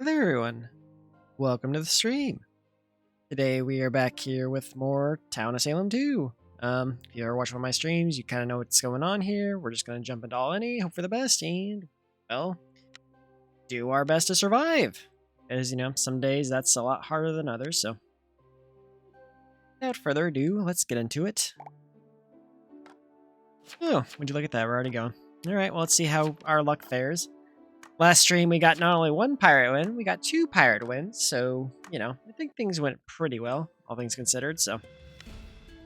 Hello everyone, welcome to the stream. Today we are back here with more Town of Salem 2. If you ever watch one of my streams, you kind of know what's going on here. We're just going to jump into all any, hope for the best, and, well, do our best to survive. As, some days that's a lot harder than others, so. Without further ado, let's get into it. Oh, would you look at that, we're already going. Alright, well let's see how our luck fares. Last stream, we got not only one pirate win, we got 2 pirate wins, so, I think things went pretty well, all things considered, so.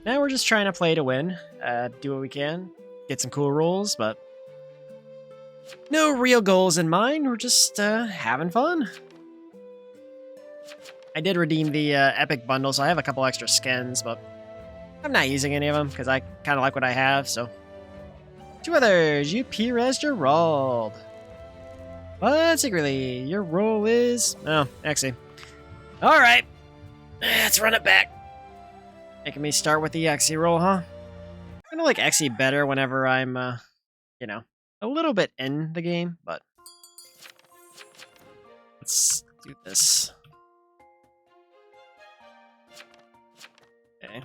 Now we're just trying to play to win, do what we can, get some cool rolls, but no real goals in mind, we're just having fun. I did redeem the epic bundle, so I have a couple extra skins, but I'm not using any of them, because I kind of like what I have, so. 2 others, you P-res Gerald. But secretly, your role is... Oh, Exy. Alright. Let's run it back. Making me start with the Exy roll, huh? I kind of like Exy better whenever I'm, a little bit in the game, but... Let's do this. Okay.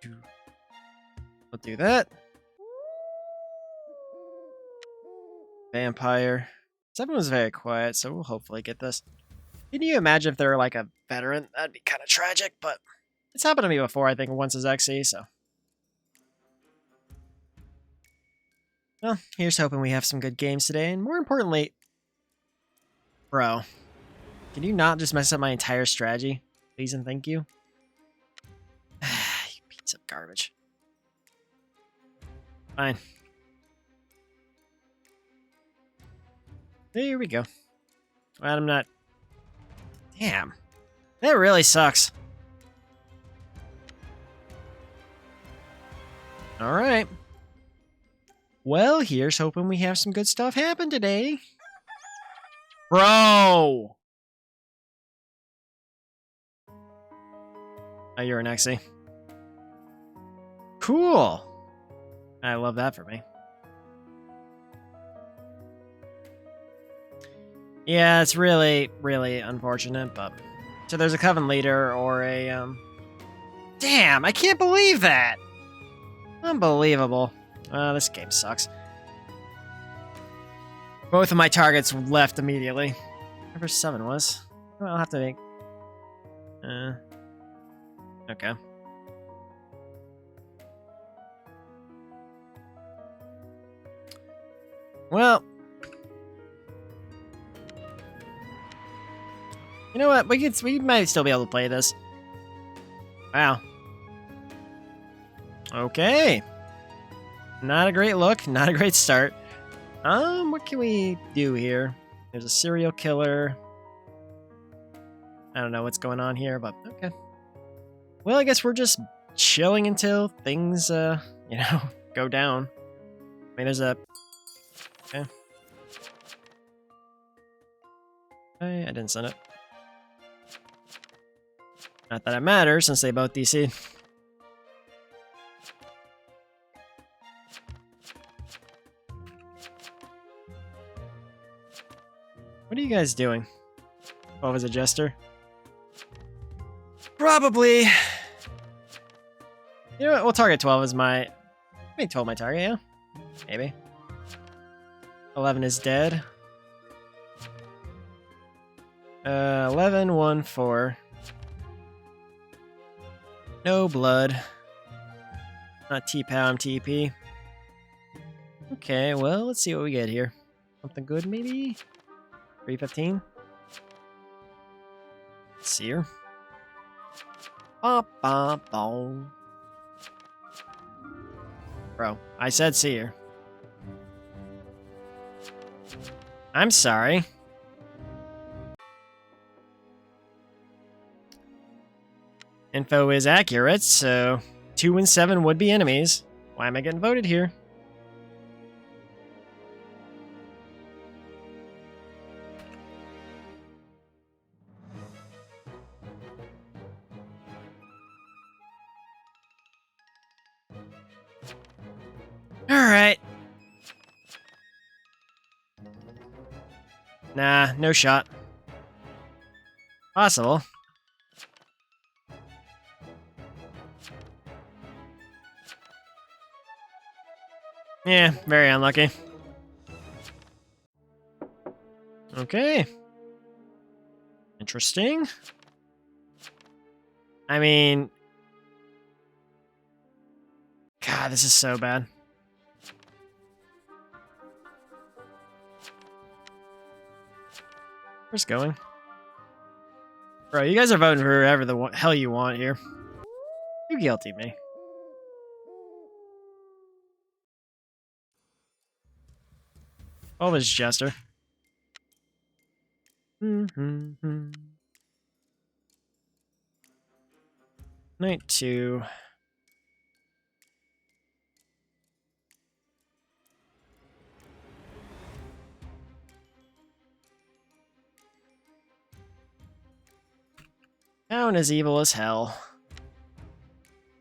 We'll do that. Vampire. 7 was very quiet, so we'll hopefully get this. Can you imagine if they were like a veteran? That'd be kind of tragic, but it's happened to me before, I think, once as XE, so. Well, here's hoping we have some good games today, and more importantly... Bro, can you not just mess up my entire strategy? Please and thank you. You piece of garbage. Fine. There we go. Well, I'm not... Damn. That really sucks. Alright. Well, here's hoping we have some good stuff happen today. Bro! Oh, you're an Exy. Cool. I love that for me. Yeah, it's really, really unfortunate, but... So there's a Coven Leader or a, Damn, I can't believe that! Unbelievable. This game sucks. Both of my targets left immediately. Whatever 7 was. Well, I'll have to make... Okay. Well... You know what? We might still be able to play this. Wow. Okay. Not a great look. Not a great start. What can we do here? There's a serial killer. I don't know what's going on here, but okay. Well, I guess we're just chilling until things, go down. I mean, there's a... Okay. I didn't send it. Not that it matters, since they both DC. What are you guys doing? 12 as a jester? Probably. You know what? We'll target 12 as my... Maybe 12 my target, yeah? Maybe. 11 is dead. 11, 1, 4. No blood. Not T-Pound, TP. Okay, well, let's see what we get here. Something good, maybe? 315? Seer. Ba ba ba. Bro, I said seer. I'm sorry. Info is accurate, so 2 and 7 would be enemies. Why am I getting voted here? Alright. Nah, no shot. Possible. Yeah, very unlucky. Okay. Interesting. I mean... God, this is so bad. Where's going? Bro, you guys are voting for whoever the hell you want here. You guilty me. What was Jester? Night 2. Town is evil as hell.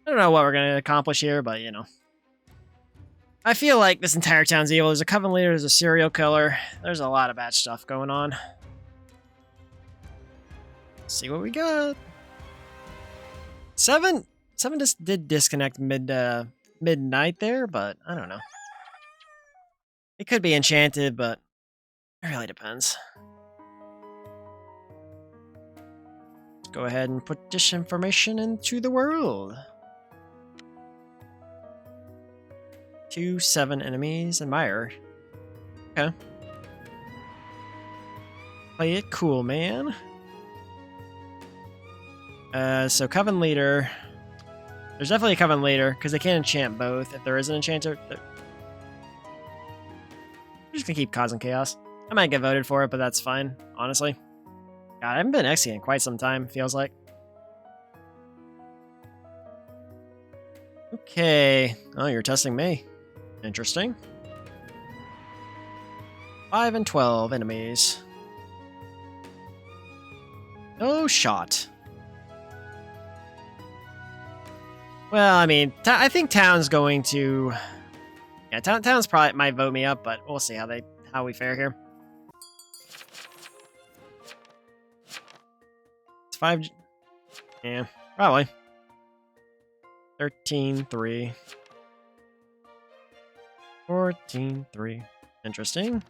I don't know what we're going to accomplish here, but you know. I feel like this entire town's evil. There's a Coven Leader, there's a serial killer. There's a lot of bad stuff going on. Let's see what we got. 7 just did disconnect midnight there, but I don't know. It could be enchanted, but it really depends. Let's go ahead and put this information into the world. 2 7 enemies admire. Okay. Play it cool, man. So Coven Leader. There's definitely a Coven Leader, because they can't enchant both. If there is an enchanter, we're just gonna keep causing chaos. I might get voted for it, but that's fine, honestly. God, I haven't been executing in quite some time, feels like. Okay. Oh, you're testing me. Interesting. 5 and 12 enemies. No shot. Well, I mean, I think town's going to... Yeah, town's probably might vote me up, but we'll see how we fare here. It's 5... Yeah, probably. 13-3. 14-3. Interesting.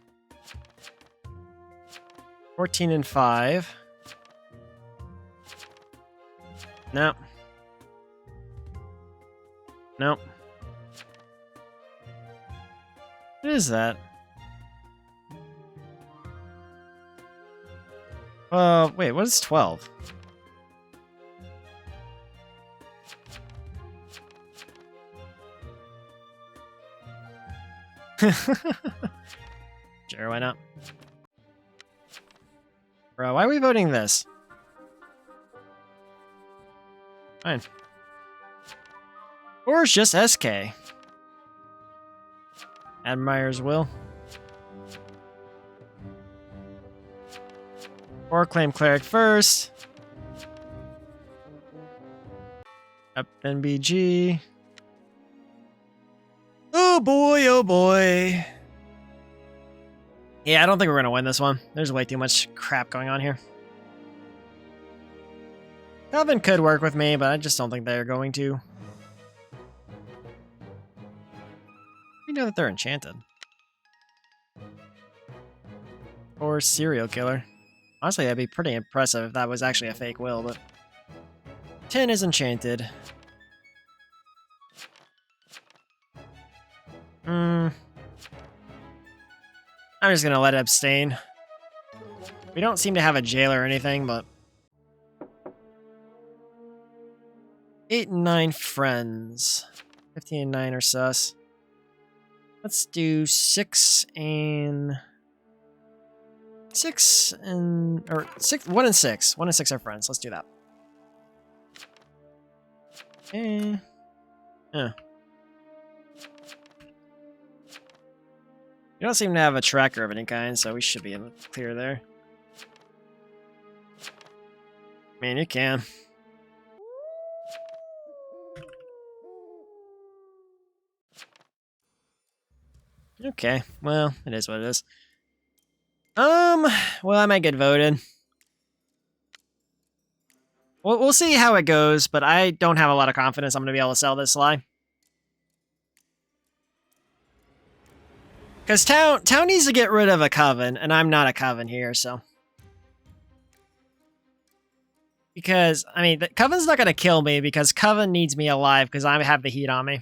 14 and 5. No. Nope. What is that? Wait, what is 12? Sure, why not? Bro, why are we voting this? Fine. Or it's just SK. Admire's will. Or claim cleric first. Up NBG. Oh boy, oh boy. Yeah, I don't think we're gonna win this one. There's way too much crap going on here. Coven could work with me, but I just don't think they're going to. We know that they're enchanted. Or serial killer. Honestly, that'd be pretty impressive if that was actually a fake will, but... 10 is enchanted. I'm just gonna let it abstain. We don't seem to have a jailer or anything, but... 8 and 9 friends. 15 and 9 are sus. Let's do 6 and... 6 and... Or 6... 1 and 6. 1 and 6 are friends. Let's do that. Okay. Yeah. You don't seem to have a tracker of any kind, so we should be able to clear there. I mean, you can. Okay, well, it is what it is. Well, I might get voted. We'll see how it goes, but I don't have a lot of confidence I'm going to be able to sell this lie. Because town needs to get rid of a coven, and I'm not a coven here, so. Because, I mean, the coven's not going to kill me, because coven needs me alive, because I have the heat on me.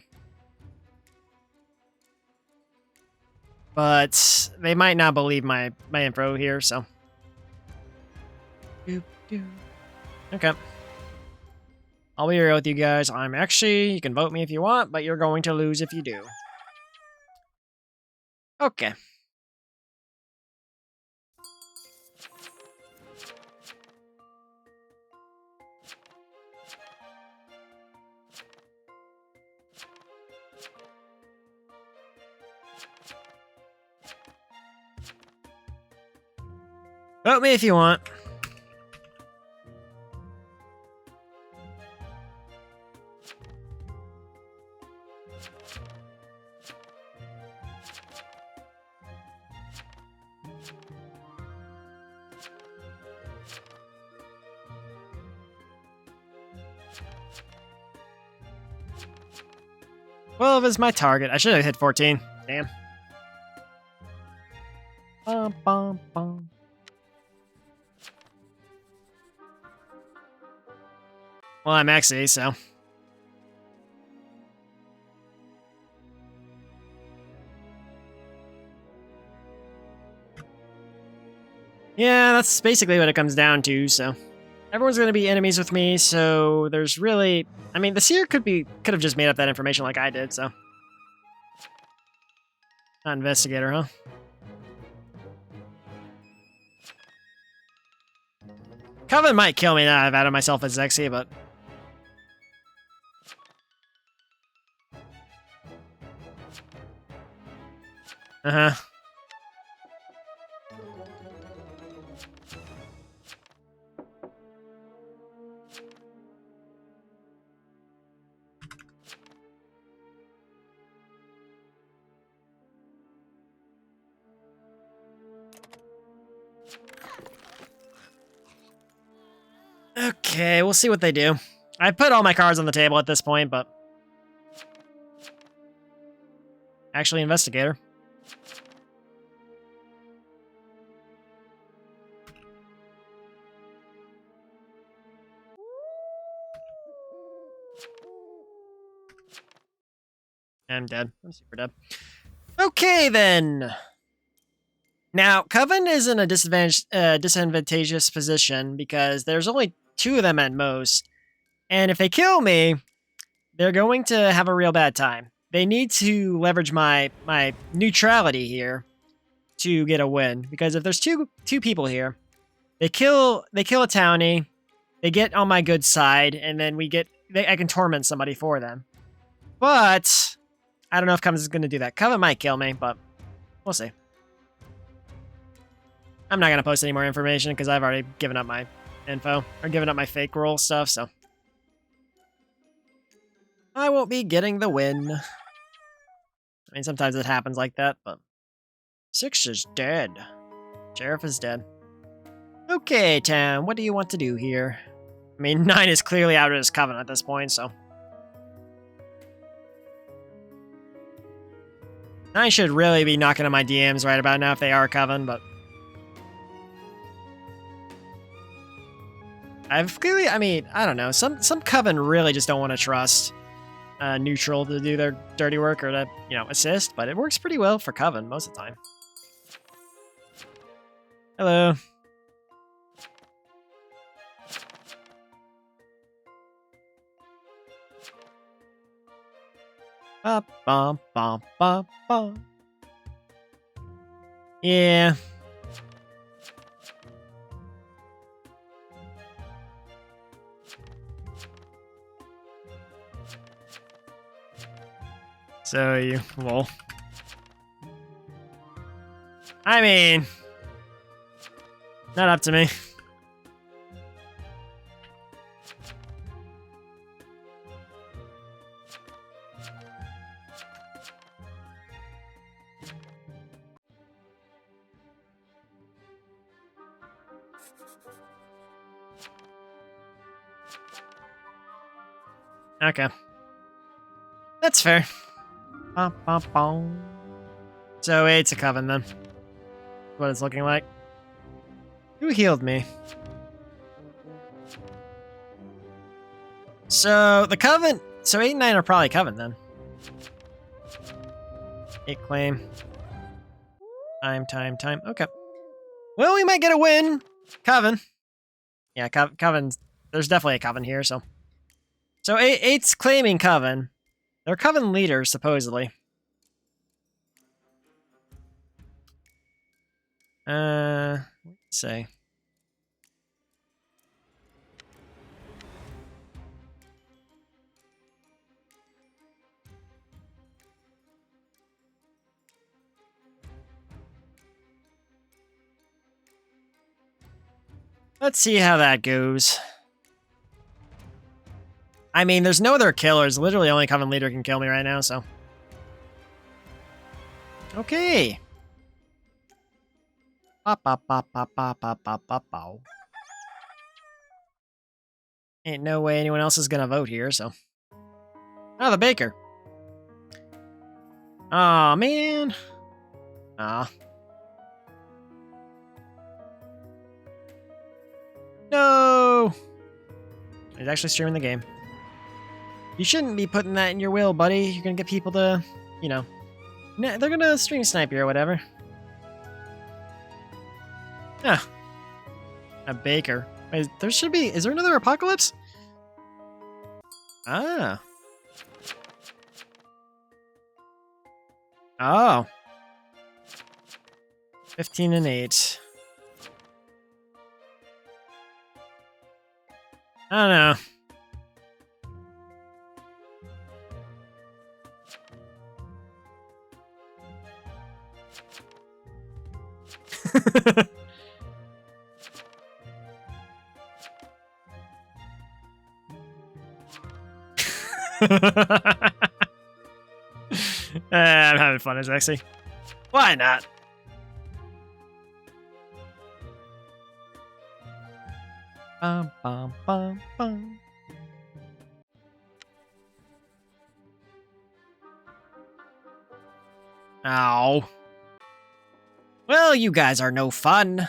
But they might not believe my info here, so. Okay. I'll be real with you guys. I'm actually, you can vote me if you want, but you're going to lose if you do. Okay. Vote me if you want. Well, if it's my target, I should have hit 14. Damn. Bum, bum, bum. Well, I'm XE, so. Yeah, that's basically what it comes down to, so. Everyone's going to be enemies with me, so there's really... I mean, the seer could have just made up that information like I did, so. Not investigator, huh? Coven might kill me now I've added myself as XE, but... Uh-huh. Okay, we'll see what they do. I put all my cards on the table at this point, but... Actually, investigator. I'm dead. I'm super dead. Okay, then. Now, Coven is in a disadvantageous position because there's only 2 of them at most. And if they kill me, they're going to have a real bad time. They need to leverage my neutrality here to get a win. Because if there's two people here, they kill a townie, they get on my good side, and then I can torment somebody for them. But I don't know if Coven's going to do that. Coven might kill me, but we'll see. I'm not going to post any more information because I've already given up my info, or given up my fake roll stuff, so. I won't be getting the win. I mean, sometimes it happens like that, but... 6 is dead. Sheriff is dead. Okay, town, what do you want to do here? I mean, 9 is clearly out of his coven at this point, so... 9 should really be knocking on my DMs right about now if they are coven, but... I've clearly, I mean, I don't know. Some coven really just don't want to trust neutral to do their dirty work or to, you know, assist, but it works pretty well for coven most of the time. Hello. Ba bum bum bum bum. Yeah. So you, well, I mean, not up to me. Okay. That's fair. Bum, bum, bum. So it's a coven then. What it's looking like. Who healed me? So the coven. So 8 and 9 are probably coven then. 8 claim. Time. Okay. Well, we might get a win. Coven. Yeah, coven. There's definitely a coven here. So 8's claiming coven. They're coven leaders supposedly. Let's see. Let's see how that goes. I mean, there's no other killers. Literally, only Coven Leader can kill me right now, so. Okay. Ain't no way anyone else is gonna vote here, so. Oh, the baker. Aw, man. Aw. No! He's actually streaming the game. You shouldn't be putting that in your will, buddy. You're gonna get people to, you know, they're gonna stream snipe you or whatever. Ah. A baker. Wait, there should be, is there another apocalypse? Ah. Oh. 15 and 8. I don't know. I'm having fun, actually. Why not? Bum, bum, bum, bum. Ow. Well, you guys are no fun.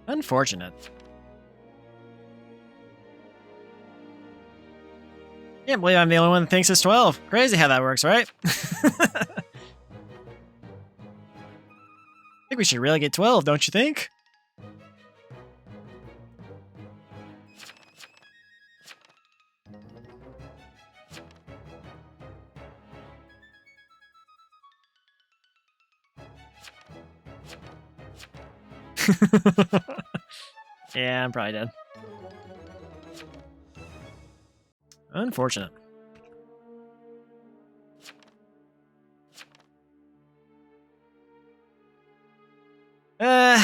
Unfortunate. Can't believe I'm the only one that thinks it's 12. Crazy how that works, right? I think we should really get 12, don't you think? Yeah, I'm probably dead. Unfortunate.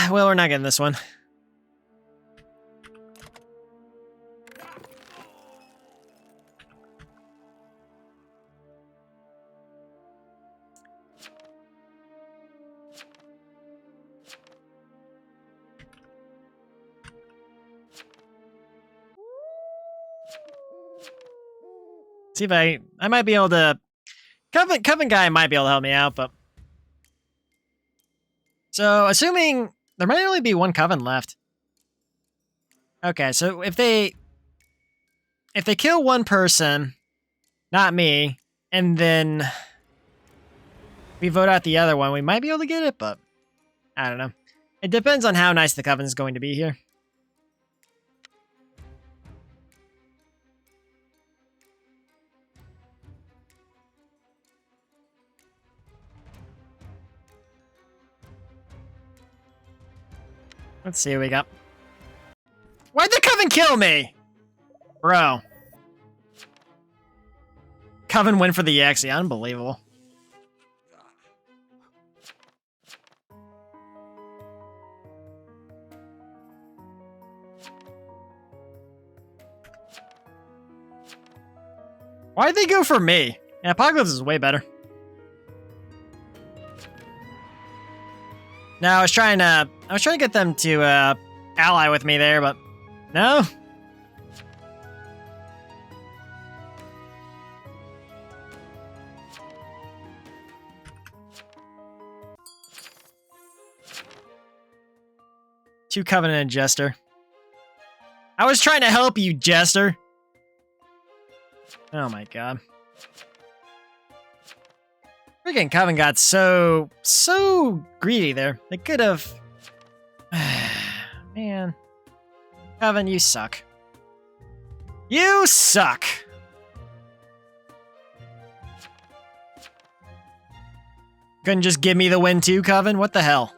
Well, we're not getting this one. See if I might be able to. Coven guy might be able to help me out, but. So, assuming there might only be one coven left. Okay, so if they kill one person, not me, and then we vote out the other one, we might be able to get it, but I don't know. It depends on how nice the coven's going to be here. Let's see what we got. Why'd the Coven kill me? Bro. Coven went for the Yaxie. Unbelievable. Why'd they go for me? Yeah, Apocalypse is way better. No, I was trying to get them to ally with me there, but No? Two Covenant and Jester. I was trying to help you, Jester. Oh my god. Freaking Coven got so greedy there. They could have... Man. Coven, you suck. You suck! Couldn't just give me the win too, Coven? What the hell?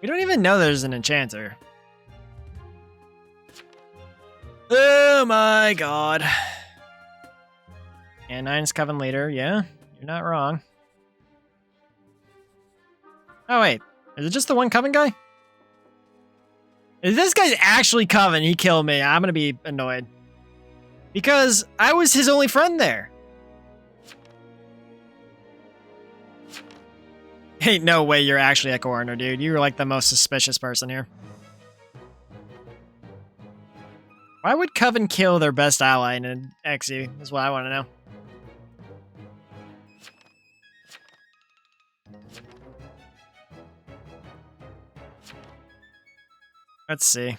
We don't even know there's an enchanter. Oh my god. And 9's Coven Leader, yeah, you're not wrong. Oh wait, is it just the one Coven guy? If this guy's actually Coven, he killed me, I'm gonna be annoyed. Because I was his only friend there. Ain't no way you're actually a Coroner, dude. You're like the most suspicious person here. Why would Coven kill their best ally in an XE, is what I want to know. Let's see.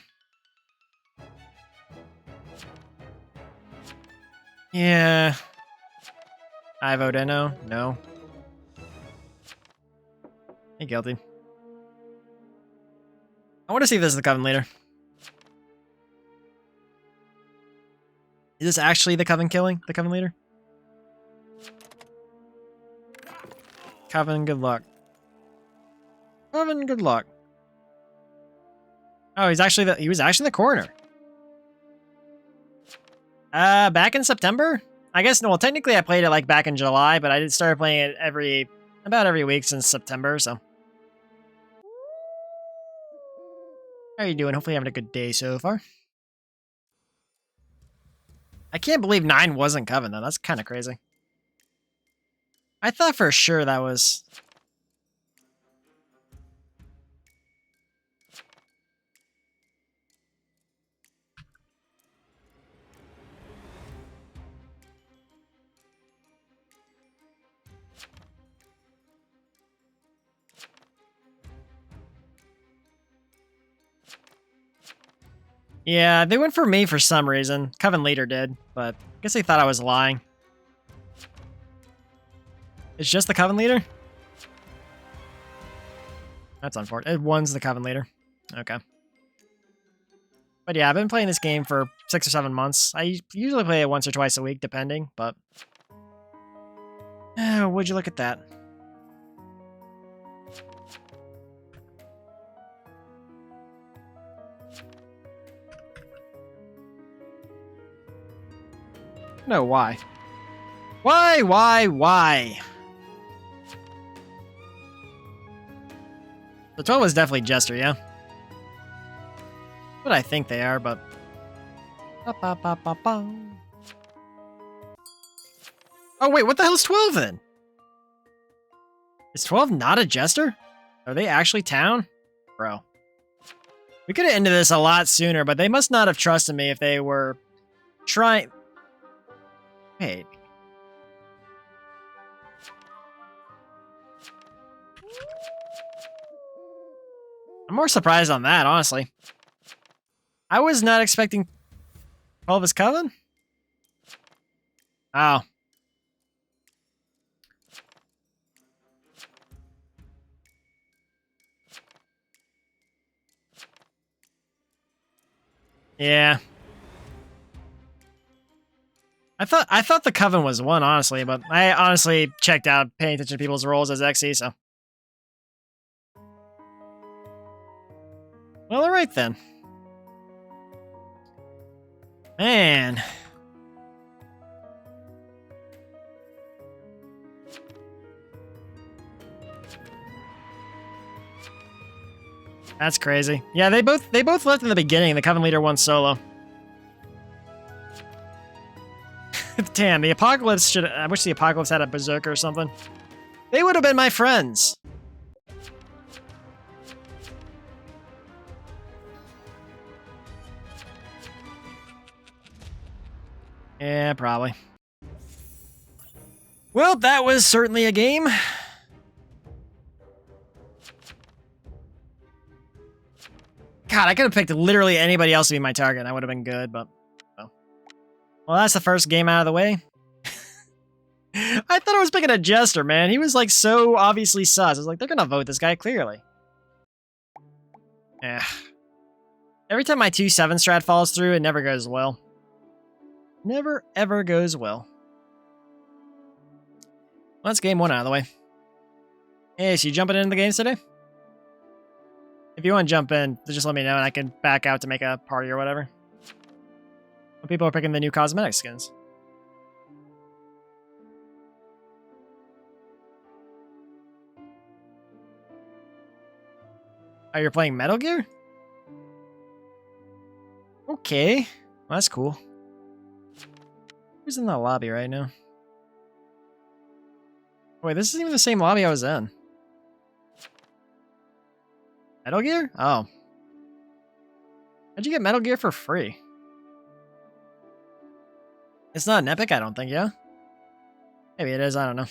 Yeah. I vote no. No. Hey, guilty. I want to see if this is the Coven Leader. Is this actually the Coven killing? The Coven Leader? Coven, good luck. Coven, good luck. Oh, he was actually the Coroner. Back in September? I guess, no, well, technically I played it like back in July, but I did start playing it about every week since September, so. How are you doing? Hopefully you're having a good day so far. I can't believe 9 wasn't Coven, though. That's kind of crazy. I thought for sure that was... Yeah, they went for me for some reason. Coven Leader did, but I guess they thought I was lying. It's just the Coven Leader? That's unfortunate. One's the Coven Leader. Okay. But yeah, I've been playing this game for 6 or 7 months. I usually play it once or twice a week, depending, but... would you look at that? No, why? Why? The 12 was definitely Jester, yeah? What I think they are, but... Oh, wait, what the hell's 12 then? Is 12 not a Jester? Are they actually town? Bro. We could have ended this a lot sooner, but they must not have trusted me if they were trying... Wait. I'm more surprised on that, honestly. I was not expecting 12 as Coven? Oh. Yeah. I thought the Coven was 1, honestly, but I honestly checked out paying attention to people's roles as XE, so. Well, alright then. Man. That's crazy. Yeah, they both left in the beginning. The Coven Leader won solo. Damn, the Apocalypse should... I wish the Apocalypse had a Berserker or something. They would have been my friends. Yeah, probably. Well, that was certainly a game. God, I could have picked literally anybody else to be my target and I would have been good, but... Well, that's the first game out of the way. I thought I was picking a jester, man. He was like so obviously sus. I was like, they're gonna vote this guy clearly. Eh. Every time my 2-7 strat falls through, it never goes well. Never, ever goes well. Well, that's game 1 out of the way. Hey, so you jumping into the games today? If you want to jump in, just let me know and I can back out to make a party or whatever. Well, people are picking the new cosmetic skins. Oh, you're playing Metal Gear? Okay. Well, that's cool. Who's in the lobby right now? Wait, this isn't even the same lobby I was in. Metal Gear? Oh. How'd you get Metal Gear for free? It's not an epic, I don't think, yeah? Maybe it is, I don't know.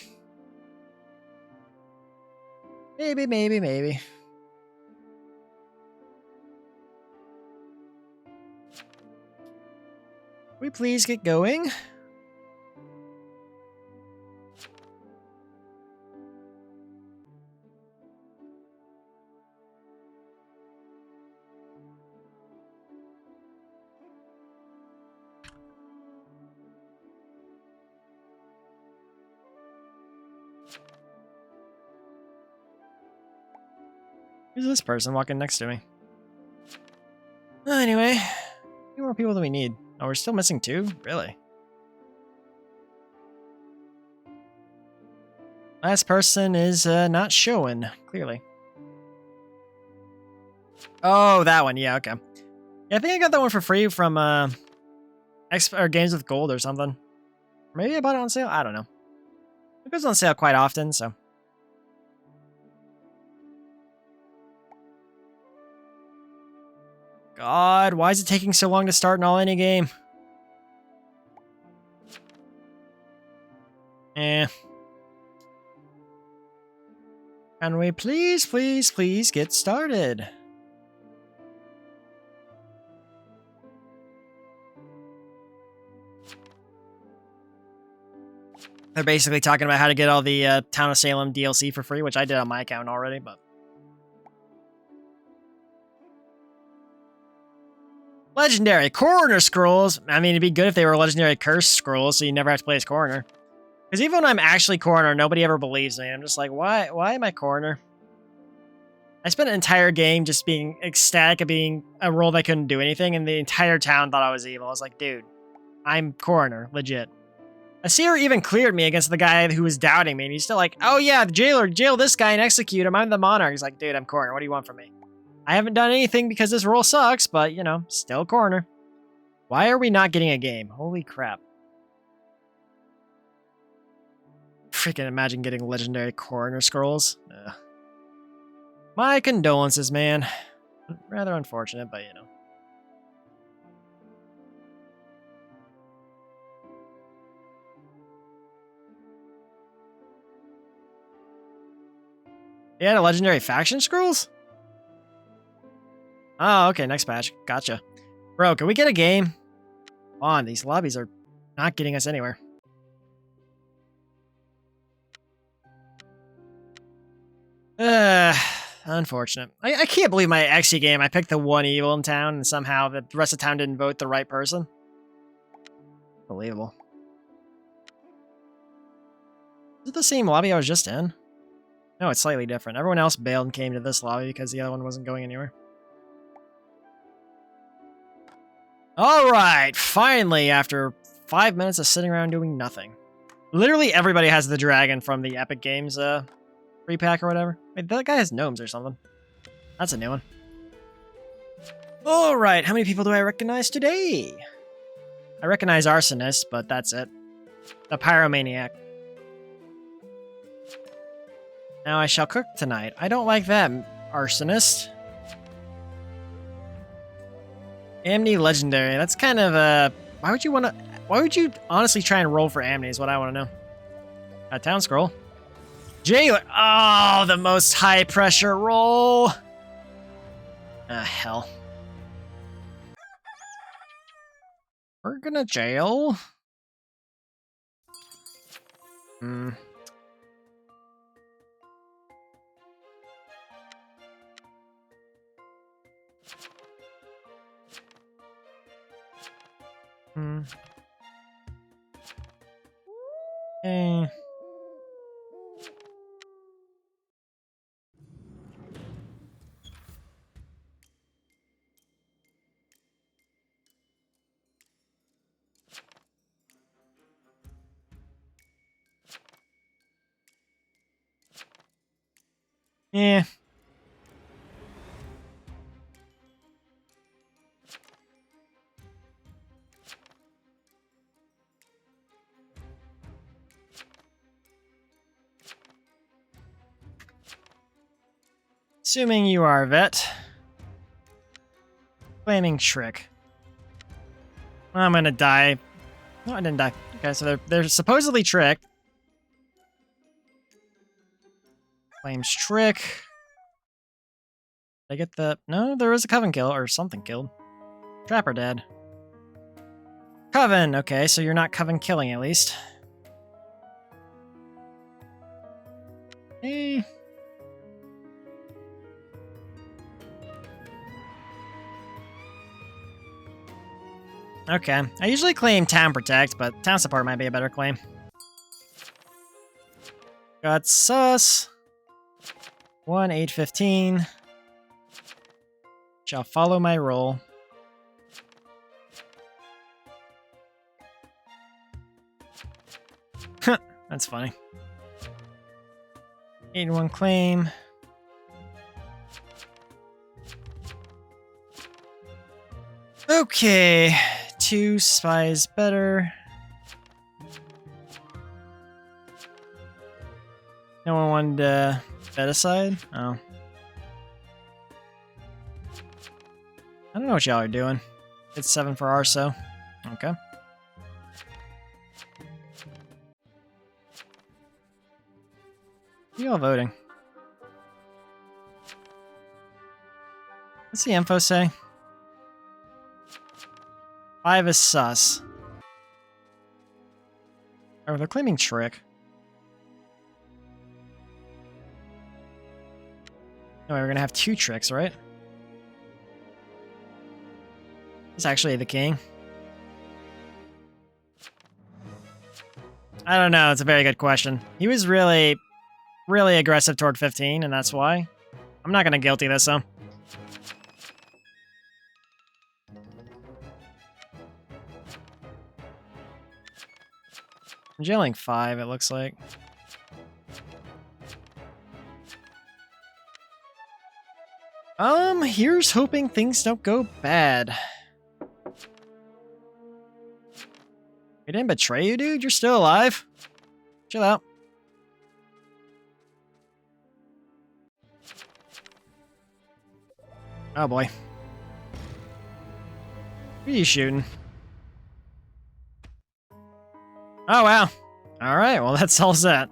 Maybe, maybe, maybe. Will we please get going? Who's this person walking next to me? Anyway, how many more people do we need? Oh, we're still missing 2? Really? Last person is not showing, clearly. Oh, that one. Yeah, okay. Yeah, I think I got that one for free from or Games with Gold or something. Maybe I bought it on sale? I don't know. It goes on sale quite often, so. God, why is it taking so long to start an all-any game? Eh. Can we please, please, please get started? They're basically talking about how to get all the Town of Salem DLC for free, which I did on my account already, but... Legendary Coroner Scrolls. I mean, it'd be good if they were legendary Curse Scrolls, so you never have to play as Coroner. Because even when I'm actually Coroner, nobody ever believes me. I'm just like, why am I Coroner? I spent an entire game just being ecstatic of being a role that couldn't do anything, and the entire town thought I was evil. I was like, dude, I'm Coroner, legit. A seer even cleared me against the guy who was doubting me, and he's still like, oh yeah, the Jailor, jail this guy and execute him. I'm the Monarch. He's like, dude, I'm Coroner. What do you want from me? I haven't done anything because this role sucks, but, you know, still Coroner. Why are we not getting a game? Holy crap. Freaking imagine getting legendary Coroner Scrolls. Ugh. My condolences, man. Rather unfortunate, but, you know. You had a legendary faction scrolls? Oh, okay, next patch. Gotcha. Bro, can we get a game? Come on, these lobbies are not getting us anywhere. Unfortunate. I can't believe my XE game, I picked the one evil in town, and somehow the rest of town didn't vote the right person. Unbelievable. Is it the same lobby I was just in? No, it's slightly different. Everyone else bailed and came to this lobby because the other one wasn't going anywhere. Alright, finally, after 5 minutes of sitting around doing nothing. Literally everybody has the dragon from the Epic Games free pack or whatever. Wait, that guy has gnomes or something. That's a new one. Alright, how many people do I recognize today? I recognize Arsonist, but that's it. The Pyromaniac. Now I shall cook tonight. I don't like that, Arsonist. Amni Legendary. That's kind of why would you want to Why would you honestly try and roll for Amnesty is what I want to know. A town scroll. Jailor. Oh, the most high pressure roll. Ah, hell. We're gonna jail. Hmm. Okay. Yeah. Assuming you are a vet. Flaming trick. I'm gonna die. No, I didn't die. Okay, so they're supposedly tricked. Flames trick. Did I get the... No, there was a Coven kill, or something killed. Trapper dead. Coven! Okay, so you're not Coven killing at least. Eh. Okay, I usually claim Town Protect, but Town Support might be a better claim. Got sus. 1-8-15. Shall follow my roll. That's funny. 8-1 claim. Okay. 2 spies better. No one wanted to bet aside? Oh. I don't know what y'all are doing. It's 7 for Arso. Okay. Who are y'all voting? What's the info say? 5 is sus. Oh, they're claiming trick. No, we're gonna have 2 tricks, right? It's actually the king. I don't know. It's a very good question. He was really aggressive toward 15, and that's why. I'm not gonna guilty this, though. I'm jailing 5, it looks like. Here's hoping things don't go bad. We didn't betray you, dude? You're still alive? Chill out. Oh boy. Who are you shooting? Oh wow. Alright, well that solves that.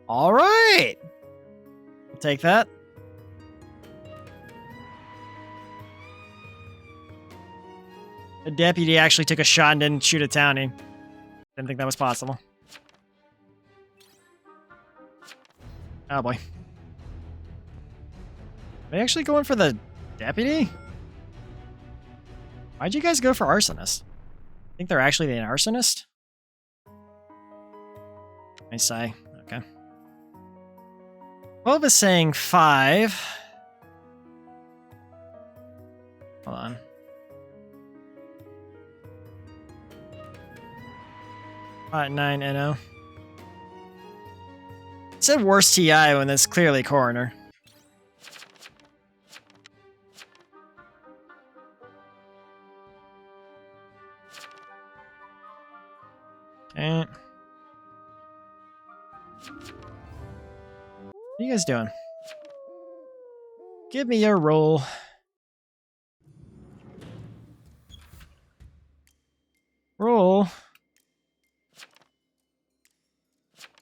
Alright! I'll take that. The deputy actually took a shot and didn't shoot a townie. Didn't think that was possible. Oh boy. Are they actually going for the deputy? Why'd you guys go for arsonist? Think they're actually an arsonist? I say. Okay. 12 is saying 5. Hold on. Hot 9 NO. It said worst TI when it's clearly Coroner. Okay. What are you guys doing? Give me your roll. Roll.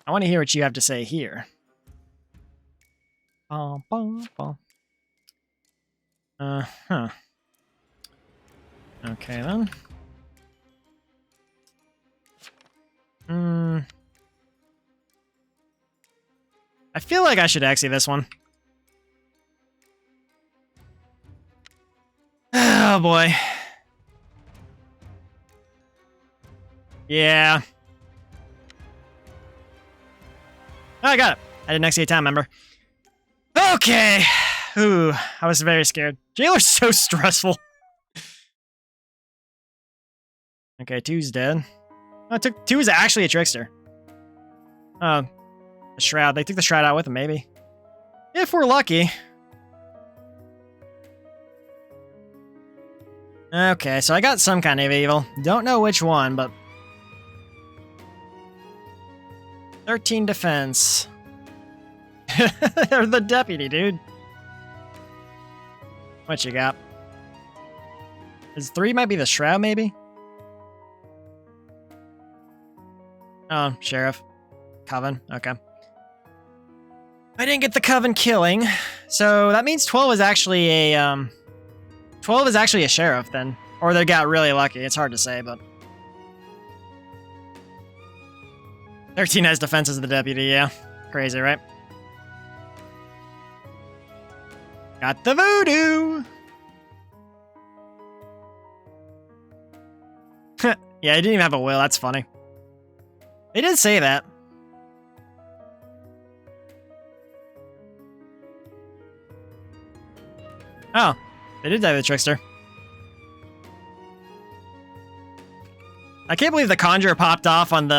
I want to hear what you have to say here. Uh-huh. Okay, then. I feel like I should exit this one. Oh, boy. Yeah. Oh, I got it. I didn't exit a time member. Okay. Ooh, I was very scared. Jailor's so stressful. Okay, 2's dead. Oh, it took 2 is actually a trickster. Oh, the shroud. They took the shroud out with them, maybe. If we're lucky. Okay, so I got some kind of evil. Don't know which one, but 13 defense. They're the deputy, dude. What you got? Is 3 might be the shroud, maybe? Oh, sheriff. Coven. Okay. I didn't get the Coven killing, so that means 12 is actually a 12 is actually a sheriff then, or they got really lucky. It's hard to say, but 13 has defense as the deputy. Yeah, crazy, right? Got the voodoo. Yeah, I didn't even have a will. That's funny. They did say that. Oh, they did die with the trickster. I can't believe the conjurer popped off on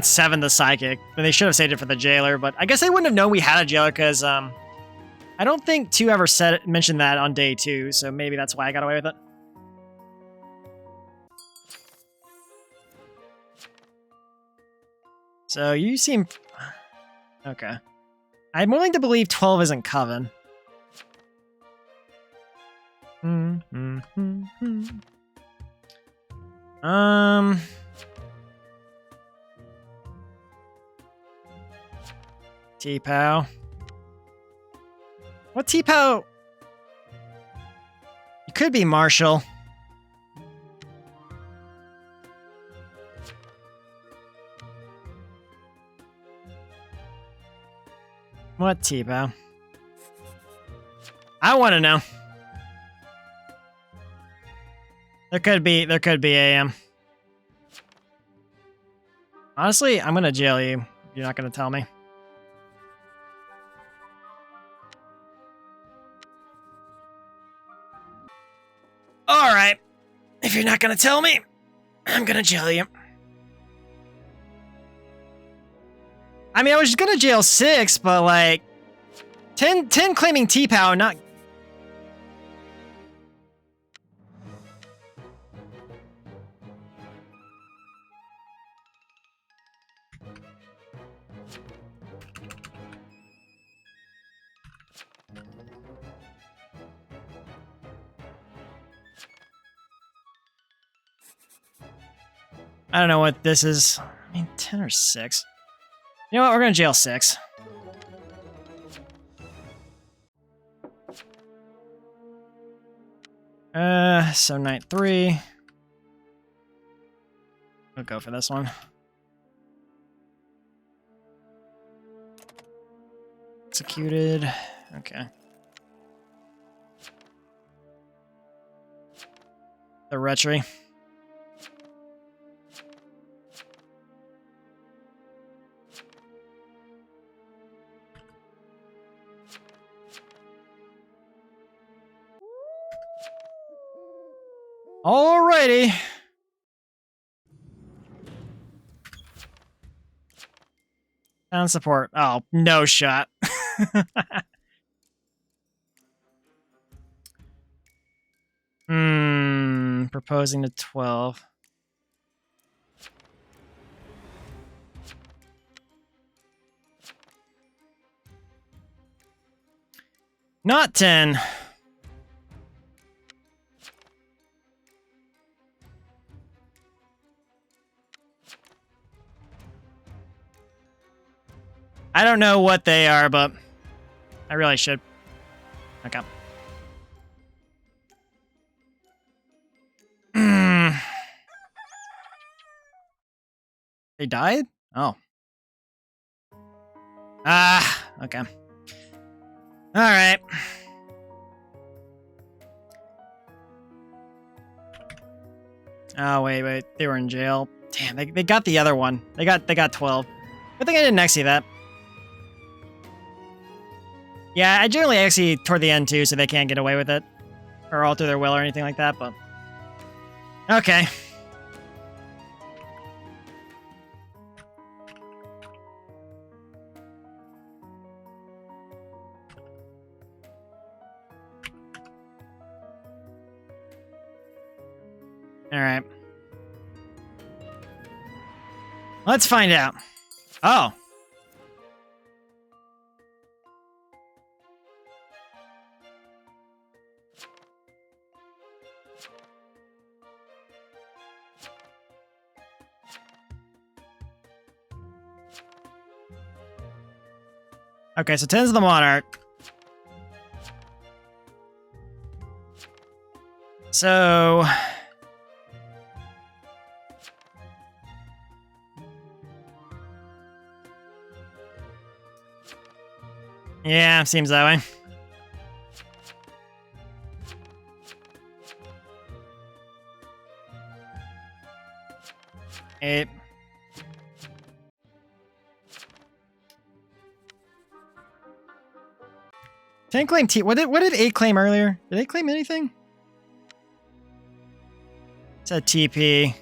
7 the psychic. They should have saved it for the jailer, but I guess they wouldn't have known we had a jailer because I don't think 2 ever mentioned that on day 2, so maybe that's why I got away with it. So you seem... Okay. I'm willing to believe 12 isn't Coven. T-Pow. What T-Pow? It could be Marshall. What T-Pow? I want to know. There could be AM. Honestly, I'm gonna jail you. You're not gonna tell me. Alright. If you're not gonna tell me, I'm gonna jail you. I mean, I was just gonna jail 6, but like 10 claiming T-Pow, not... I don't know what this is. I mean, 10 or 6. You know what? We're gonna jail 6. So night 3. We'll go for this one. Executed. Okay. The retry. Alrighty. Sound support. Oh, no shot. Proposing to 12. Not 10. I don't know what they are, but I really should. Okay. They died? Oh. Ah, okay. All right. Oh, wait. They were in jail. Damn, they got the other one. They got 12. Good thing I didn't exit that. Yeah, I generally exit toward the end too, so they can't get away with it. Or alter their will or anything like that, but... Okay. Alright. Let's find out. Oh. Okay, so 10's the Monarch. So... Yeah, seems that way. Eight. Ten claim T. What did 8 claim earlier? Did 8 claim anything? It said TP.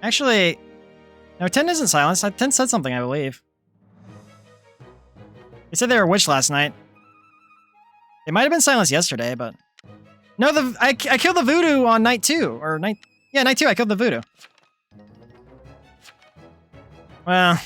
Actually, no, 10 isn't silenced. 10 said something, I believe. They said they were witched last night. They might have been silenced yesterday, but... No, I killed the voodoo on night 2. Or night... Yeah, night 2, I killed the voodoo. Well...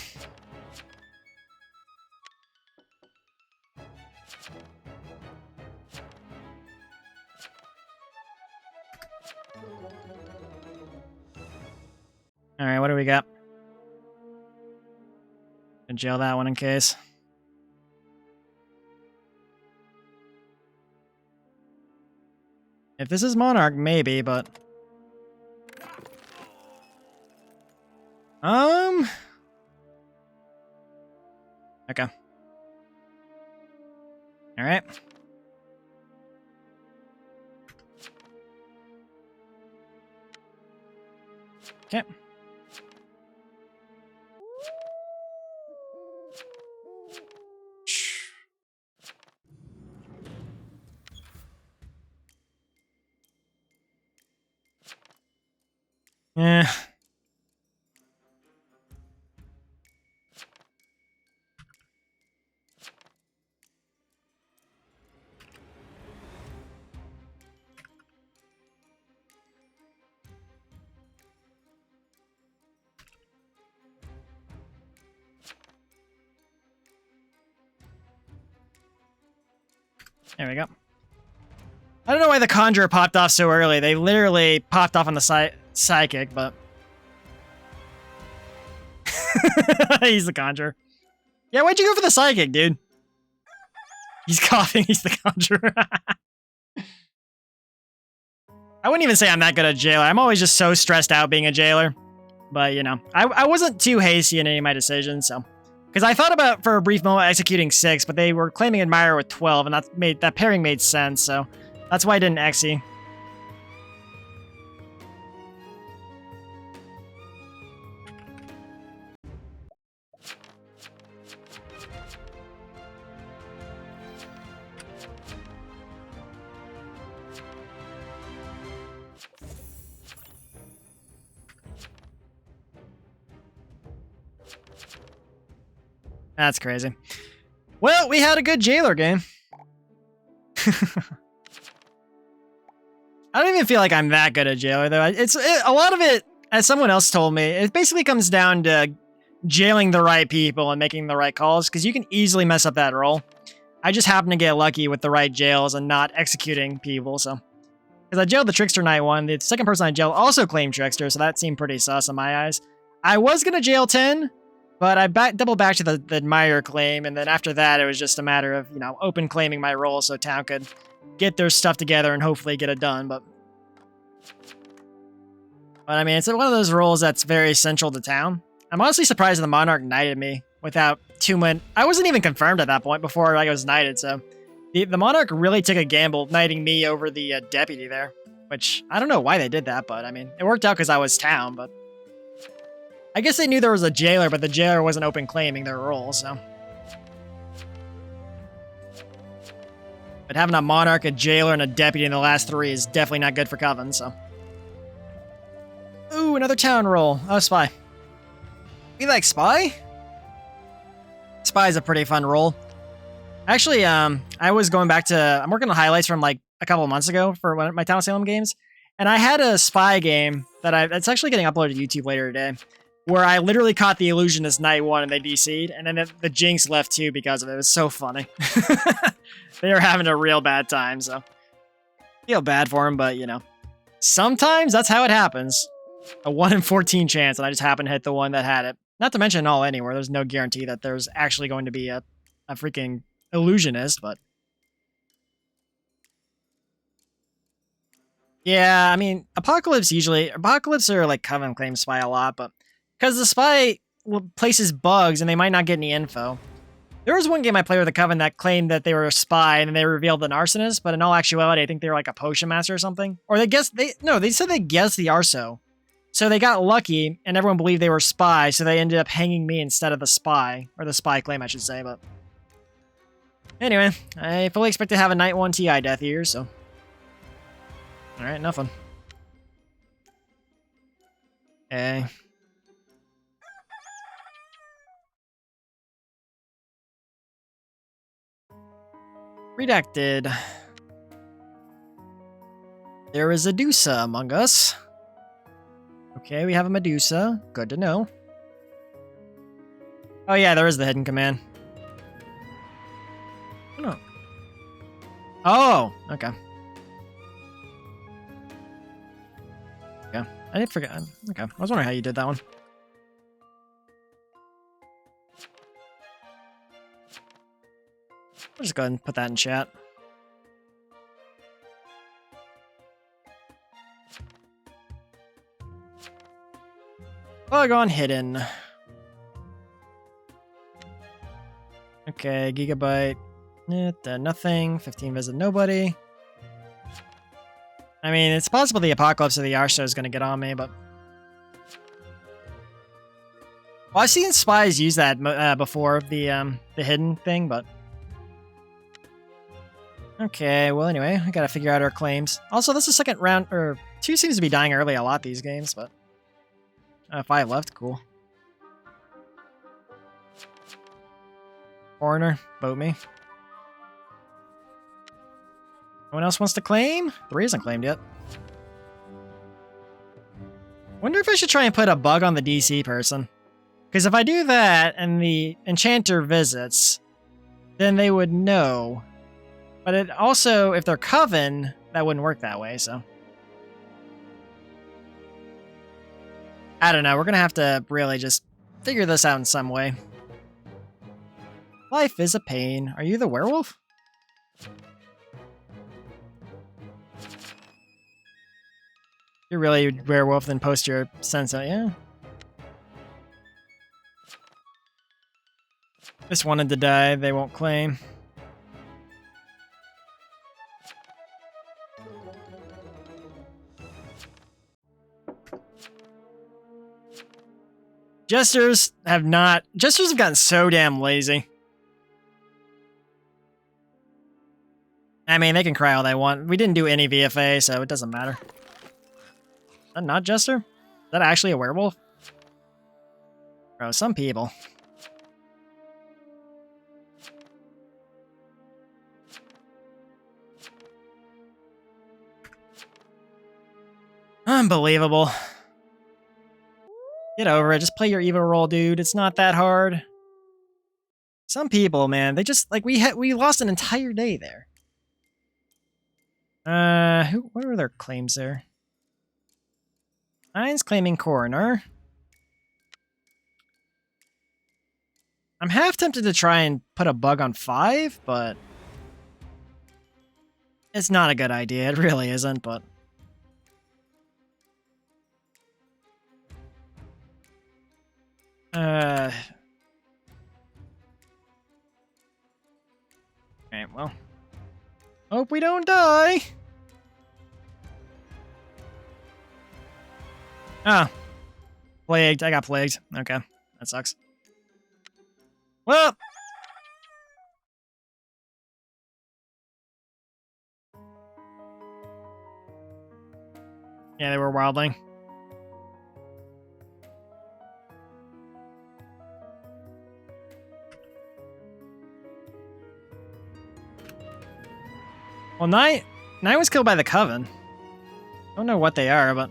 Alright, what do we got? Gonna jail that one in case. If this is Monarch, maybe, but... Okay. Alright. Okay. Yeah. There we go. I don't know why the Conjurer popped off so early. They literally popped off on the Psychic, but... He's the Conjurer. Yeah, why'd you go for the Psychic, dude? He's coughing, he's the Conjurer. I wouldn't even say I'm that good at Jailor. I'm always just so stressed out being a Jailor. But, you know, I wasn't too hasty in any of my decisions, so... Because I thought about, for a brief moment, executing 6, but they were claiming Admirer with 12, and that pairing made sense, so... That's why I didn't exi. That's crazy. Well, we had a good Jailor game. I don't even feel like I'm that good at Jailor, though. A lot of it, as someone else told me, it basically comes down to jailing the right people and making the right calls, because you can easily mess up that role. I just happen to get lucky with the right jails and not executing people, so... Because I jailed the Trickster night 1, the second person I jailed also claimed Trickster, so that seemed pretty sus in my eyes. I was gonna jail 10, but I doubled back to the Meyer claim, and then after that, it was just a matter of, you know, open claiming my role so town could get their stuff together and hopefully get it done, but I mean, it's one of those roles that's very central to town. I'm honestly surprised the Monarch knighted me without too much. I wasn't even confirmed at that point before I was knighted, so the Monarch really took a gamble knighting me over the deputy there, which I don't know why they did that, but I mean, it worked out because I was town, but I guess they knew there was a Jailor, but the Jailor wasn't open claiming their role, so. But having a Monarch, a Jailor, and a Deputy in the last 3 is definitely not good for Coven, so. Ooh, another town roll. Oh, Spy. You like Spy? Spy is a pretty fun role. Actually, I was going back to... I'm working on highlights from, like, a couple of months ago for one of my Town of Salem games, and I had a Spy game that's actually getting uploaded to YouTube later today, where I literally caught the Illusionist Night 1 and they DC'd, and then the Jinx left too because of it. It was so funny. They were having a real bad time, so. Feel bad for them, but, you know. Sometimes that's how it happens. A 1 in 14 chance, and I just happened to hit the one that had it. Not to mention all anywhere. There's no guarantee that there's actually going to be a freaking illusionist, but. Yeah, I mean, Apocalypse are like Coven claims Spy a lot, but because the Spy places bugs and they might not get any info. There was one game I played with the Coven that claimed that they were a spy and then they revealed an arsonist, but in all actuality, I think they were like a potion master or something. Or they said they guessed the arso. So they got lucky, and everyone believed they were spies, so they ended up hanging me instead of the spy. Or the spy claim, I should say, but... Anyway, I fully expect to have a Night 1 TI death here, so... Alright, nothing. Okay. Redacted. There is a Medusa among us. Okay, we have a Medusa. Good to know. Oh yeah, there is the hidden command. Oh. Oh, okay. Okay, I did forget. Okay, I was wondering how you did that one. I'll just go ahead and put that in chat. Bug on hidden. Okay, Gigabyte. Nothing. 15 visit nobody. I mean, it's possible the Apocalypse of the Arso is going to get on me, but... Well, I've seen spies use that before, the hidden thing, but... Okay, well anyway, I gotta figure out our claims. Also, this is the second round, or 2 seems to be dying early a lot these games, but... 5 left, cool. Coroner, vote me. No one else wants to claim? 3 isn't claimed yet. Wonder if I should try and put a bug on the DC person. Because if I do that and the enchanter visits, then they would know. But it also, if they're Coven, that wouldn't work that way, so. I don't know, we're gonna have to really just figure this out in some way. Life is a pain. Are you the werewolf? You're really a werewolf, then post your sense out, yeah. Just wanted to die, they won't claim. Jesters have gotten so damn lazy. I mean, they can cry all they want. We didn't do any VFA, so it doesn't matter. Is that not Jester? Is that actually a werewolf? Bro, some people. Unbelievable. Get over it. Just play your evil role, dude. It's not that hard. Some people, man, they just like we lost an entire day there. What were their claims there? Nine's claiming Coroner. I'm half tempted to try and put a bug on 5, but it's not a good idea. It really isn't, but alright, well. Hope we don't die. Ah. Plagued. I got plagued. Okay. That sucks. Well. Yeah, they were wildling. Well, Knight was killed by the Coven. Don't know what they are, but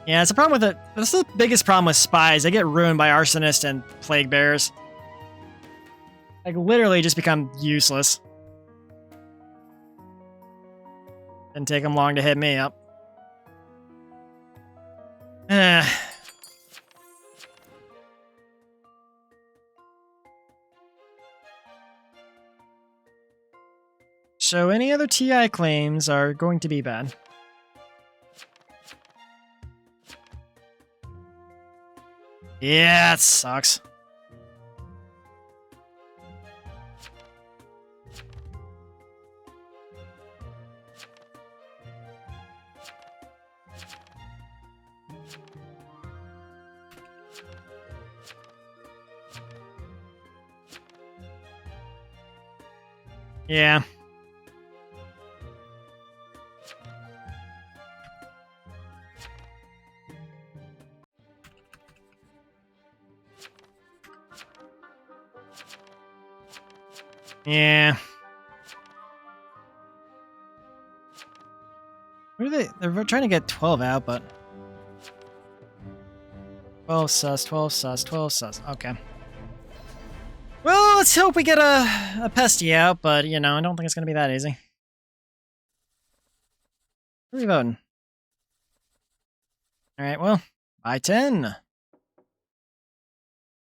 yeah, it's a problem with it. This is the biggest problem with spies. They get ruined by arsonists and plague bearers. Like literally just become useless. Didn't take them long to hit me up. So any other TI claims are going to be bad. Yeah, it sucks. Yeah. Yeah. What are they? They're trying to get 12 out, but 12 sus, 12 sus, 12 sus. Okay. Well, let's hope we get a pesty out, but you know, I don't think it's gonna be that easy. Who are we voting? Alright, well, by 10.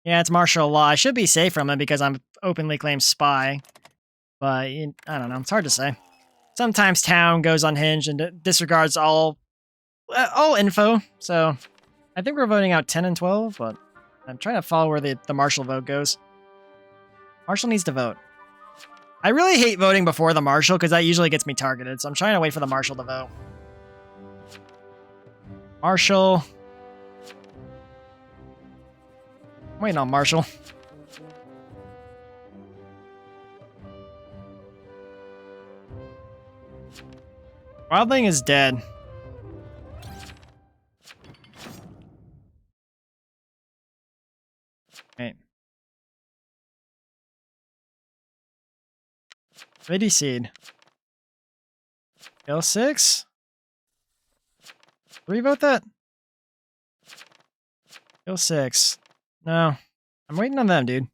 Yeah, it's martial law. I should be safe from it because I'm openly claimed spy. But, I don't know. It's hard to say. Sometimes town goes unhinged and disregards all info. So, I think we're voting out 10 and 12, but I'm trying to follow where the marshal vote goes. Marshal needs to vote. I really hate voting before the marshal because that usually gets me targeted. So I'm trying to wait for the marshal to vote. Marshal. I'm waiting on Marshall. Wildling is dead. Right. Ready seed. L6? Revote that? L6. No. I'm waiting on them, dude.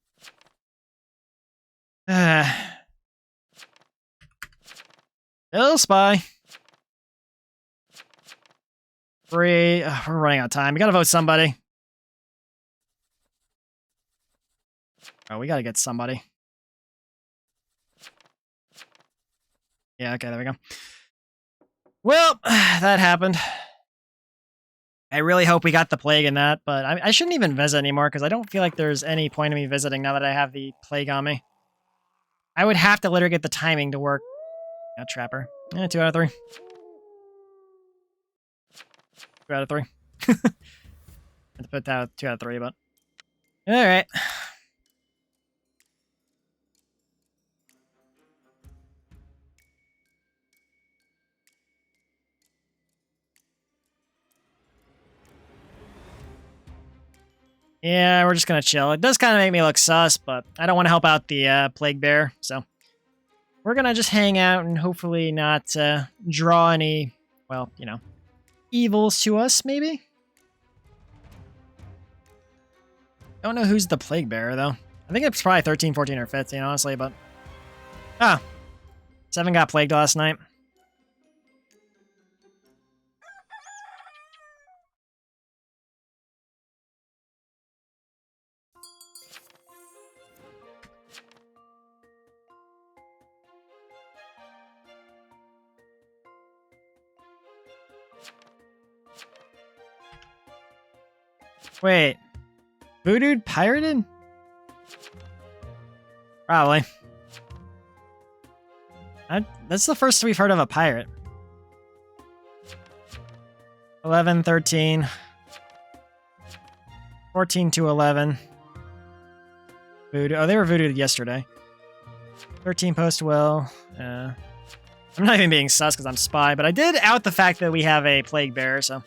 L spy. Free. We're running out of time. We gotta vote somebody. Oh, we gotta get somebody. Yeah, okay, there we go. Well, that happened. I really hope we got the plague in that, but I shouldn't even visit anymore because I don't feel like there's any point in me visiting now that I have the plague on me. I would have to literally get the timing to work. Yeah, Trapper. 2 out of 3. 2 out of 3. I have to put that 2 out of 3, but... Alright. Yeah, we're just gonna chill. It does kind of make me look sus, but I don't want to help out the plague bear, so... We're gonna just hang out and hopefully not draw any, well, you know, evils to us, maybe? Don't know who's the plague bearer, though. I think it's probably 13, 14, or 15, honestly, but... Ah! 7 got plagued last night. Wait. Voodooed pirated? Probably. That's the first we've heard of a pirate. 11, 13. 14 to 11. Voodoo. Oh, they were voodooed yesterday. 13 post-will. I'm not even being sus because I'm spy, but I did out the fact that we have a plague bearer, so.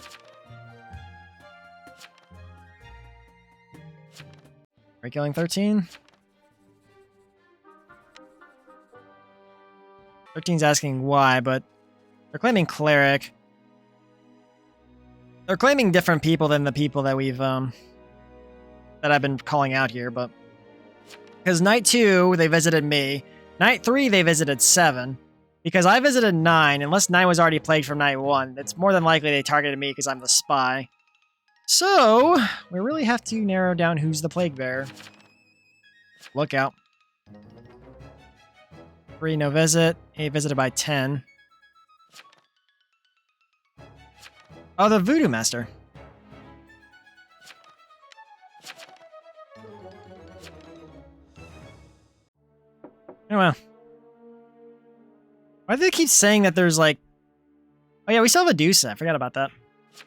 Are we killing 13? 13's asking why, but they're claiming cleric. They're claiming different people than the people that we've, that I've been calling out here, but. Because night 2, they visited me. Night 3, they visited 7. Because I visited 9, unless 9 was already plagued from night 1, it's more than likely they targeted me because I'm the spy. So, we really have to narrow down who's the plague bearer. Look out. 3, no visit. 8 visited by 10. Oh, the Voodoo Master. Oh, well. Why do they keep saying that there's like... Oh yeah, we still have a Medusa. I forgot about that.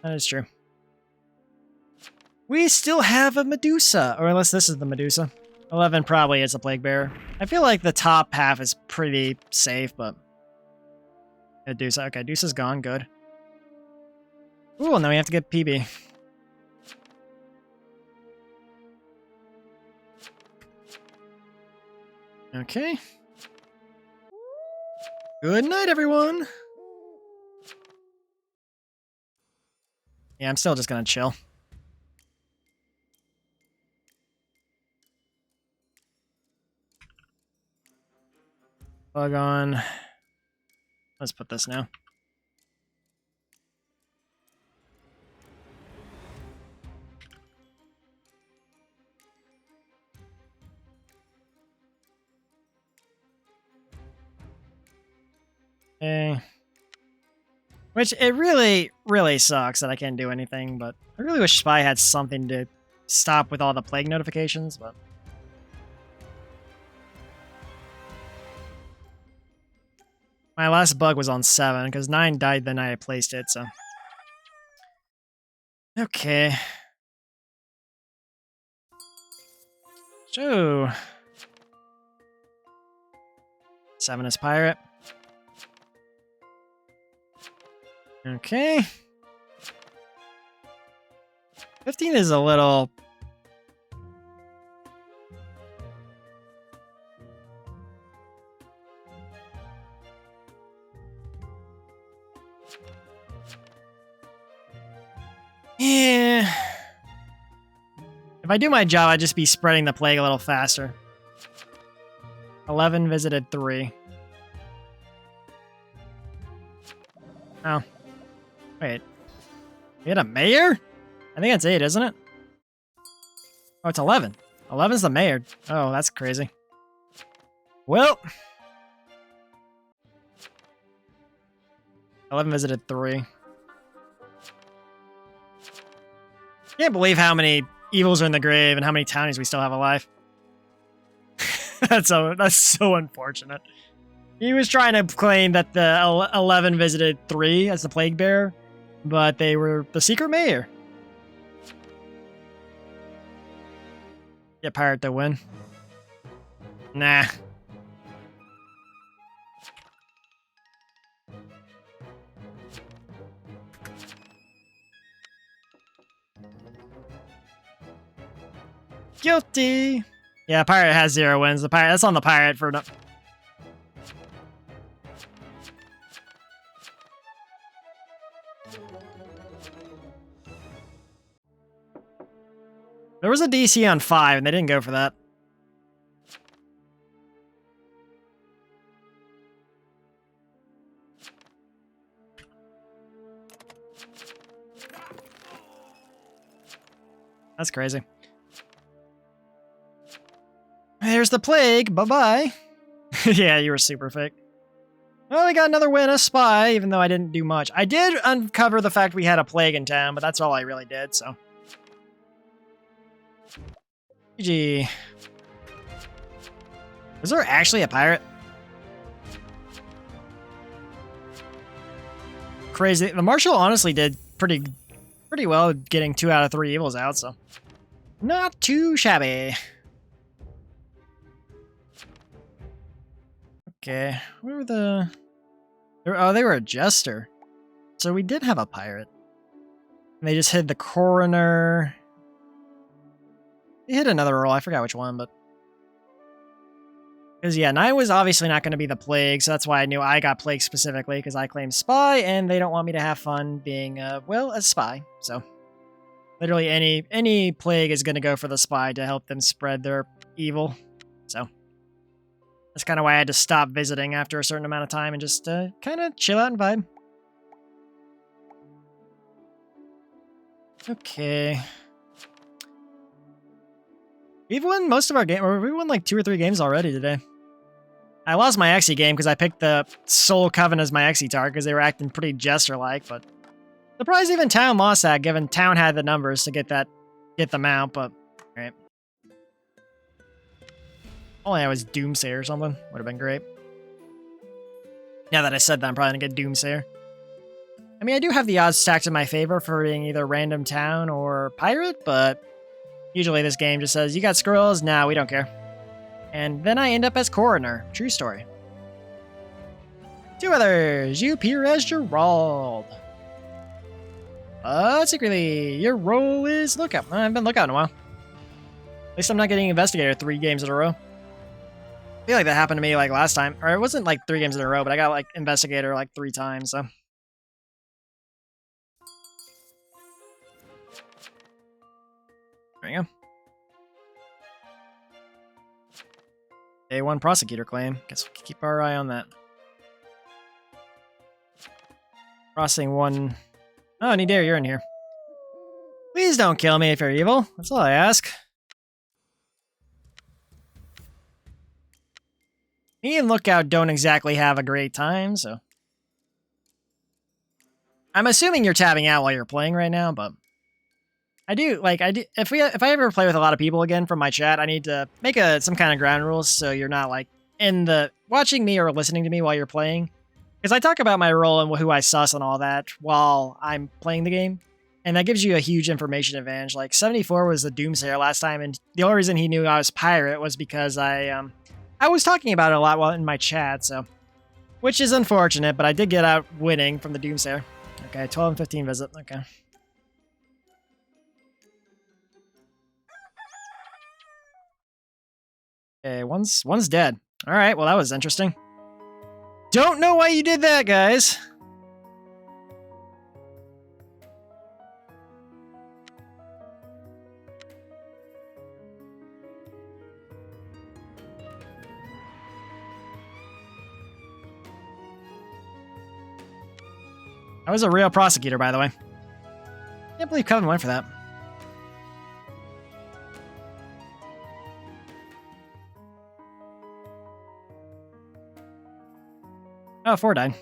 That is true. We still have a Medusa. Or unless this is the Medusa. 11 probably is a Plague Bearer. I feel like the top half is pretty safe, but... Medusa. Okay, Medusa's gone. Good. Ooh, now we have to get PB. Okay. Good night, everyone. Yeah, I'm still just gonna chill. Plug on. Let's put this now. Okay. Which, it really, really sucks that I can't do anything, but I really wish Spy had something to stop with all the plague notifications, but... My last bug was on 7, because 9 died the night I placed it, so... Okay. So... 7 is Pirate. Okay. 15 is a little... Yeah. If I do my job, I'd just be spreading the plague a little faster. 11 visited 3. Oh. Wait. We had a mayor? I think that's 8, isn't it? Oh, it's 11. 11's the mayor. Oh, that's crazy. Well. 11 visited 3. Can't believe how many evils are in the grave and how many townies we still have alive. That's so unfortunate. He was trying to claim that the 11 visited 3 as the plague bearer, but they were the secret mayor. Get pirate to win. Nah. Guilty. Yeah, pirate has 0 wins. The pirate, that's on the pirate for no. There was a DC on 5, and they didn't go for that. That's crazy. There's the plague. Bye-bye. Yeah, you were super fake. Well, we got another win, a spy, even though I didn't do much. I did uncover the fact we had a plague in town, but that's all I really did, so... GG. Was there actually a pirate? Crazy. The Marshal honestly did pretty well getting 2 out of 3 evils out, so not too shabby. Okay, where were the... Oh, they were a jester. So we did have a pirate. And they just hid the Coroner. They hit another role, I forgot which one, but... Because, yeah, 9 was obviously not going to be the Plague, so that's why I knew I got Plague specifically, because I claimed Spy, and they don't want me to have fun being, well, a Spy. So, literally any Plague is going to go for the Spy to help them spread their evil. So, that's kind of why I had to stop visiting after a certain amount of time and just kind of chill out and vibe. Okay. We've won most of our game, or we won like 2 or 3 games already today. I lost my Exy game because I picked the Soul Coven as my Exy target because they were acting pretty Jester-like, but surprised even Town lost that, given Town had the numbers to get them out, but alright. Only I was Doomsayer or something. Would have been great. Now that I said that, I'm probably gonna get Doomsayer. I mean, I do have the odds stacked in my favor for being either Random Town or Pirate, but usually this game just says, you got squirrels? Nah, we don't care. And then I end up as Coroner. True story. 2 others. You appear as Gerald. Secretly, your role is Lookout. I haven't been Lookout in a while. At least I'm not getting Investigator 3 games in a row. I feel like that happened to me like last time. Or it wasn't like 3 games in a row, but I got like Investigator like 3 times, so. There you go. A1 prosecutor claim. Guess we'll keep our eye on that. Crossing 1. Oh, Nidair, you're in here. Please don't kill me if you're evil. That's all I ask. Me and Lookout don't exactly have a great time, so. I'm assuming you're tabbing out while you're playing right now, but I do if I ever play with a lot of people again from my chat, I need to make some kind of ground rules so you're not like watching me or listening to me while you're playing. Because I talk about my role and who I sus and all that while I'm playing the game. And that gives you a huge information advantage. Like 74 was the Doomsayer last time, and the only reason he knew I was Pirate was because I was talking about it a lot while in my chat, so. Which is unfortunate, but I did get out winning from the Doomsayer. Okay, 12 and 15 visit, okay. Okay, one's dead. Alright, well that was interesting. Don't know why you did that, guys. I was a real prosecutor, by the way. Can't believe Coven went for that. Oh, 4 died.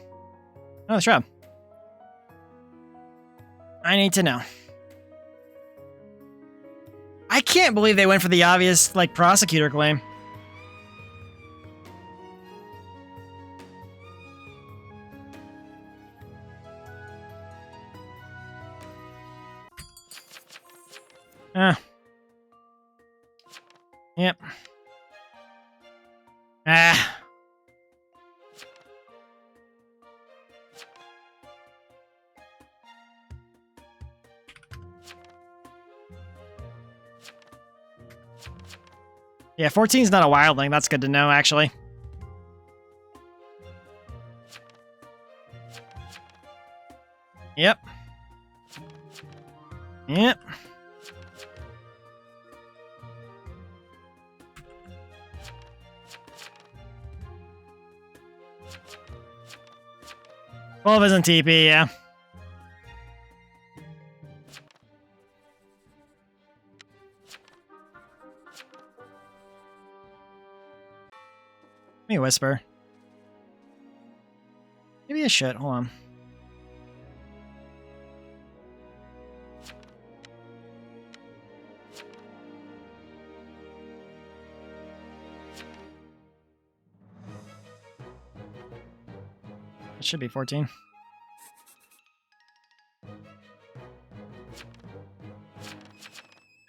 Oh, Shroud. I need to know. I can't believe they went for the obvious, like, prosecutor claim. Yep. Ah. Yeah, 14's not a wildling. That's good to know, actually. Yep. Yep. Wolf isn't TP, yeah. Let me whisper. Maybe a shit. Hold on. It should be 14.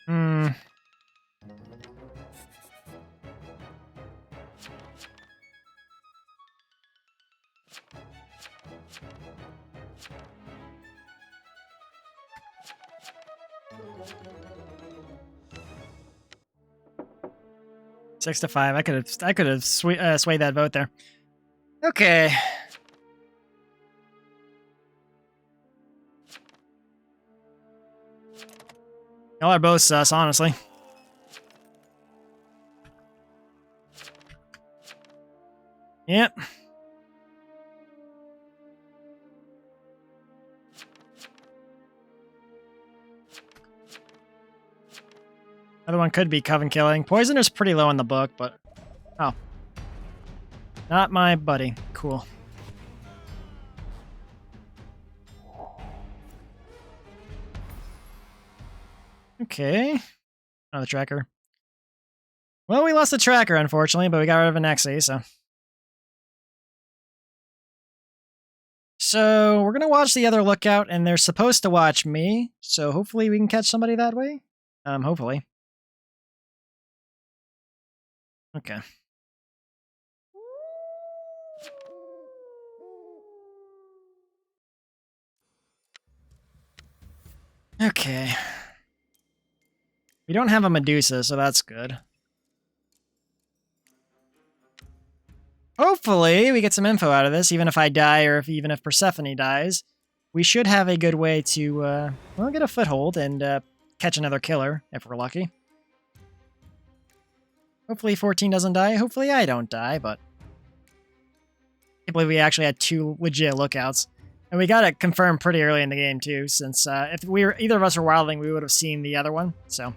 Hmm. Six to 5. I could have swayed that vote there. Okay. Y'all are both sus, honestly. Yep. Other one could be Coven killing. Poisoner's pretty low in the book, but... Oh. Not my buddy. Cool. Okay. Another tracker. Well, we lost the tracker, unfortunately, but we got rid of an Nexi, so... So, we're gonna watch the other lookout, and they're supposed to watch me, so hopefully we can catch somebody that way. Hopefully. Okay. Okay. We don't have a Medusa, so that's good. Hopefully, we get some info out of this, even if I die or even if Persephone dies. We should have a good way to, well, get a foothold and catch another killer, if we're lucky. Hopefully 14 doesn't die. Hopefully I don't die, but... I can't believe we actually had 2 legit lookouts. And we got it confirmed pretty early in the game, too, since if either of us were wilding, we would have seen the other one, so...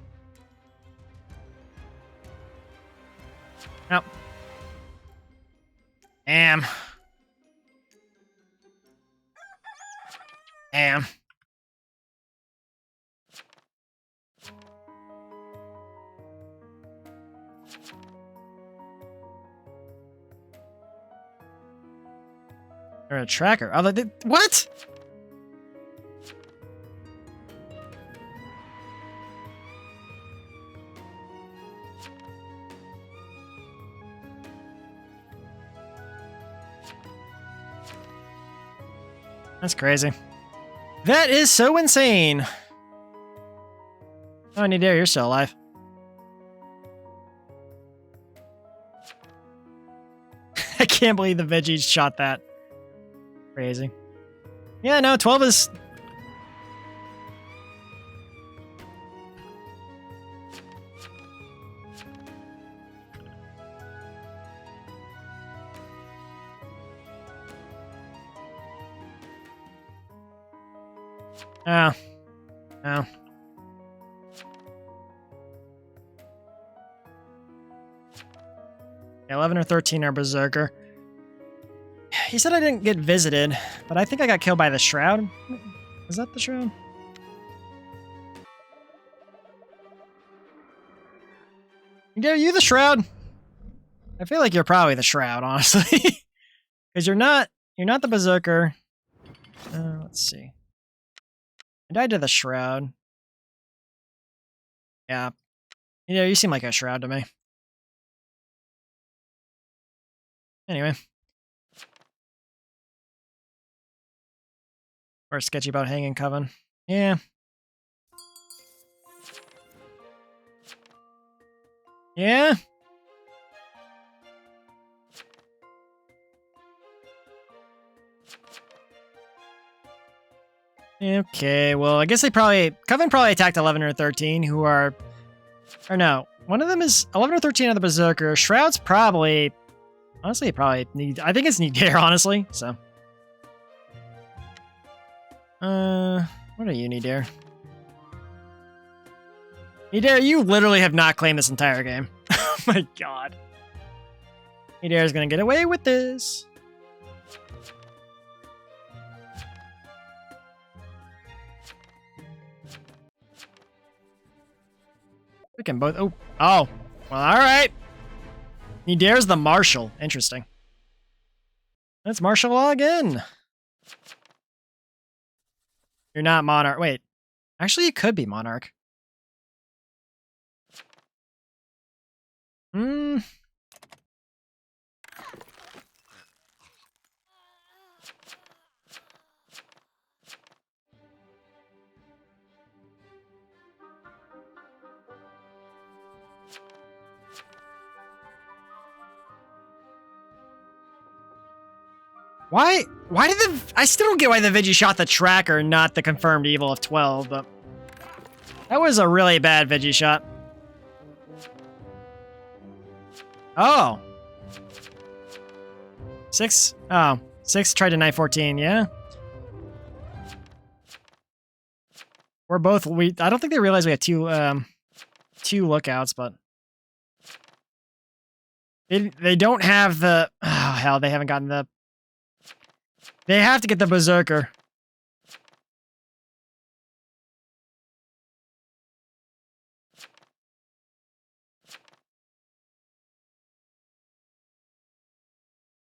Nope. Damn. Damn. Or a tracker. Oh, what? That's crazy. That is so insane. Oh, Nadir, you're still alive. I can't believe the veggies shot that. Crazy. Yeah, no, 12 is... Oh. Oh. Yeah, 11 or 13 are Berserker. He said I didn't get visited, but I think I got killed by the Shroud. Was that the Shroud? Are you the Shroud? I feel like you're probably the Shroud, honestly. Because you're not the Berserker. Let's see. I died to the Shroud. Yeah. You seem like a Shroud to me. Anyway. Or sketchy about hanging Coven. Yeah. Yeah? Okay, well, I guess Coven probably attacked 11 or 13, who are... Or no, one of them is 11 or 13 are the Berserker. Shroud's probably... Honestly, probably need... I think it's Nadir, honestly, so... What are you, Nadir? Nadir, you literally have not claimed this entire game. Oh my god. Nadir's gonna get away with this. We can both... Oh. Oh. Well, alright. Nadir's the Marshal. Interesting. Let's martial law again. You're not Monarch. Wait. Actually, it could be Monarch. Hmm. Why did I still don't get why the Vigi shot the tracker, not the confirmed evil of 12, but that was a really bad Vigi shot. Oh. 6? Oh. 6 tried to knife 14, yeah? We're both, I don't think they realize we have two lookouts, but they don't have the, oh hell, they haven't gotten the, they have to get the Berserker.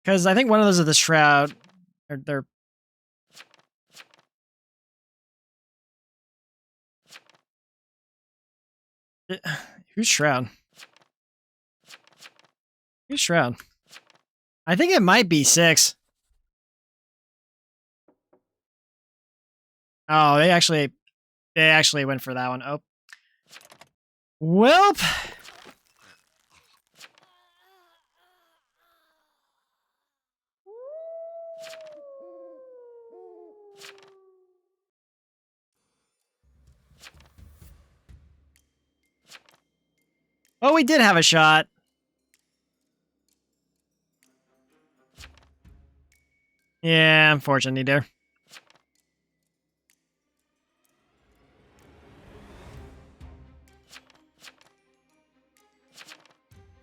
Because I think one of those is the Shroud. They're who's Shroud? Who's Shroud? I think it might be 6. Oh, they actually went for that one. Oh. Welp. Oh, we did have a shot. Yeah, unfortunately, dear.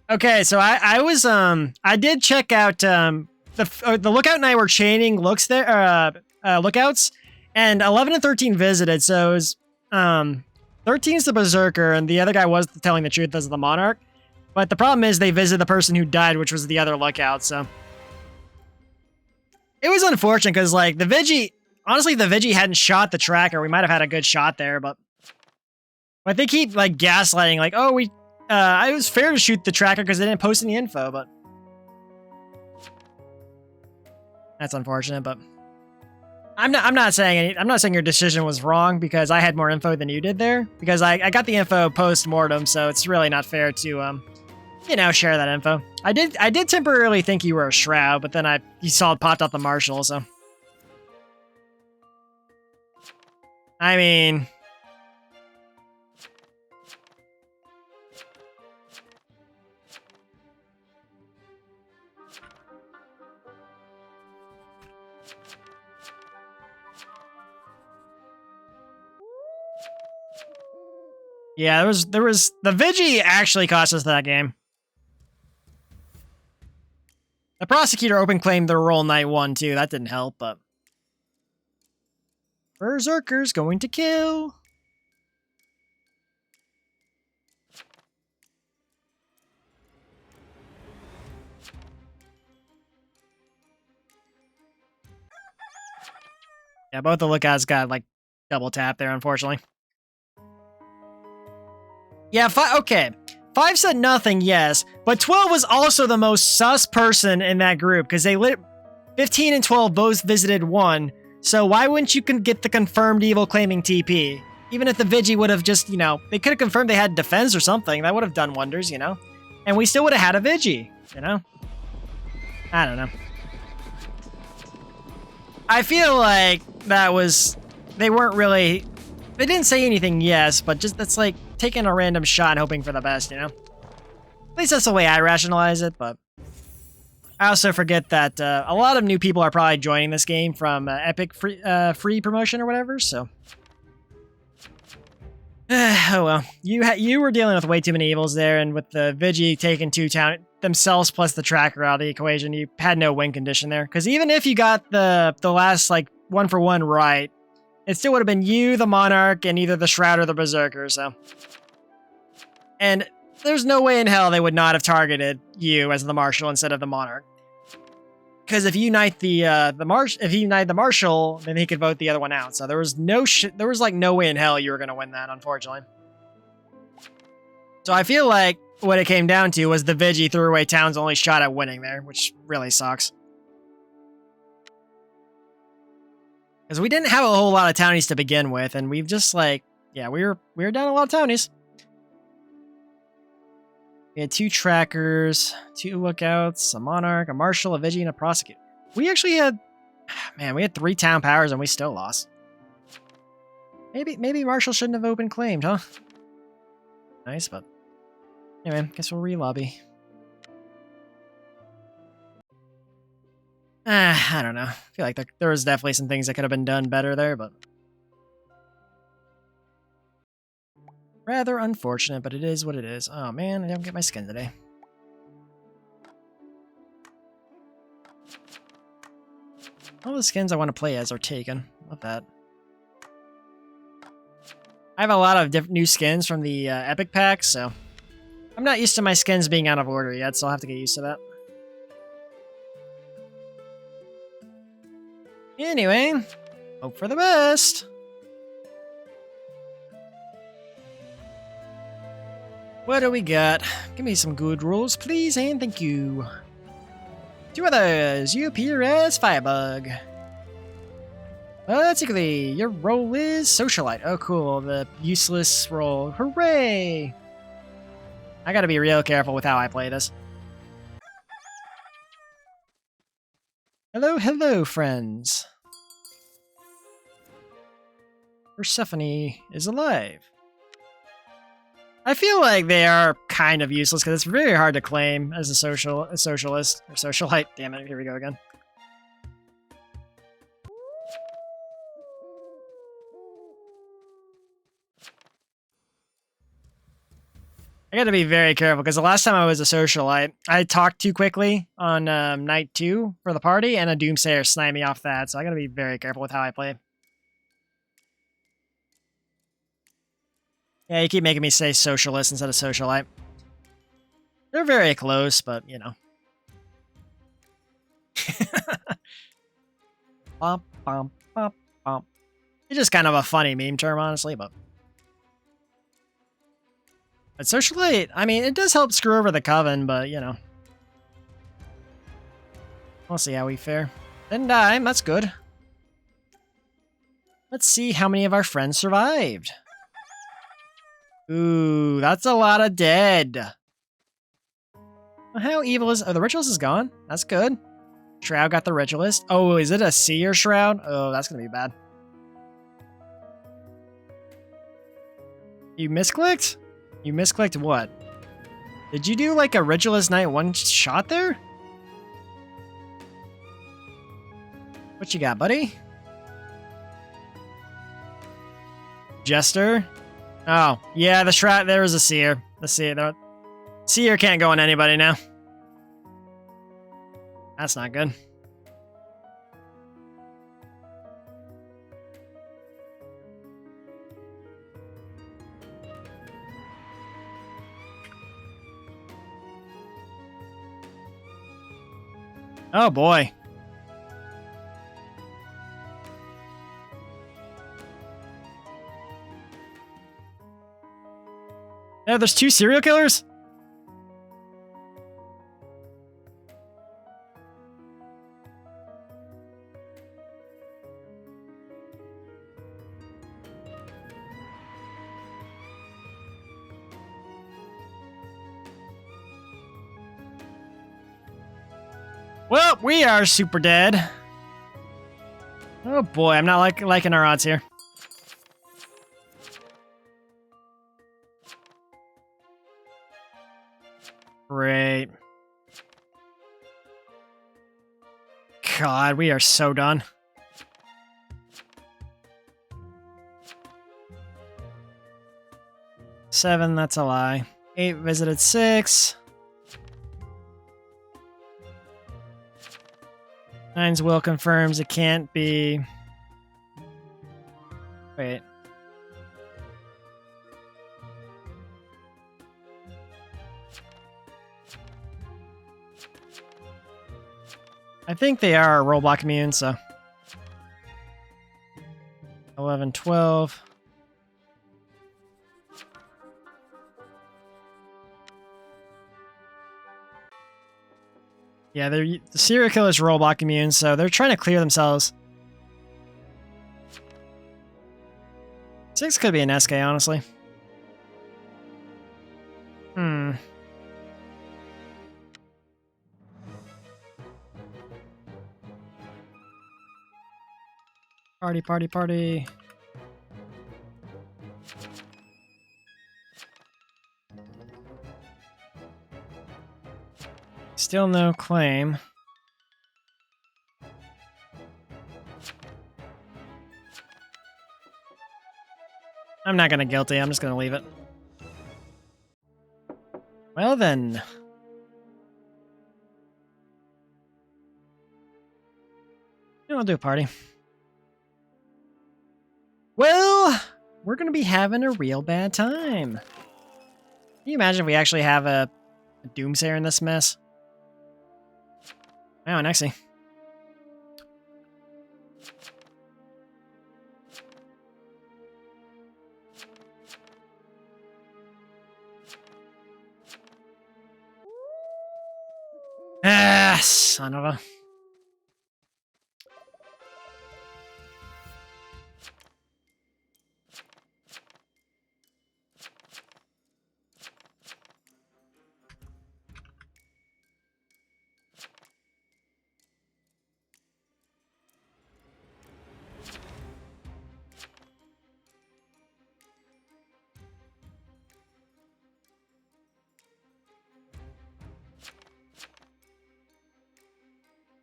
Okay, so I did check out the lookout and I were chaining lookouts, and 11 and 13 visited. So it was 13's the Berserker, and the other guy was telling the truth as the Monarch. But the problem is they visited the person who died, which was the other lookout. So it was unfortunate because like the Vigi, honestly, the Vigi hadn't shot the tracker. We might have had a good shot there, but they keep like gaslighting, like, oh, it was fair to shoot the tracker because they didn't post any info, but that's unfortunate. But I'm not saying your decision was wrong because I had more info than you did there, because I got the info post mortem, so it's really not fair to share that info. I did temporarily think you were a Shroud, but then you saw it popped up the Marshal, so I mean. Yeah, there was the Vigi actually cost us that game. The Prosecutor open claimed their role night 1 too. That didn't help, but Berserker's going to kill. Yeah, both the lookouts got like double tap there, unfortunately. Yeah, okay. 5 said nothing, yes, but 12 was also the most sus person in that group because 15 and 12 both visited 1. So why wouldn't you get the confirmed evil claiming TP? Even if the Vigi would have just, they could have confirmed they had defense or something. That would have done wonders, And we still would have had a Vigi, I don't know. I feel like they didn't say anything, yes, but just that's like taking a random shot and hoping for the best, At least that's the way I rationalize it, but I also forget that a lot of new people are probably joining this game from Epic free promotion or whatever, so. Oh well, you were dealing with way too many evils there, and with the Vigi taking 2 town themselves plus the tracker out of the equation, you had no win condition there. Because even if you got the last like 1-for-1 right, it still would have been you, the Monarch, and either the Shroud or the Berserker. So, and there's no way in hell they would not have targeted you as the Marshal instead of the Monarch. Because if you unite if you unite the marshal, then he could vote the other one out. So there was there was like no way in hell you were gonna win that, unfortunately. So I feel like what it came down to was the Vigi threw away Town's only shot at winning there, which really sucks. Because we didn't have a whole lot of townies to begin with, and we've just like, yeah, we were down a lot of townies. We had 2 trackers, 2 lookouts, a monarch, a marshal, a Vigi, and a prosecutor. We actually had, man, we had 3 town powers and we still lost. Maybe marshal shouldn't have open claimed, huh? Nice, but anyway, guess we'll re-lobby. I don't know. I feel like there was definitely some things that could have been done better there, but rather unfortunate, but it is what it is. Oh man, I didn't get my skin today. All the skins I want to play as are taken. Love that. I have a lot of new skins from the Epic pack, so I'm not used to my skins being out of order yet, so I'll have to get used to that. Anyway, hope for the best. What do we got? Give me some good rolls, please, and thank you. 2 others. You appear as Firebug. Particularly, your role is Socialite. Oh, cool. The useless role. Hooray! I gotta be real careful with how I play this. Hello, hello, friends. Persephone is alive. I feel like they are kind of useless because it's very hard to claim as a socialist or socialite. Damn it! Here we go again. I got to be very careful because the last time I was a socialite, I talked too quickly on night 2 for the party, and a doomsayer sniped me off that. So I got to be very careful with how I play. Yeah, you keep making me say socialist instead of socialite. They're very close, but you know. Bump, bump, bump, bump. It's just kind of a funny meme term, honestly, but socialite, I mean, it does help screw over the Coven, but you know. We'll see how we fare. Didn't die, that's good. Let's see how many of our friends survived. Ooh, that's a lot of dead. How evil is... Oh, the Ritualist is gone. That's good. Shroud got the Ritualist. Oh, is it a Seer Shroud? Oh, that's going to be bad. You misclicked? You misclicked what? Did you do like a Ritualist Knight one shot there? What you got, buddy? Jester? Oh, yeah, the Shroud, there was a Seer. The Seer can't go on anybody now. That's not good. Oh boy. Yeah, there's 2 serial killers? Well, we are super dead. Oh boy, I'm not liking our odds here. Great. God, we are so done. Seven, that's a lie. 8 visited 6. 9's will confirms it can't be. Wait. I think they are rollblock immune, so 11, 12. Yeah, the serial killer's rollblock immune, so they're trying to clear themselves. 6 could be an SK, honestly. Party, party, party. Still no claim. I'm not gonna guilty, I'm just gonna leave it. Well then. I'll do a party. Well, we're gonna be having a real bad time. Can you imagine if we actually have a doomsayer in this mess? Wow, Nexie. Ah, son of a...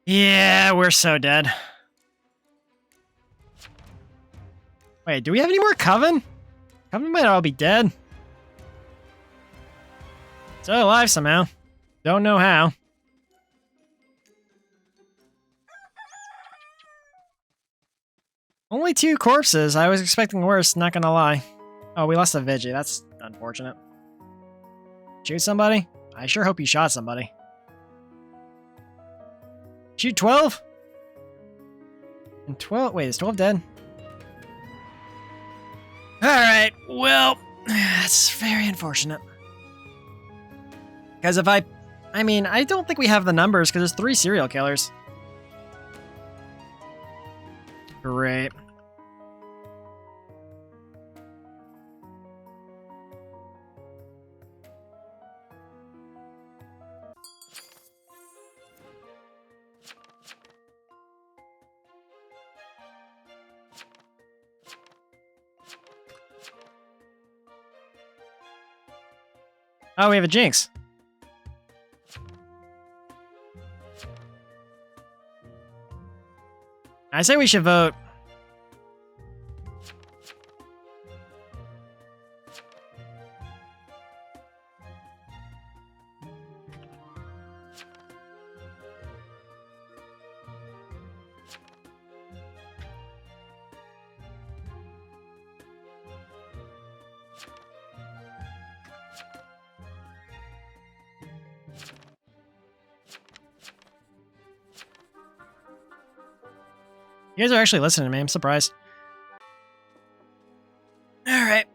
Yeah, we're so dead. Wait, do we have any more Coven? Coven might all be dead. Still alive somehow. Don't know how. Only 2 corpses. I was expecting worse, not gonna lie. Oh, we lost a Vigi. That's unfortunate. Shoot somebody? I sure hope you shot somebody. Shoot 12? And 12? Wait, is 12 dead? Alright, well, that's very unfortunate. Because if I mean, I don't think we have the numbers because there's 3 serial killers. Great. Oh, we have a Jinx. I say we should vote. You guys are actually listening to me. I'm surprised. Alright.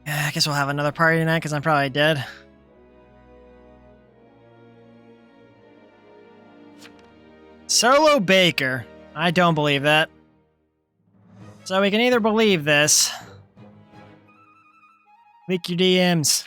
Yeah, I guess we'll have another party tonight because I'm probably dead. Solo Baker. I don't believe that. So we can either believe this. Leak your DMs.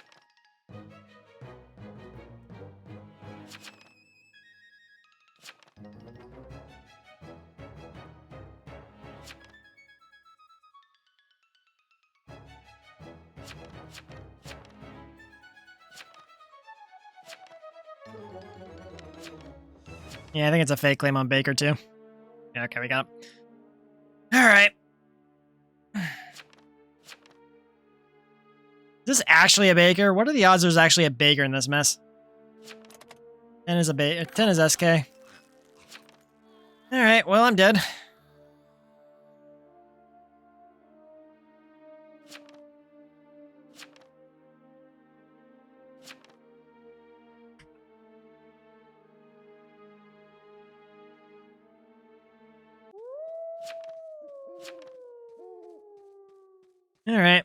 Yeah, I think it's a fake claim on Baker, too. Yeah, okay, we got it. Alright. Is this actually a Baker? What are the odds there's actually a Baker in this mess? 10 is 10 is SK. Alright, well, I'm dead. Alright.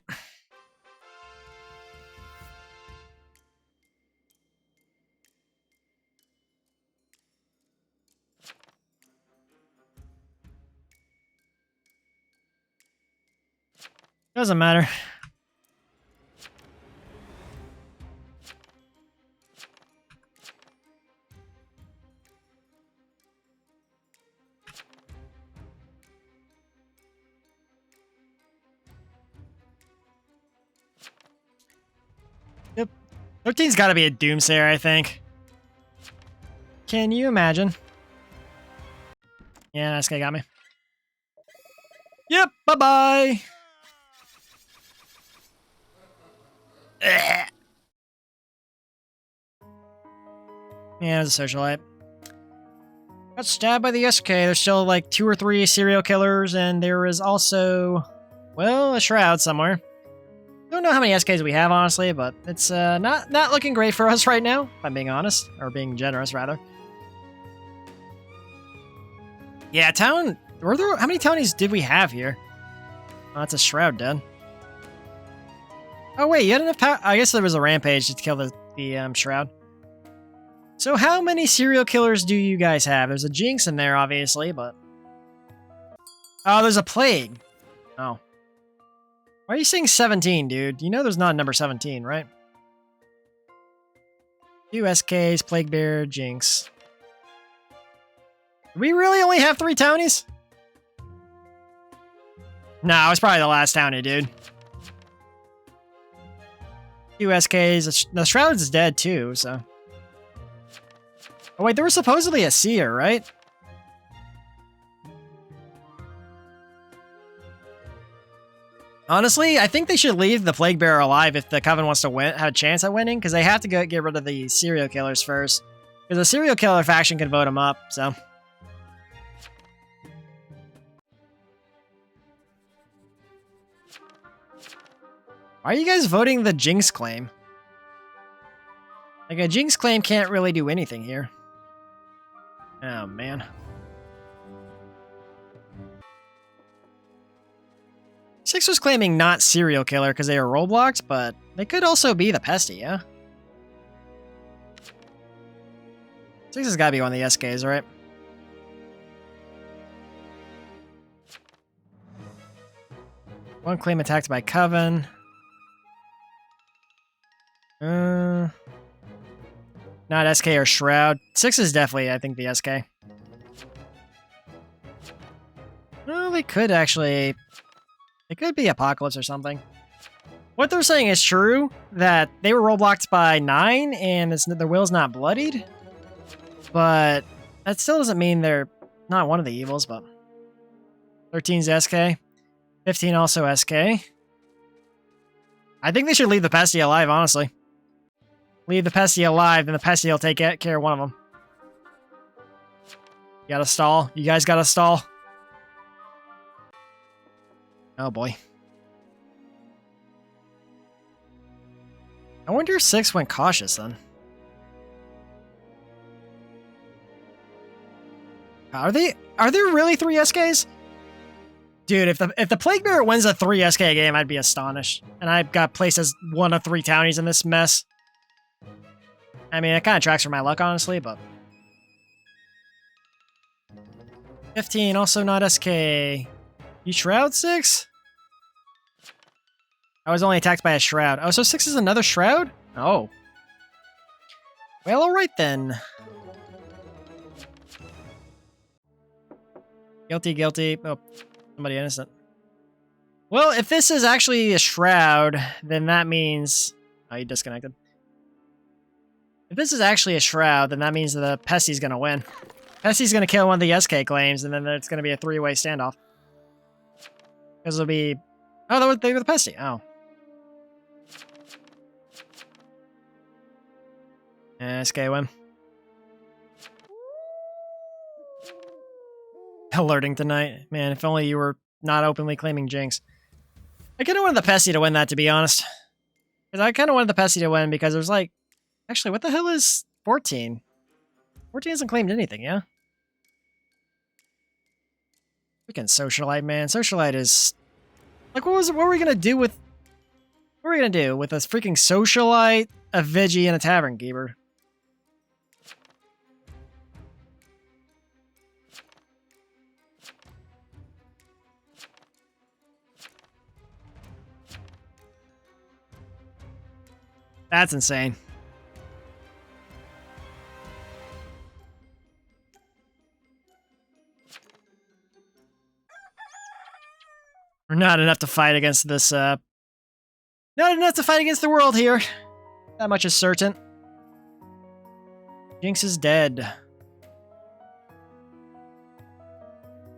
Doesn't matter. Yep. 13's gotta be a doomsayer, I think. Can you imagine? Yeah, this guy got me. Yep, bye-bye! Yeah, it was a socialite. Got stabbed by the SK. There's still like 2 or 3 serial killers, and there is also, well, a shroud somewhere. Don't know how many SKs we have, honestly, but it's not looking great for us right now, if I'm being honest. Or being generous, rather. Yeah, town... how many townies did we have here? Oh, that's a shroud dead. Oh, wait, you had enough power? I guess there was a rampage to kill the shroud. So how many serial killers do you guys have? There's a Jinx in there, obviously, but... Oh, there's a plague. Oh. Why are you saying 17, dude? You know there's not a number 17, right? 2 SKs, Plague Bear, Jinx. Do we really only have 3 townies? No, it's probably the last townie, dude. 2 SKs. The Shroud is dead, too, so... Oh, wait, there was supposedly a seer, right? Honestly, I think they should leave the Plague Bearer alive if the Coven wants to have a chance at winning, because they have to get rid of the serial killers first. Because the serial killer faction can vote them up, so... Why are you guys voting the Jinx claim? Like, a Jinx claim can't really do anything here. Oh, man. Six was claiming not serial killer because they are roadblocks, but they could also be the Pesty, yeah? Six has got to be one of the SKs, right? One claim attacked by Coven. Not SK or Shroud. 6 is definitely, I think, the SK. Well, they could actually... It could be Apocalypse or something. What they're saying is true, that they were roadblocked by 9 and their will's not bloodied. But that still doesn't mean they're not one of the evils, but... 13's SK. 15 also SK. I think they should leave the Pesty alive, honestly. Leave the Pesty alive, then the Pesty will take care of one of them. You gotta stall. You guys gotta stall. Oh boy. I wonder if 6 went cautious then. Are there really 3 SKs? Dude, if the Plague Bearer wins a 3 SK game, I'd be astonished. And I've got placed as one of 3 townies in this mess. I mean, it kind of tracks for my luck, honestly, but... 15, also not SK. You Shroud 6? I was only attacked by a Shroud. Oh, so 6 is another Shroud? Oh. Well, alright then. Guilty, guilty. Oh, somebody innocent. Well, if this is actually a Shroud, then that means... Oh, you disconnected. If this is actually a Shroud, then that means that the Pesty's gonna win. Pesty's gonna kill one of the SK claims, and then it's gonna be a 3-way standoff. Because it'll be... Oh, they were the Pesty. Oh. SK win. Alerting tonight. Man, if only you were not openly claiming Jinx. I kind of wanted the Pesty to win that, to be honest. Because I kind of wanted the Pesty to win because there's like... Actually, what the hell is 14? 14 hasn't claimed anything, yeah? Freaking Socialite, man. Socialite is... Like, what were we gonna do with... What were we gonna do with a freaking Socialite, a Vigi, and a Tavern Keeper? That's insane. We're not enough to fight against this, not enough to fight against the world here. That much is certain. Jinx is dead.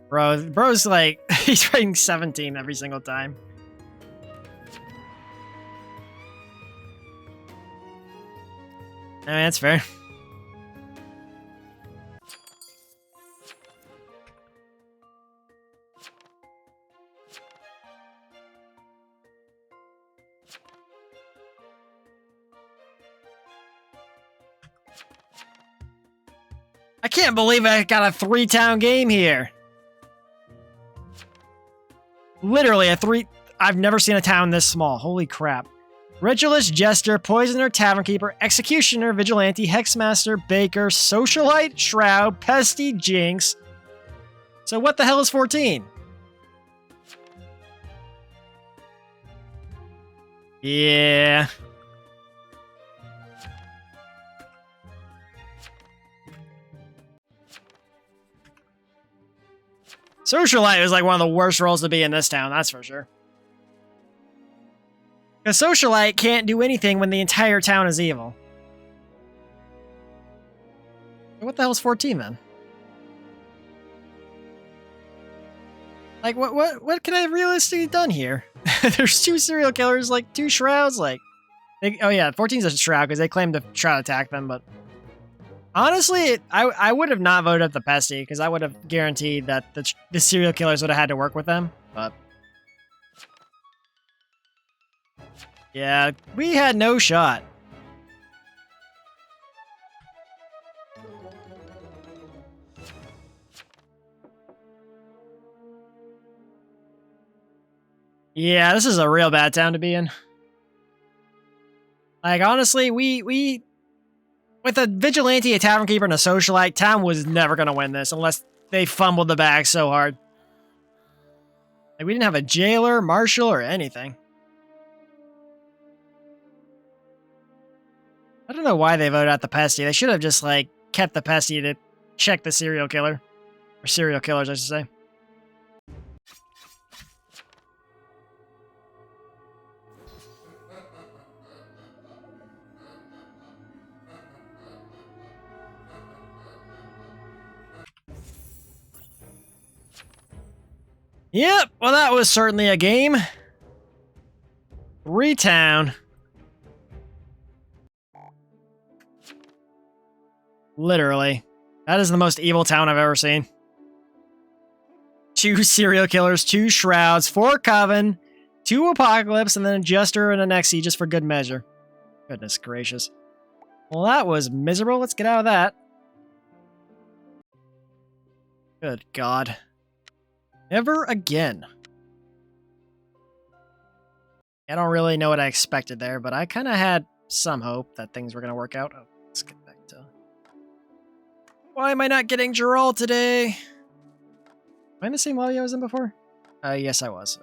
Bro's like, he's rating 17 every single time. I mean, that's fair. I can't believe I got a 3-town game here. Literally a 3... I've never seen a town this small. Holy crap. Ritualist, Jester, Poisoner, Tavern Keeper, Executioner, Vigilante, Hexmaster, Baker, Socialite, Shroud, Pesty, Jinx. So what the hell is 14? Yeah. Socialite is like one of the worst roles to be in this town, that's for sure. Because Socialite can't do anything when the entire town is evil. What the hell is 14 then? Like, what can I have realistically done here? There's 2 serial killers, like 2 shrouds, like... oh yeah, 14's a shroud because they claim to try to attack them, but... Honestly, I would have not voted up the Pesty because I would have guaranteed that the serial killers would have had to work with them, but... Yeah, we had no shot. Yeah, this is a real bad town to be in. Like, honestly, we with a Vigilante, a Tavern Keeper, and a Socialite, town was never going to win this unless they fumbled the bag so hard. Like, we didn't have a Jailor, Marshal, or anything. I don't know why they voted out the Pesty. They should have just, like, kept the Pesty to check the serial killer. Or serial killers, I should say. Yep, well that was certainly a game. 3-town. Literally. That is the most evil town I've ever seen. 2 serial killers, 2 shrouds, 4 Coven, 2 Apocalypse, and then a Jester and an Exy just for good measure. Goodness gracious. Well, that was miserable. Let's get out of that. Good God. Never again. I don't really know what I expected there, but I kind of had some hope that things were going to work out. Oh, let's get back to... Why am I not getting Geralt today? Am I in the same lobby I was in before? Yes, I was.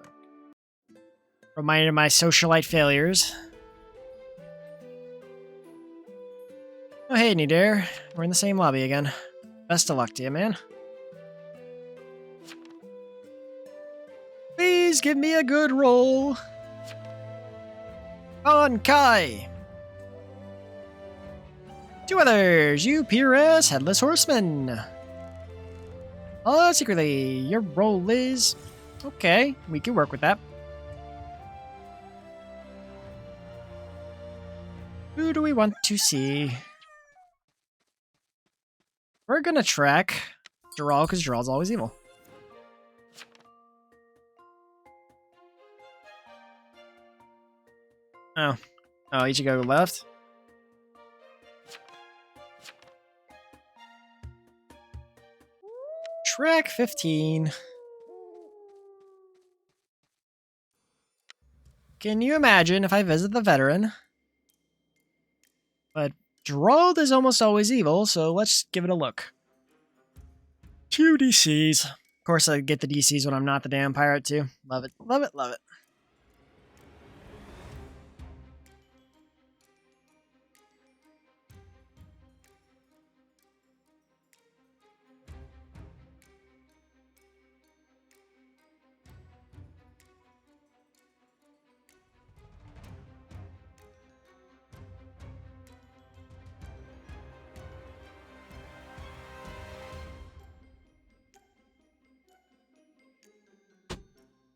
Reminded of my Socialite failures. Oh, hey, Nidare. We're in the same lobby again. Best of luck to you, man. Please give me a good roll. On Kai. 2 others. You, Pires, Headless Horseman. Oh, secretly, your roll is... Okay, we can work with that. Who do we want to see? We're gonna track Geralt, because Geralt's always evil. Oh. Oh, Ichigo left? Track 15. Can you imagine if I visit the veteran? But Gerald is almost always evil, so let's give it a look. 2 DCs. Of course, I get the DCs when I'm not the damn pirate, too. Love it, love it, love it.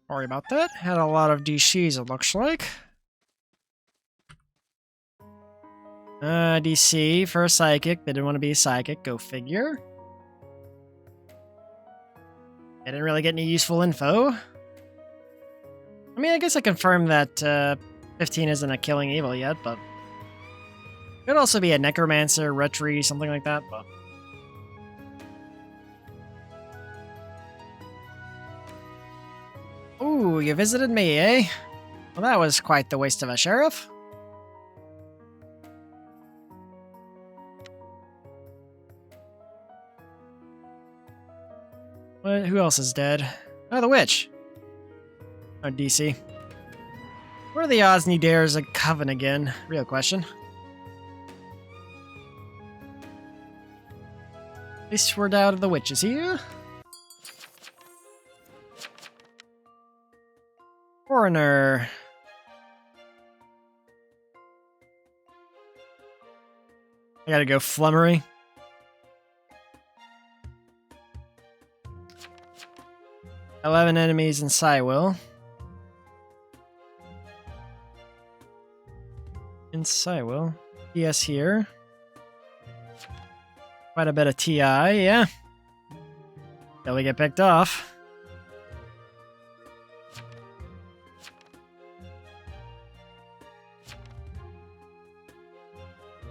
Sorry about that. Had a lot of DCs, it looks like. DC for a psychic. They didn't want to be a psychic. Go figure. I didn't really get any useful info. I mean, I guess I confirmed that 15 isn't a killing evil yet, but... Could also be a necromancer, retry, something like that, but... Ooh, you visited me, eh? Well, that was quite the waste of a sheriff. What? Who else is dead? Oh, the witch. Oh, DC. What are the odds and he dares a coven again? Real question. At least we're out of the witches here. Coroner. I gotta go flummery. "11 enemies in Cywil. In Cywil. PS here. Quite a bit of TI, yeah. Till we get picked off.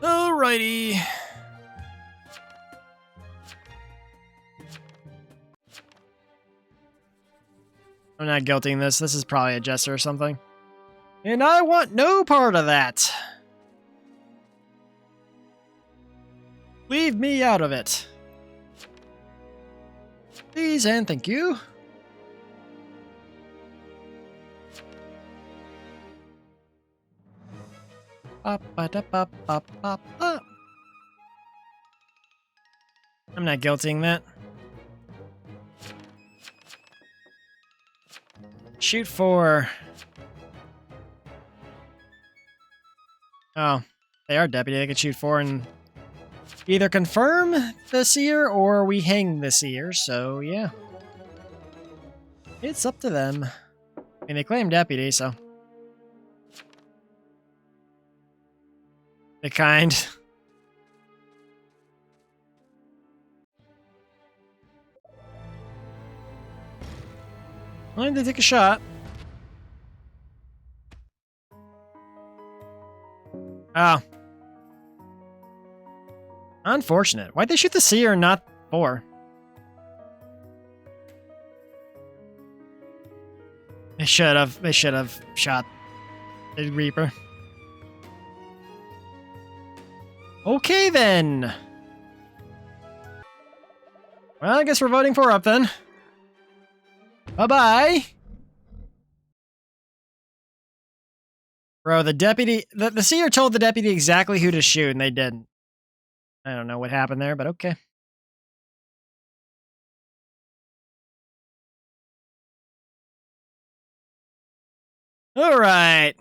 Alrighty. I'm not guilting this. This is probably a jester or something. And I want no part of that. Leave me out of it. Please and thank you. I'm not guilting that. Shoot for... Oh, they are deputy. They can shoot for and either confirm the seer or we hang the seer, so yeah. It's up to them. I mean, they claim deputy, so... The kind. Well, they take a shot. Oh. Unfortunate. Why'd they shoot the seer and not 4? They should have shot the Reaper. Okay then. Well, I guess we're voting for up then. Bye-bye. Bro, the deputy... The seer told the deputy exactly who to shoot, and they didn't. I don't know what happened there, but okay. Alright.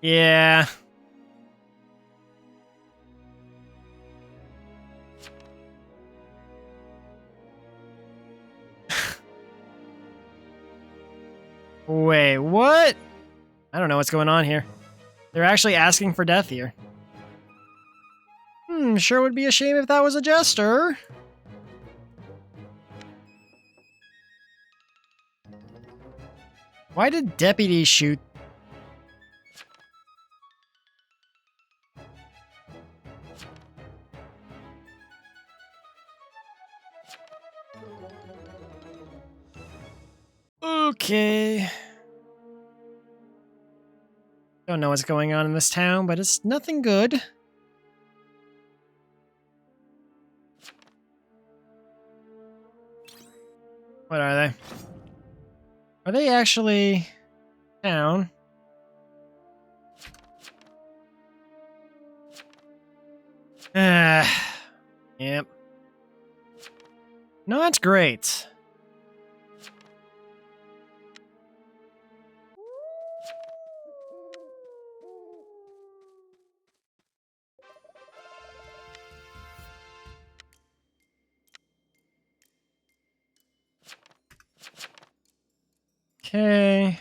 Yeah. Wait, what? I don't know what's going on here. They're actually asking for death here. Sure would be a shame if that was a jester. Why did deputy shoot? Okay. Don't know what's going on in this town, but it's nothing good. What are they? Are they actually town? Yep. Not great. Okay.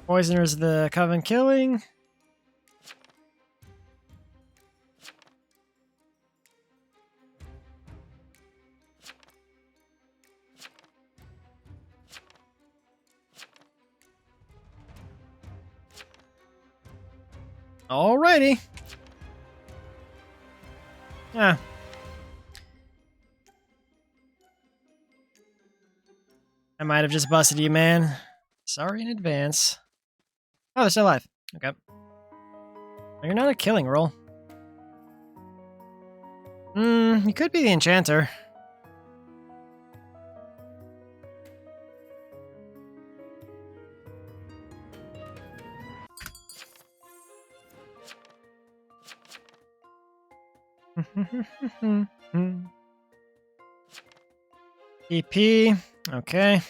Poisoners the Coven killing. Alrighty. Yeah. I might have just busted you, man. Sorry in advance. Oh, they're still alive. Okay. You're not a killing roll. You could be the enchanter. EP. Okay.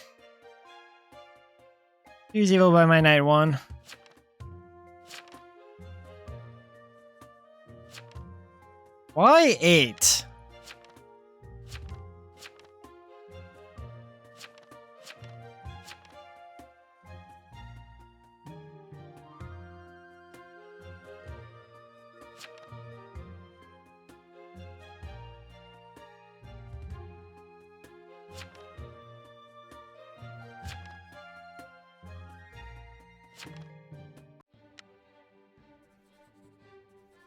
Use evil by my night one. Why 8?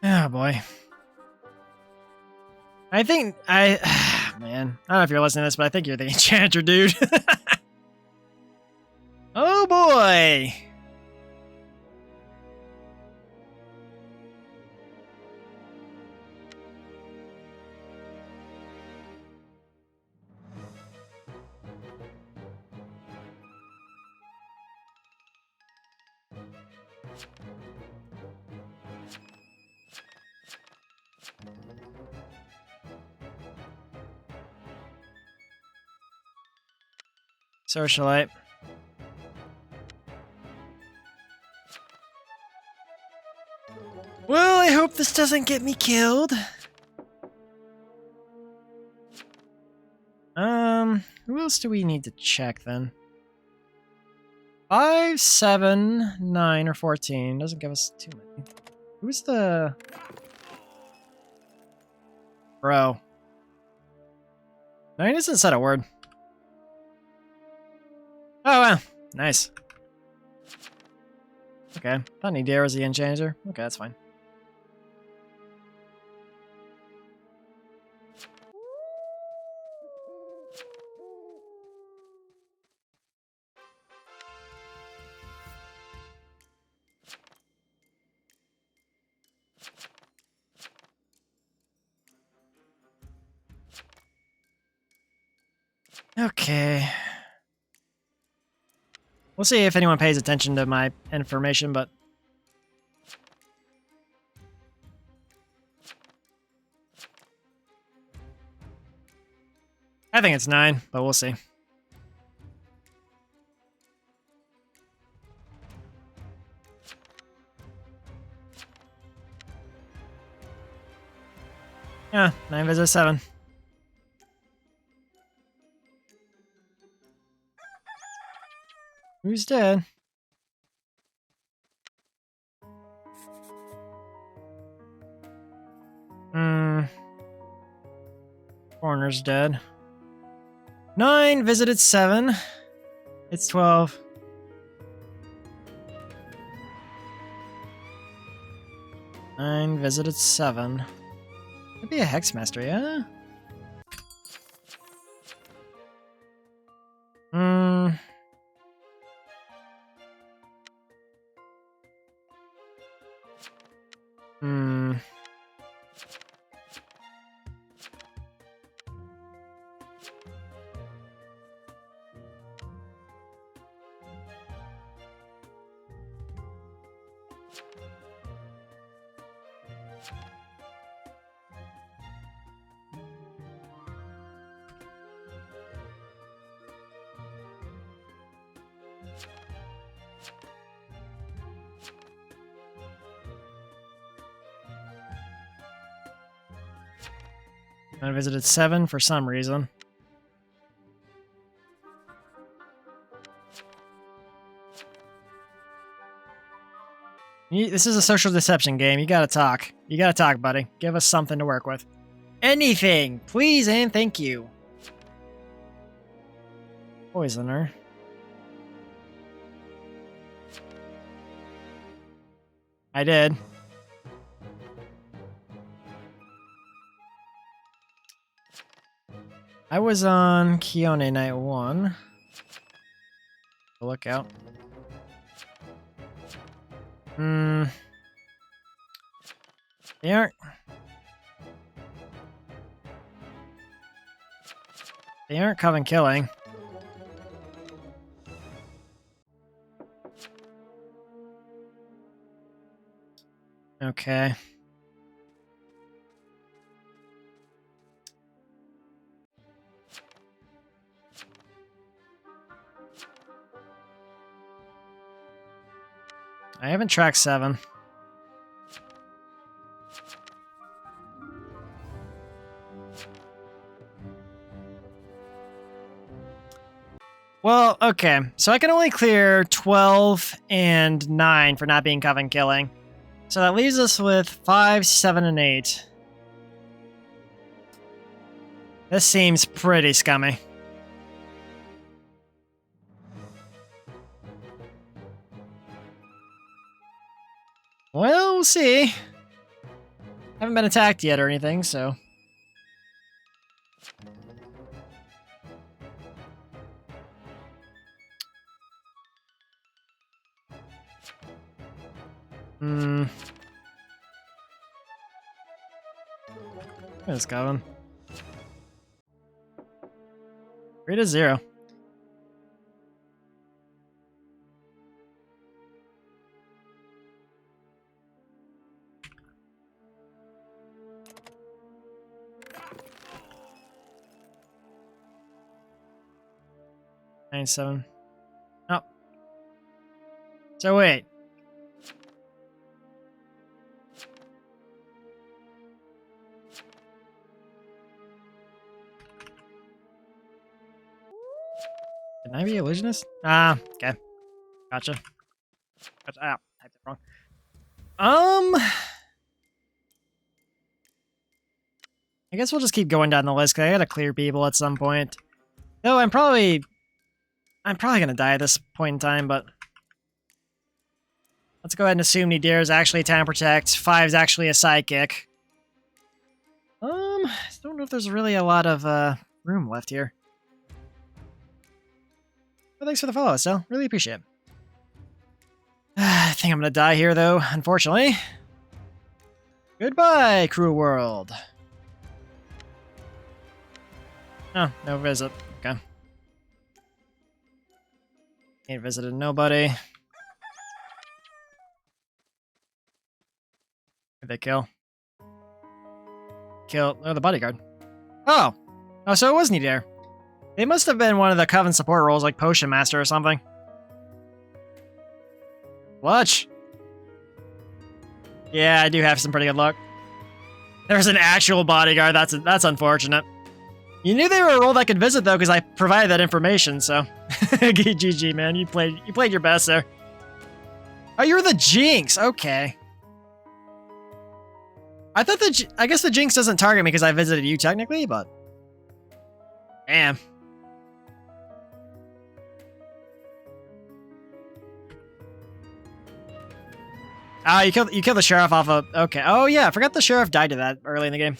Oh boy. I think man, I don't know if you're listening to this, but I think you're the enchanter, dude. Oh boy. Socialite. Well, I hope this doesn't get me killed. Who else do we need to check then? 5, 7, 9, or 14. Doesn't give us too many. Who's the... Bro. 9 doesn't said a word. Oh, wow. Nice. Okay. Thought Nadir was the enchanter. Okay, that's fine. Okay. We'll see if anyone pays attention to my information, but... I think it's 9, but we'll see. Yeah, 9 visits 7. Who's dead? Coroner's dead. 9 visited 7. It's 12. Nine visited 7. Could be a Hexmaster, yeah? Hmm. Hmm. I visited 7 for some reason. This is a social deception game. You gotta talk. You gotta talk, buddy. Give us something to work with. Anything! Please and thank you. Poisoner. I did. I was on Keone Night 1. Look out. They aren't... They aren't Coven killing. Okay. I haven't tracked 7. Well, okay. So I can only clear 12 and 9 for not being Coven killing. So that leaves us with 5, 7, and 8. This seems pretty scummy. Well, we'll see. Haven't been attacked yet or anything, so... Where's Coven? 3-0. Nine, 7. Oh. So wait. Can I be illusionist? Ah, okay. Gotcha. Ah, typed it wrong. I guess we'll just keep going down the list because I gotta clear people at some point. Though I'm probably gonna die at this point in time, but let's go ahead and assume Nadir is actually a Time Protect. 5 is actually a psychic. I don't know if there's really a lot of room left here. Well, thanks for the follow, Estelle. Really appreciate it. I think I'm gonna die here, though, unfortunately. Goodbye, cruel world. Oh, no visit. Okay. Ain't visited nobody. Did they kill? Kill. Oh, the bodyguard. Oh! Oh, so it was Nadir. They must have been one of the Coven support roles, like Potion Master or something. Clutch. Yeah, I do have some pretty good luck. There's an actual bodyguard. That's unfortunate. You knew they were a role that could visit though, because I provided that information. So, GG, man. You played your best there. Oh, you were the Jinx. Okay. I thought I guess the Jinx doesn't target me because I visited you technically, but damn. Ah, you killed the sheriff off of... Okay. Oh, yeah. I forgot the sheriff died to that early in the game.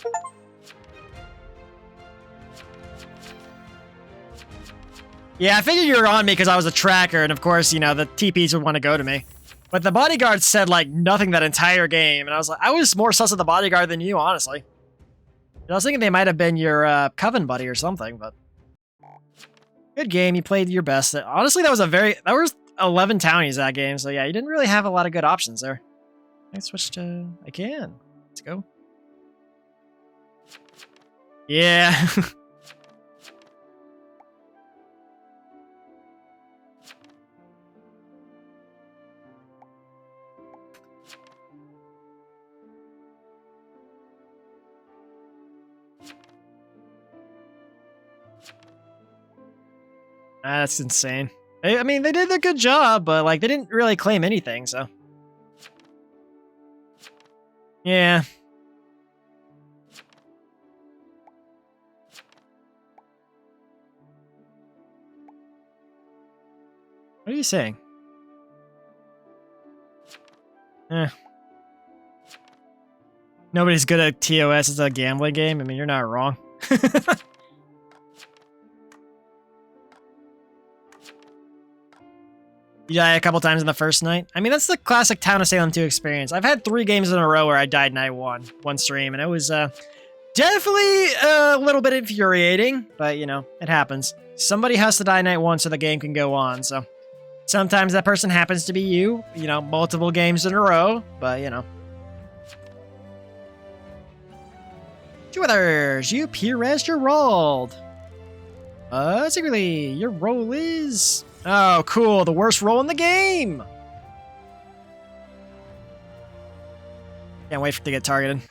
Yeah, I figured you were on me because I was a tracker, and of course, you know, the TPs would want to go to me. But the bodyguard said, like, nothing that entire game, and I was like, I was more sus of the bodyguard than you, honestly. I was thinking they might have been your Coven buddy or something, but... Good game, you played your best. Honestly, that was 11 townies that game, so yeah, you didn't really have a lot of good options there. I switch to... I can. Let's go. Yeah. That's insane. I mean, they did a good job, but like they didn't really claim anything, so. Yeah. What are you saying? Nobody's good at TOS. It's a gambling game. I mean, you're not wrong. You die a couple times in the first night. I mean, that's the classic Town of Salem 2 experience. I've had 3 games in a row where I died night one stream, and it was definitely a little bit infuriating, but you know, it happens. Somebody has to die night 1 so the game can go on, so sometimes that person happens to be you know, multiple games in a row, but you know. Two others, you peer-res your rolled. Secretly, your roll is... Oh, cool. The worst roll in the game. Can't wait for it to get targeted.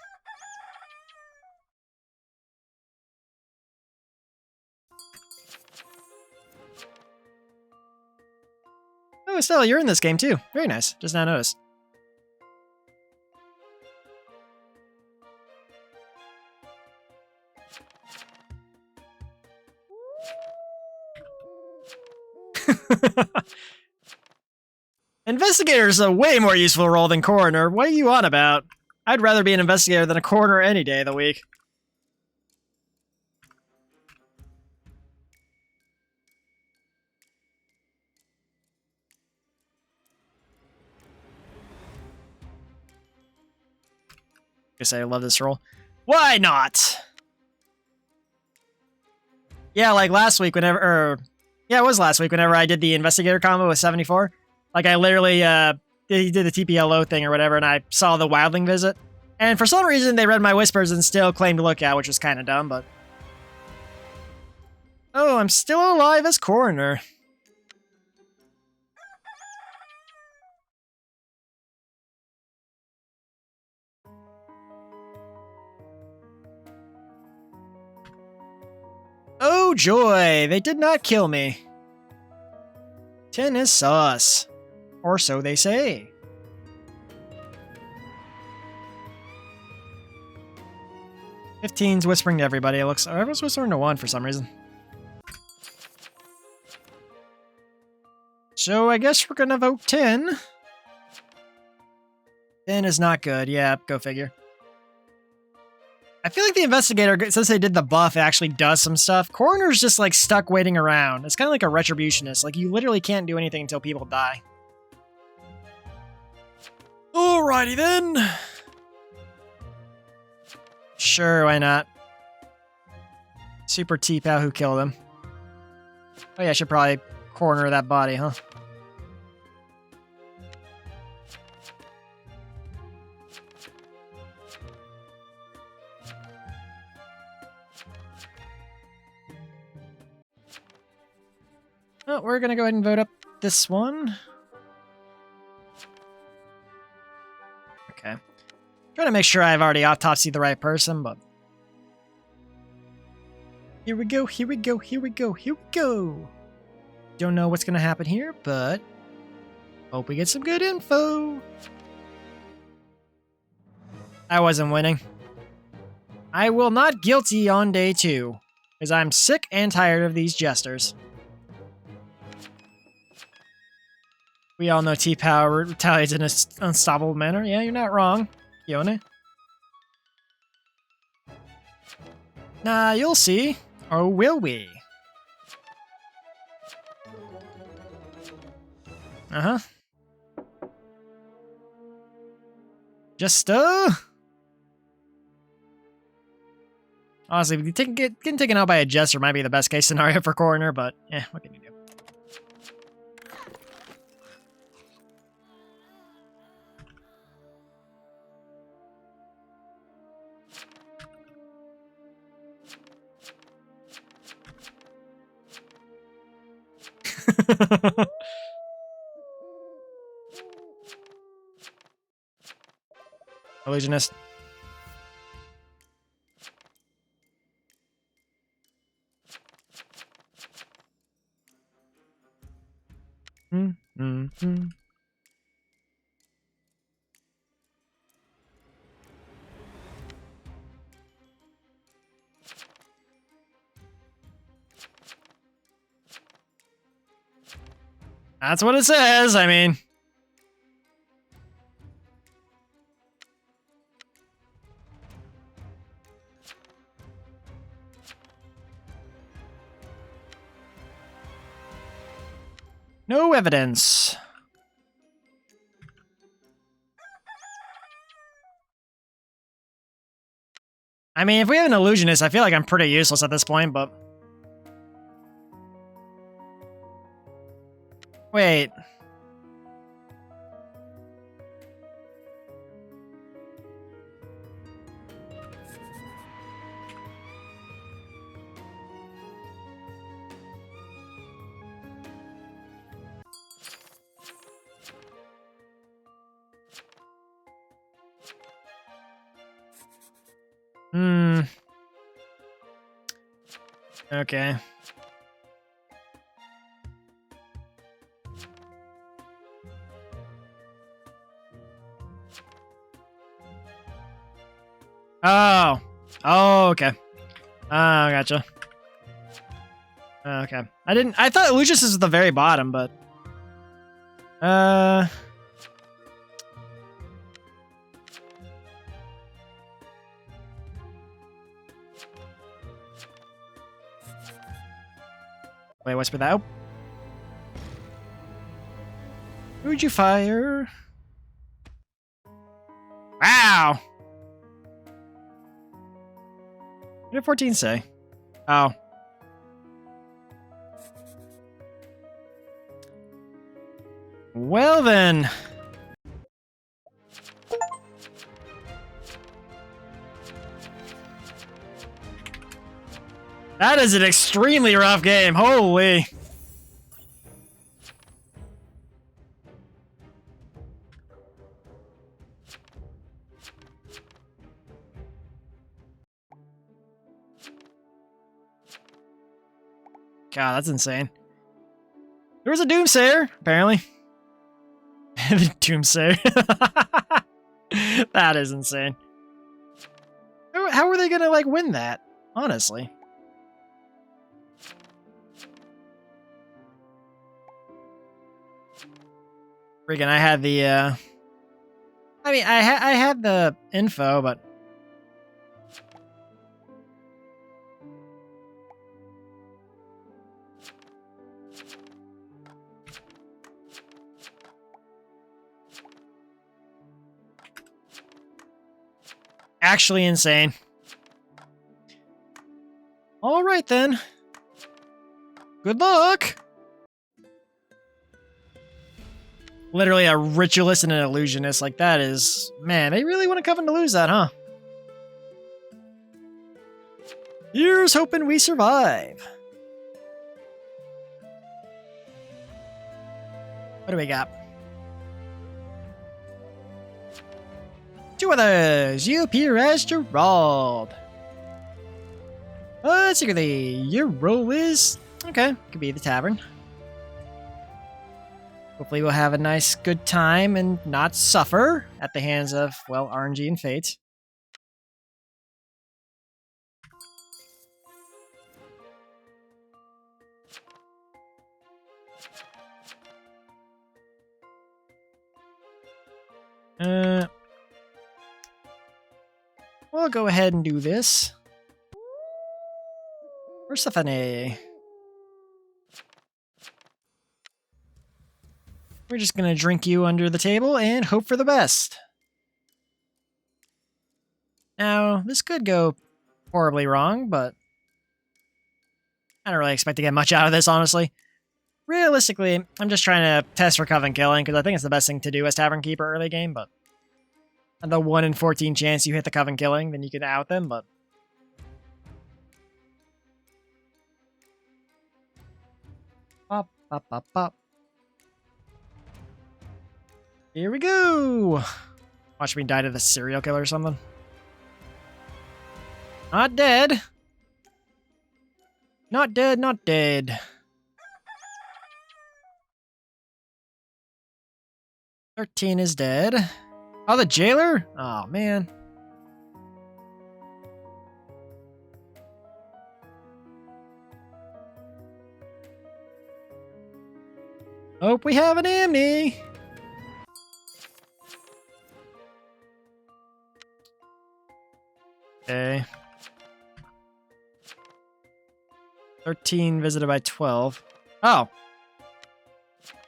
Oh, Stella, you're in this game too. Very nice. Just now noticed. Investigator is a way more useful role than Coroner. What are you on about? I'd rather be an Investigator than a Coroner any day of the week. Guess I love this role. Why not? Yeah, like last week whenever... yeah, it was last week whenever I did the Investigator combo with 74. Like, I literally did the TPLO thing or whatever, and I saw the Wildling visit. And for some reason, they read my whispers and still claimed Lookout, which was kind of dumb, but... Oh, I'm still alive as Coroner. Oh, joy! They did not kill me. 10 is sus. Or so they say. "15's whispering to everybody. It looks... everyone's whispering to 1 for some reason. So I guess we're gonna vote 10. 10 is not good. Yeah, go figure. I feel like the Investigator, since they did the buff, it actually does some stuff. Coroner's just like stuck waiting around. It's kind of like a retributionist. Like, you literally can't do anything until people die. Alrighty then. Sure, why not? Super T-Pow who killed him. Oh yeah, I should probably Coroner that body, huh? Oh, we're gonna go ahead and vote up this one. Okay. Trying to make sure I've already autopsied the right person, but... Here we go, here we go, here we go, here we go! Don't know what's gonna happen here, but... hope we get some good info! I wasn't winning. I will not guilty on day 2, because I'm sick and tired of these jesters. We all know T-Power retaliates in an unstoppable manner. Yeah, you're not wrong, Yone. Nah, you'll see. Or will we? Uh-huh. Just, honestly, getting taken out by a Jester might be the best case scenario for Coroner, but, what can you do? Illusionist. That's what it says, I mean. No evidence. I mean, if we have an illusionist, I feel like I'm pretty useless at this point, but... Wait. Okay. Oh. Oh, okay. Oh, gotcha. Okay. I thought Lucius is at the very bottom, but... Wait, what's for that? Oh. Who'd you fire? Wow! What did 14 say? Oh. Well then. That is an extremely rough game. Holy. God, that's insane. There was a Doomsayer, apparently. The Doomsayer. That is insane. How are they gonna, like, win that? Honestly. Freaking, I had the, I mean, I had the info, but... Actually insane. Alright then. Good luck! Literally a ritualist and an illusionist. Like, that is... Man, they really want a Coven to lose that, huh? Here's hoping we survive. What do we got? Two others. You appear as Gerald. Secretly, your role is... Okay, could be the tavern. Hopefully we'll have a nice, good time and not suffer at the hands of, well, RNG and fate. We'll go ahead and do this. Persephone. We're just gonna drink you under the table and hope for the best. Now, this could go horribly wrong, but I don't really expect to get much out of this, honestly. Realistically, I'm just trying to test for Coven killing, because I think it's the best thing to do as Tavern Keeper early game, but on the 1 in 14 chance you hit the Coven killing, then you can out them, but pop, pop, pop, pop. Here we go! Watch me die to the serial killer or something. Not dead. Not dead, not dead. 13 is dead. Oh, the Jailor? Oh, man. Hope we have an Amni. Okay. 13 visited by 12. Oh.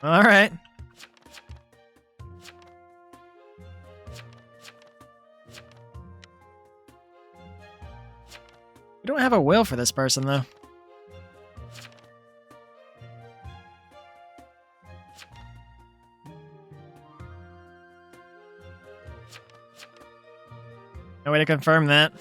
All right. We don't have a will for this person, though. No way to confirm that.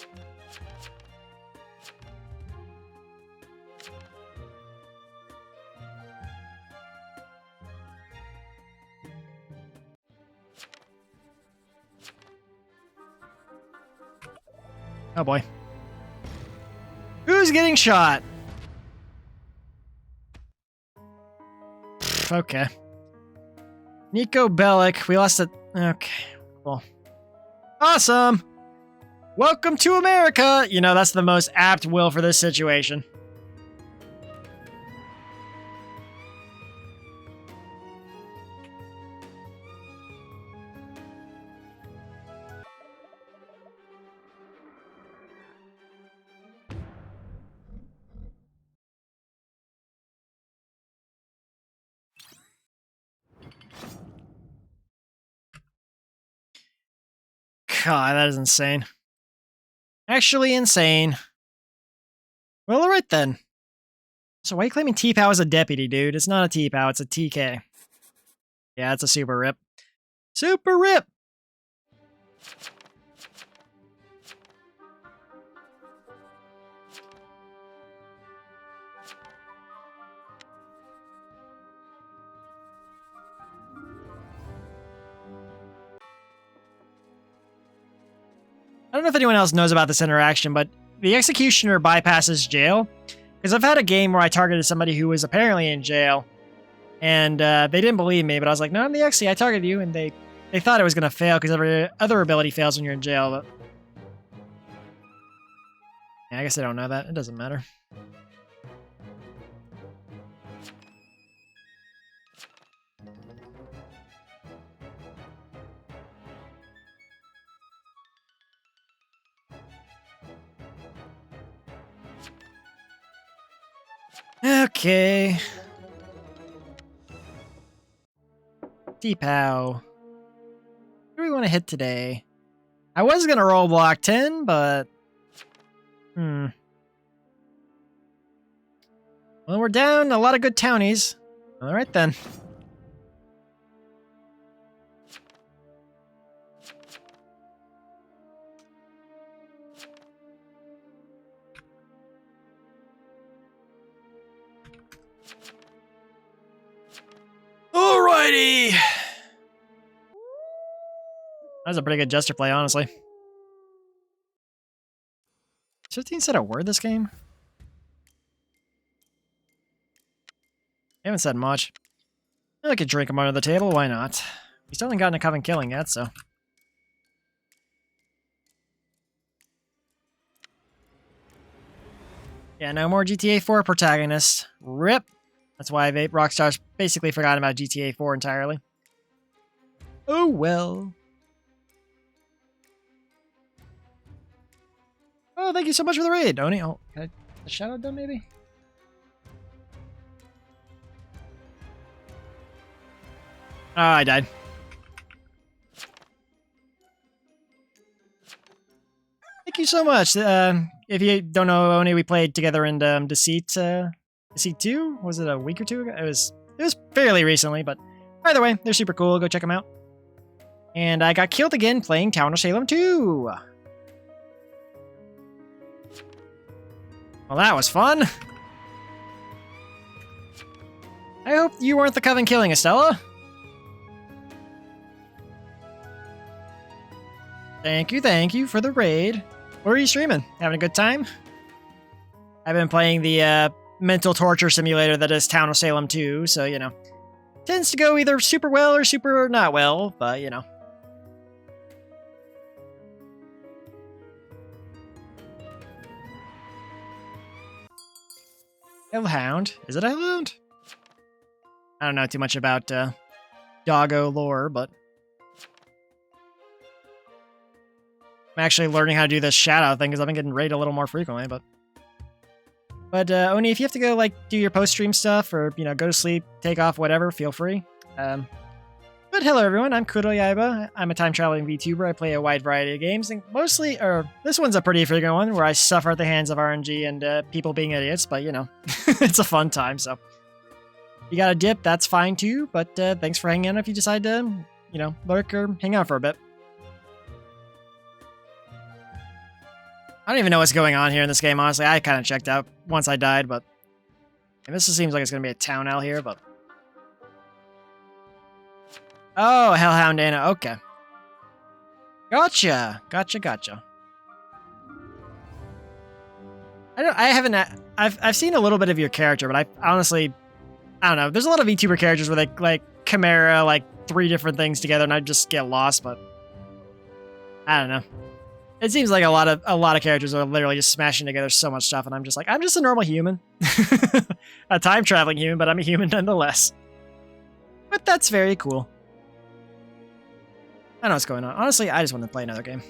Oh boy. Who's getting shot? Okay. Nico Bellic. We lost it. Okay. Cool. Awesome. Welcome to America. You know, that's the most apt will for this situation. God, that is insane. Actually insane. Well, alright then. So why are you claiming T-Pow as a deputy, dude? It's not a T-Pow, it's a TK. Yeah, it's a super rip. Super rip! I don't know if anyone else knows about this interaction, but the executioner bypasses jail. Because I've had a game where I targeted somebody who was apparently in jail, and they didn't believe me, but I was like, no, I'm the XC, I targeted you, and they thought it was going to fail because every other ability fails when you're in jail, but yeah, I guess they don't know that. It doesn't matter. Okay. T-Pow. Who do we want to hit today? I was going to roll block 10, but... Well, we're down a lot of good townies. Alright then. Alrighty! That was a pretty good jester play, honestly. 15 said a word this game? I haven't said much. I could drink him under the table, why not? We still haven't gotten a Coven killing yet, so... Yeah, no more GTA 4 protagonists. RIP! That's why Rockstar's basically forgotten about GTA 4 entirely. Oh well. Oh, thank you so much for the raid, Oni. Oh, can I the shadow done maybe? Oh, I died. Thank you so much. If you don't know, Oni, we played together in Deceit 2? Was it a week or two ago? It was fairly recently, but either way, they're super cool. Go check them out. And I got killed again playing Town of Salem 2. Well, that was fun. I hope you weren't the Coven killing Estella. Thank you for the raid. What are you streaming? Having a good time? I've been playing the mental torture simulator that is Town of Salem 2, so, you know. Tends to go either super well or super not well, but, you know. Hellhound? Is it a Hellhound? I don't know too much about doggo lore, but I'm actually learning how to do this shadow thing because I've been getting raided a little more frequently, but Oni, if you have to go, like, do your post-stream stuff or, you know, go to sleep, take off, whatever, feel free. But hello, everyone. I'm Kuroyaiba. I'm a time-traveling VTuber. I play a wide variety of games, and mostly, this one's a pretty frequent one, where I suffer at the hands of RNG and people being idiots, but, you know, it's a fun time, so. You got a dip, that's fine too, but thanks for hanging out if you decide to, you know, lurk or hang out for a bit. I don't even know what's going on here in this game, honestly. I kind of checked out once I died, but this seems like it's going to be a town out here, but... Oh, Hellhound Anna, okay. Gotcha. I've seen a little bit of your character, but I honestly, I don't know. There's a lot of VTuber characters where they, like, Chimera, like, 3 different things together, and I just get lost, but... I don't know. It seems like a lot of characters are literally just smashing together so much stuff, and I'm just like, I'm just a normal human. A time-traveling human, but I'm a human nonetheless. But that's very cool. I know what's going on. Honestly, I just want to play another game.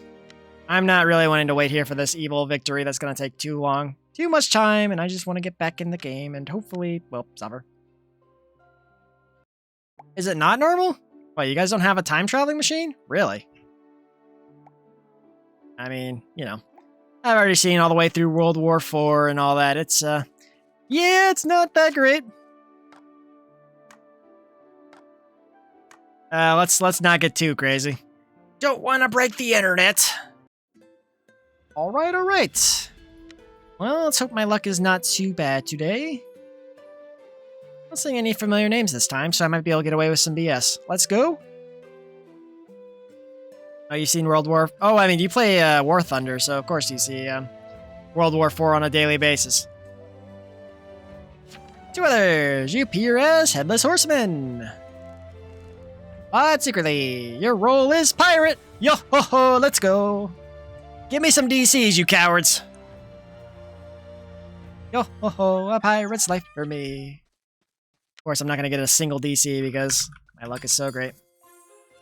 I'm not really wanting to wait here for this evil victory that's going to take too long. Too much time, and I just want to get back in the game and hopefully, well, suffer. Is it not normal? What, you guys don't have a time-traveling machine? Really? I mean, you know, I've already seen all the way through World War IV and all that. It's, yeah, it's not that great. Let's not get too crazy. Don't want to break the internet. All right. Well, let's hope my luck is not too bad today. Not seeing any familiar names this time, so I might be able to get away with some BS. Let's go. Oh, you've seen World War... Oh, I mean, you play War Thunder, so of course you see World War IV on a daily basis. 2 others. You appear as Headless Horseman. But secretly, your role is pirate. Yo-ho-ho, let's go. Give me some DCs, you cowards. Yo-ho-ho, a pirate's life for me. Of course, I'm not going to get a single DC because my luck is so great.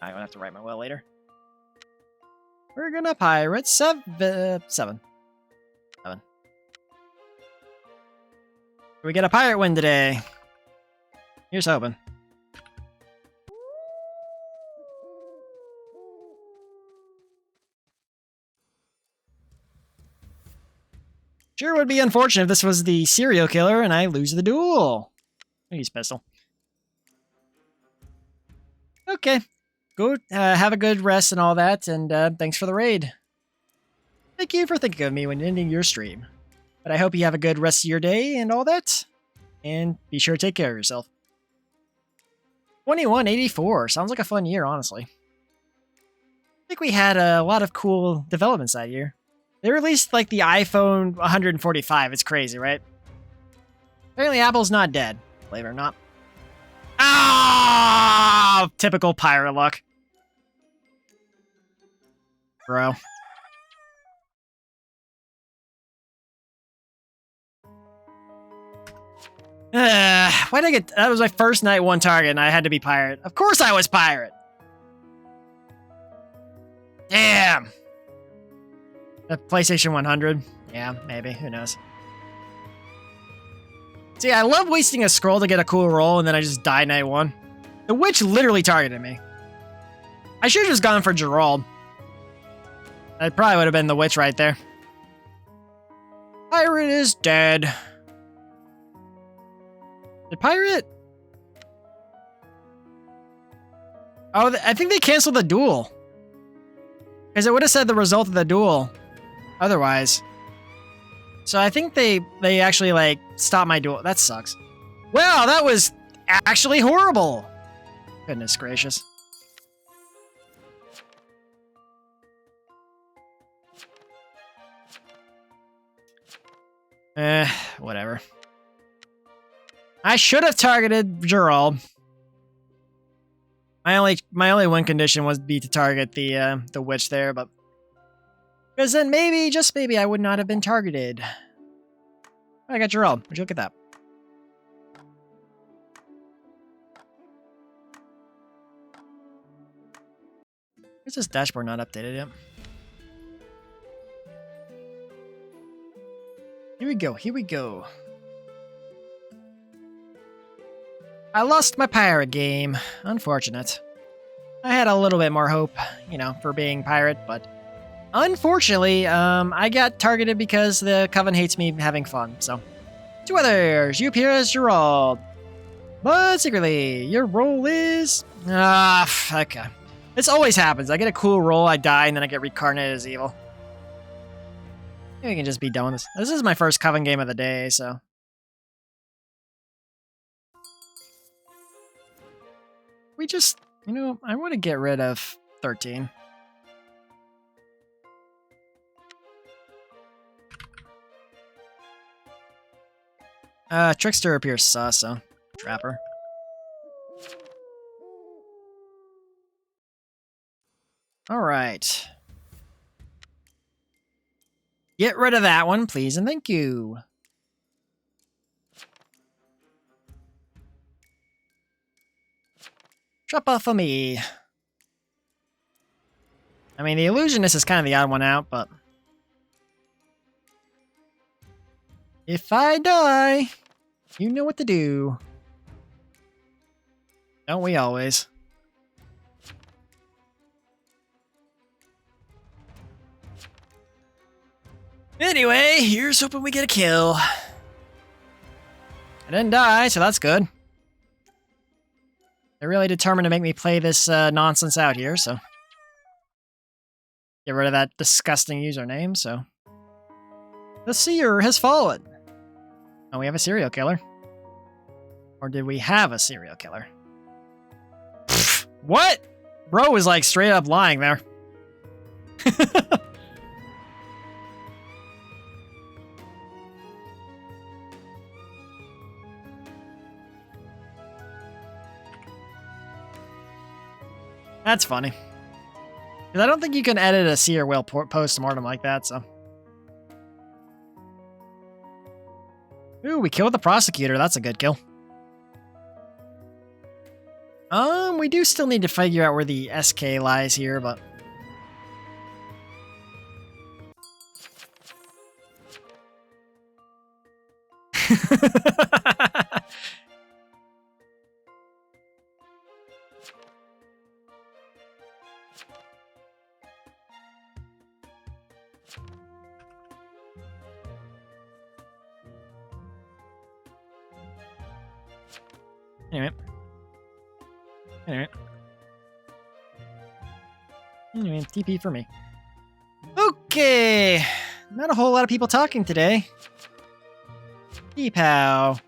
I'm going to have to write my will later. We're gonna pirate 7. We get a pirate win today. Here's hoping. Sure would be unfortunate if this was the serial killer and I lose the duel. Use pistol. Okay. Go have a good rest and all that, and thanks for the raid. Thank you for thinking of me when ending your stream. But I hope you have a good rest of your day and all that. And be sure to take care of yourself. 2184. Sounds like a fun year, honestly. I think we had a lot of cool developments that year. They released, like, the iPhone 145. It's crazy, right? Apparently Apple's not dead, believe it or not. Ah! Typical pirate luck. Bro. Why'd I get... That was my first night 1 target and I had to be pirate. Of course I was pirate! Damn! The PlayStation 100? Yeah, maybe. Who knows? See, I love wasting a scroll to get a cool roll and then I just die night 1. The witch literally targeted me. I should have just gone for Gerald. That probably would have been the witch right there. Pirate is dead. Did Pirate? Oh, I think they canceled the duel. Because it would have said the result of the duel otherwise. So I think they actually, like, stopped my duel. That sucks. Wow, that was actually horrible. Goodness gracious. Whatever. I should have targeted Gerald. My only win condition was to target the witch there, but because then maybe, just maybe, I would not have been targeted. I got Gerald. Would you look at that? Where's this dashboard not updated yet? Here we go, here we go. I lost my pirate game. Unfortunate. I had a little bit more hope, you know, for being pirate, but unfortunately, I got targeted because the Coven hates me having fun, so. Two others. You appear as Gerald. But secretly, your role is... okay. This always happens. I get a cool roll, I die, and then I get reincarnated as evil. Maybe we can just be done with this. This is my first Coven game of the day, so. We just, you know, I want to get rid of 13. Trickster appears sus, so Trapper. Alright. Get rid of that one, please, and thank you. Drop off of me. I mean, the illusionist is kind of the odd one out, but if I die, you know what to do. Don't we always? Anyway, here's hoping we get a kill. I didn't die, so that's good. They're really determined to make me play this nonsense out here, so. Get rid of that disgusting username, so. The seer has fallen. Oh, we have a serial killer. Or did we have a serial killer? Pfft, what? Bro was like straight up lying there. That's funny. Because I don't think you can edit a seer will post-mortem like that, so. Ooh, we killed the prosecutor. That's a good kill. We do still need to figure out where the SK lies here, but... Anyway, TP for me. Okay! Not a whole lot of people talking today. Deepow.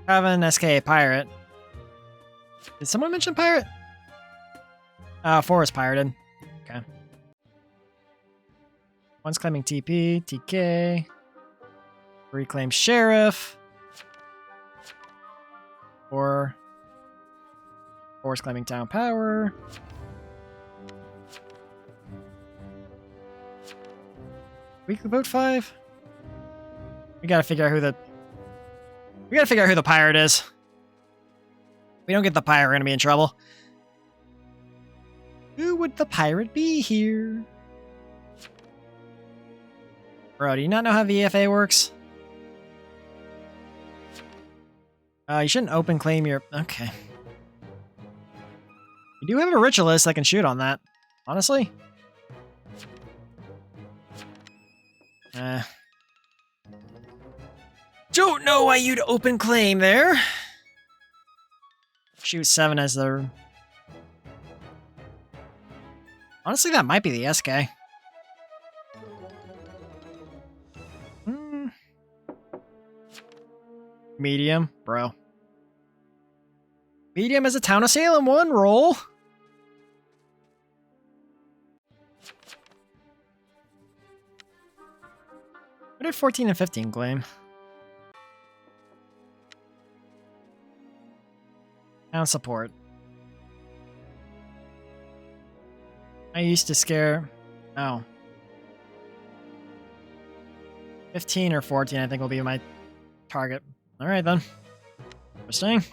Coven, SK, Pirate. Did someone mention Pirate? Forest pirated. Okay. One's claiming TP, TK. Reclaim Sheriff. Or Forest claiming Town Power. Weekly vote 5. We gotta figure out who the pirate is. If we don't get the pirate, we're gonna be in trouble. Who would the pirate be here? Bro, do you not know how VFA works? You shouldn't open claim your... Okay. You do have a ritualist that can shoot on that. Honestly. Don't know why you'd open claim there. Shoot 7 as the... Honestly, that might be the SK. Medium, bro. Medium is a Town of Salem 1 roll. What did 14 and 15 claim? Town support. I used to scare... Oh. 15 or 14 I think will be my target. Alright then. Interesting.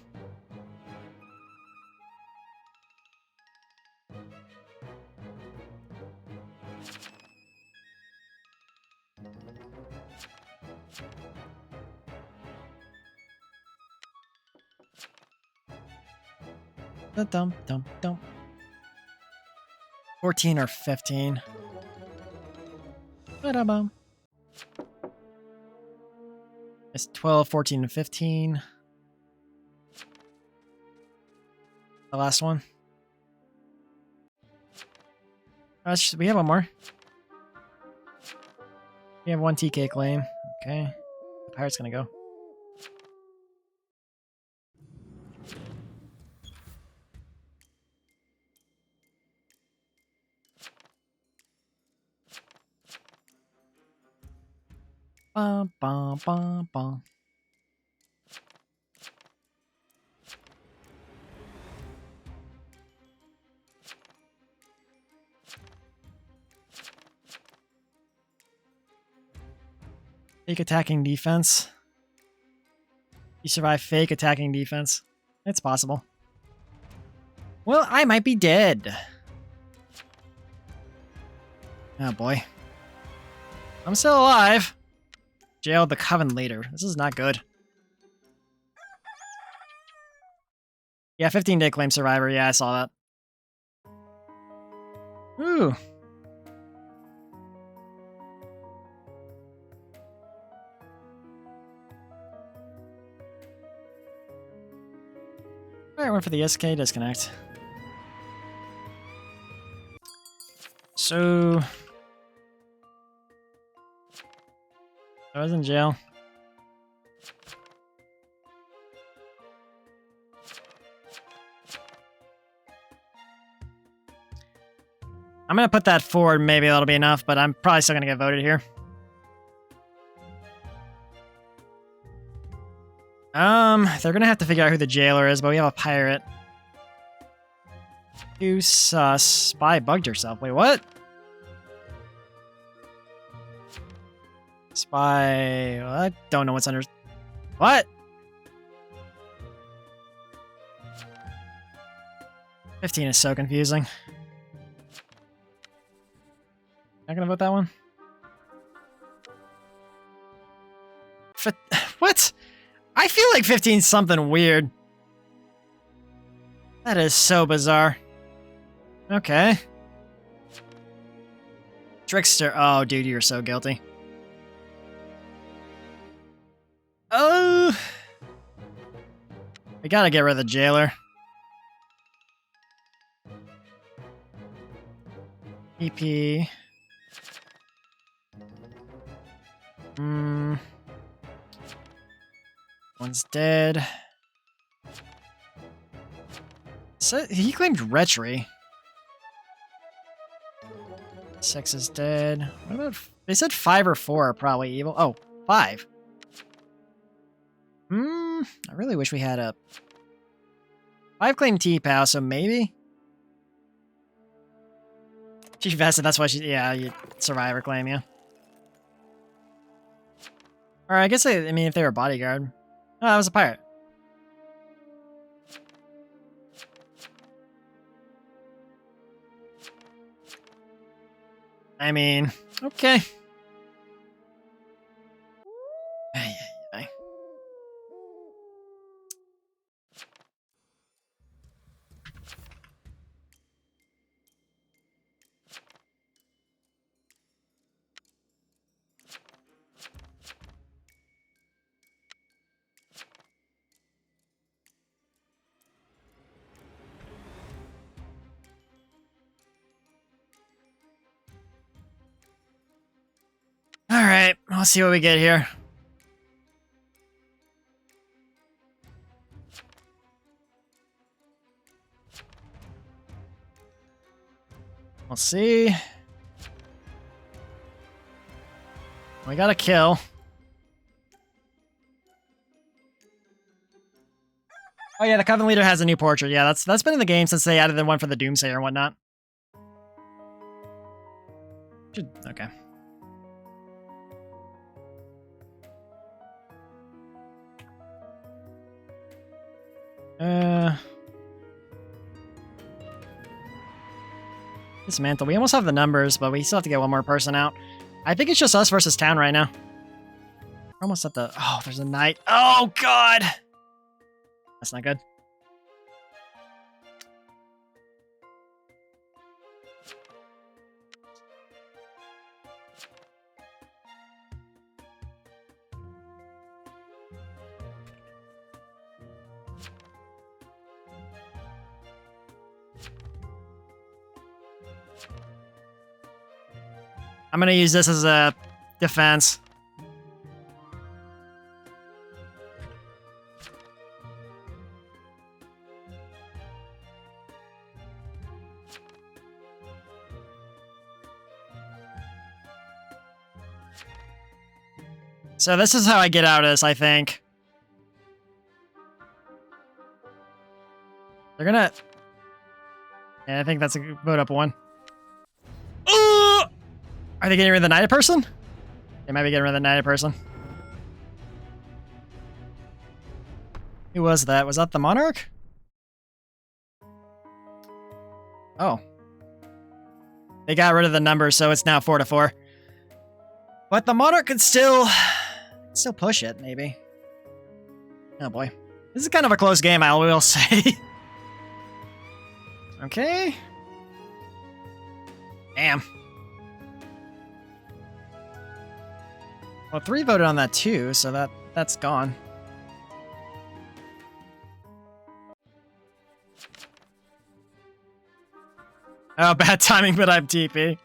Dum dum dum. 14 or 15. Ba-da-bum. It's 12, 14, and 15. The last one. We have one more. We have one TK claim. Okay. The pirate's gonna go. Bum, bum, bum, bum. Fake attacking defense. You survive fake attacking defense. It's possible. Well, I might be dead. Oh boy. I'm still alive. Jailed the Coven Leader. This is not good. Yeah, 15-day claim survivor. Yeah, I saw that. Ooh. Alright, went for the SK disconnect. So... I was in jail. I'm gonna put that forward, maybe that'll be enough, but I'm probably still gonna get voted here. They're gonna have to figure out who the jailer is, but we have a pirate. You sus. Spy bugged yourself. Wait, what? Spy... Well, I don't know what's under... What? 15 is so confusing. Not gonna vote that one? What? I feel like 15's something weird. That is so bizarre. Okay. Trickster. Oh, dude, you're so guilty. Oh. We gotta get rid of the jailer. EP. One's dead. So he claimed retry. 6 is dead. What about... They said 5 or 4 are probably evil. Oh, 5. I really wish we had a... 5 claimed T-Pow, so maybe? She vested, that's why she... Yeah, you survivor claim, yeah. Or I guess I mean, if they were a bodyguard. Oh, that was a pirate. I mean, okay. Alright, let's see what we get here. Let's see. We got a kill. Oh yeah, the Coven Leader has a new portrait. Yeah, that's been in the game since they added the one for the Doomsayer and whatnot. Okay. Dismantle. We almost have the numbers, but we still have to get one more person out. I think it's just us versus town right now. We're almost at the... Oh, there's a knight. Oh, God! That's not good. I'm gonna use this as a defense. So this is how I get out of this, I think. They're gonna... Yeah, I think that's a vote up one. Are they getting rid of the knighted person? They might be getting rid of the knighted person. Who was that? Was that the monarch? Oh. They got rid of the numbers, so it's now 4-4. But the monarch could still push it, maybe. Oh boy. This is kind of a close game, I will say. Okay. Damn. Well, 3 voted on that too, so that's gone. Oh, bad timing, but I'm TP.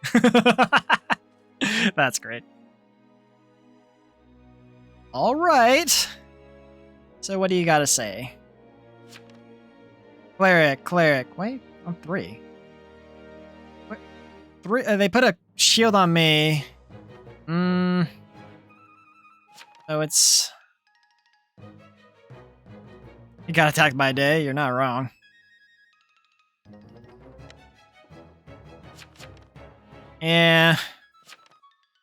That's great. All right. So what do you got to say? Cleric. Wait, I'm 3. What? 3? They put a shield on me. So it's... You got attacked by day, you're not wrong. Yeah.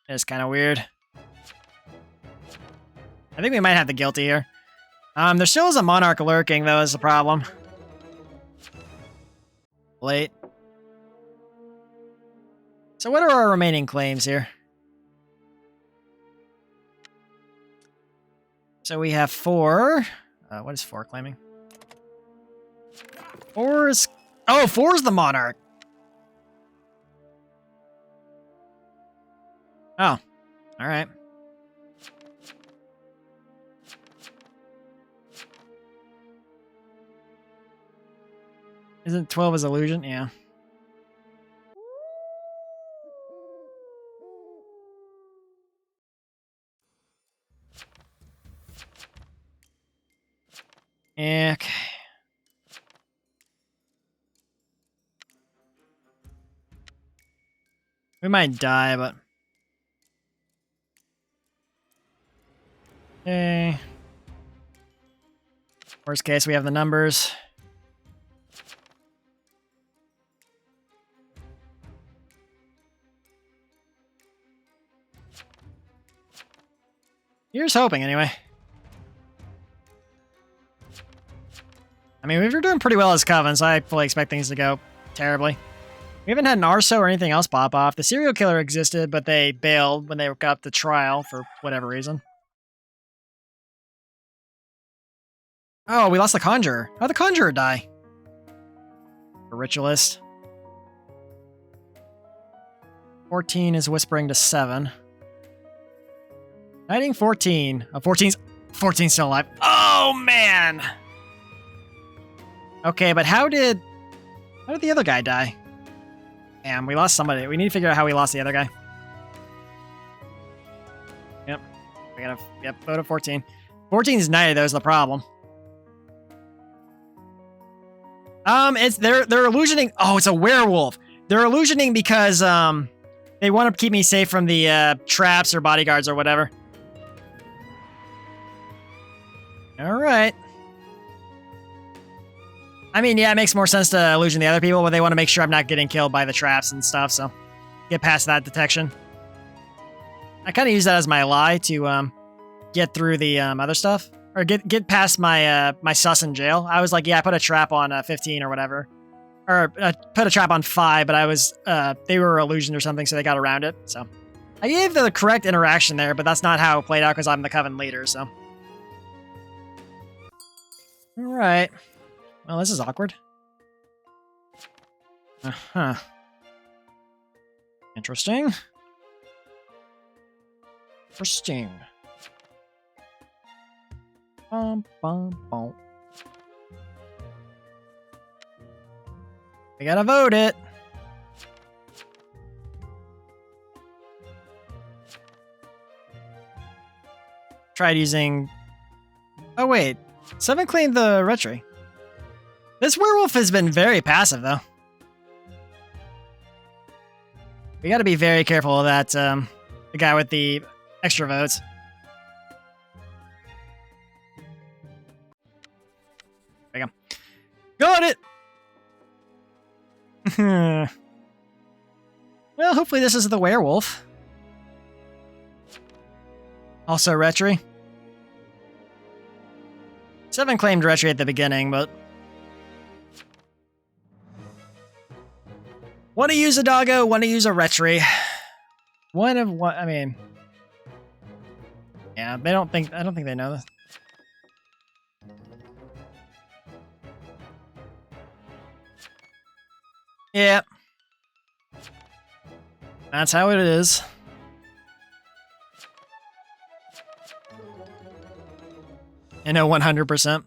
It's kind of weird. I think we might have the guilty here. There still is a monarch lurking, though, is the problem. Late. So what are our remaining claims here? So we have 4. What is 4 claiming? 4 is... Oh, 4 is the monarch. Oh. Alright. Isn't 12 is illusion? Yeah. Yeah, okay. We might die, but... Okay. Worst case, we have the numbers. Here's hoping, anyway. I mean, we're doing pretty well as Coven, so I fully expect things to go terribly. We haven't had an Arso or anything else pop off. The serial killer existed, but they bailed when they got up the trial for whatever reason. Oh, we lost the Conjurer. How'd the Conjurer die? A Ritualist. 14 is whispering to 7. Knighting 14. 14's still alive. Oh, man! Okay, but how did the other guy die? Damn, we lost somebody. We need to figure out how we lost the other guy. I gotta, yep, vote of 14. 14 is knighted, though, is the problem. They're illusioning. Oh, it's a werewolf. They're illusioning because, they want to keep me safe from the, traps or bodyguards or whatever. Alright. I mean, yeah, it makes more sense to illusion the other people, but they want to make sure I'm not getting killed by the traps and stuff, so get past that detection. I kind of use that as my lie to get through the other stuff, or get past my my sus in jail. I was like, yeah, I put a trap on 15 or whatever, or put a trap on 5, but I was they were illusioned or something, so they got around it. So I gave the correct interaction there, but that's not how it played out because I'm the Coven Leader. So all right. Well, this is awkward. Uh-huh. Interesting. Interesting. Bum, bum, bum. We gotta vote it. Tried using... Oh, wait. 7 claimed the retry. This werewolf has been very passive, though. We gotta be very careful of that, the guy with the extra votes. There we go. Got it! Well, hopefully this is the werewolf. Also retry. 7 claimed retry at the beginning, but... Want to use a doggo, want to use a retry. One of what, I mean... Yeah, I don't think they know this. Yeah. That's how it is. I know 100%.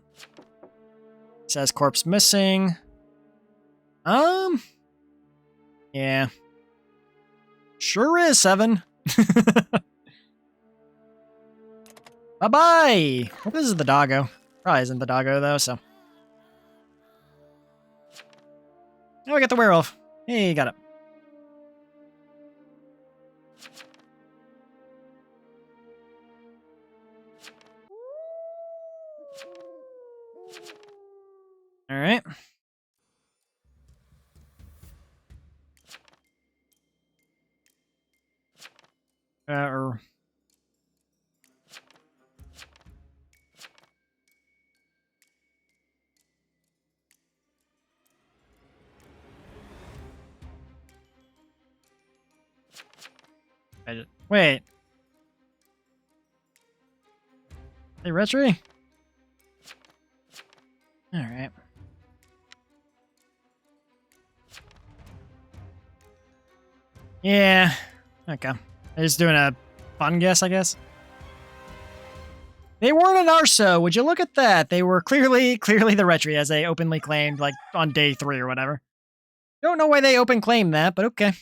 Says corpse missing. Yeah. Sure is, 7. Bye-bye! Hope this is the doggo. Probably isn't the doggo, though, so... Oh, we got the werewolf. Hey, got it. Alright. Wait. Hey, retry? Alright. Yeah. Okay. They're just doing a fun guess, I guess. They weren't an Arso. Would you look at that? They were clearly the retry, as they openly claimed, like, on day 3 or whatever. Don't know why they open claimed that, but okay.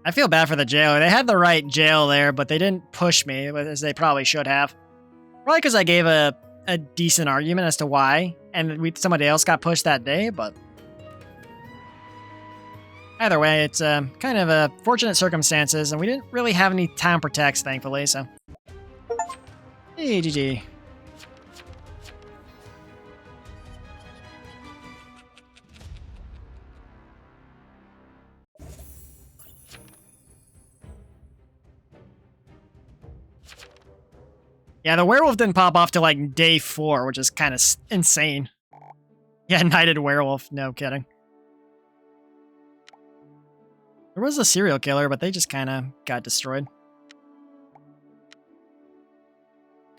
I feel bad for the jailer. They had the right jail there, but they didn't push me, as they probably should have. Probably because I gave a decent argument as to why, and somebody else got pushed that day, but... Either way, it's kind of a fortunate circumstances, and we didn't really have any town protects, thankfully, so... Hey, GG. Yeah, the werewolf didn't pop off till like day 4, which is kind of insane. Yeah, knighted werewolf, no kidding. There was a serial killer, but they just kind of got destroyed.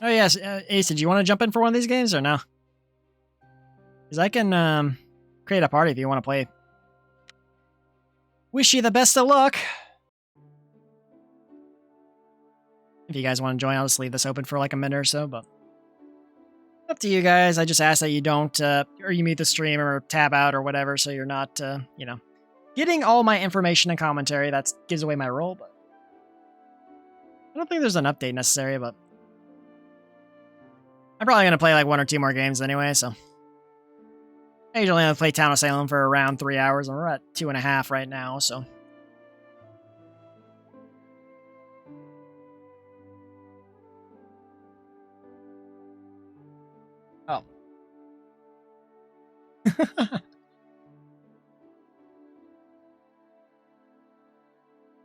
Oh yes, Ace, did you want to jump in for one of these games or no? Because I can create a party if you want to play. Wish you the best of luck. If you guys want to join, I'll just leave this open for like a minute or so, but... Up to you guys. I just ask that you don't, or you mute the stream or tab out or whatever, so you're not, you know, getting all my information and commentary. That gives away my role, but... I don't think there's an update necessary, but I'm probably going to play like 1 or 2 more games anyway, so. I usually only play Town of Salem for around 3 hours, and we're at 2.5 right now, so. Oh.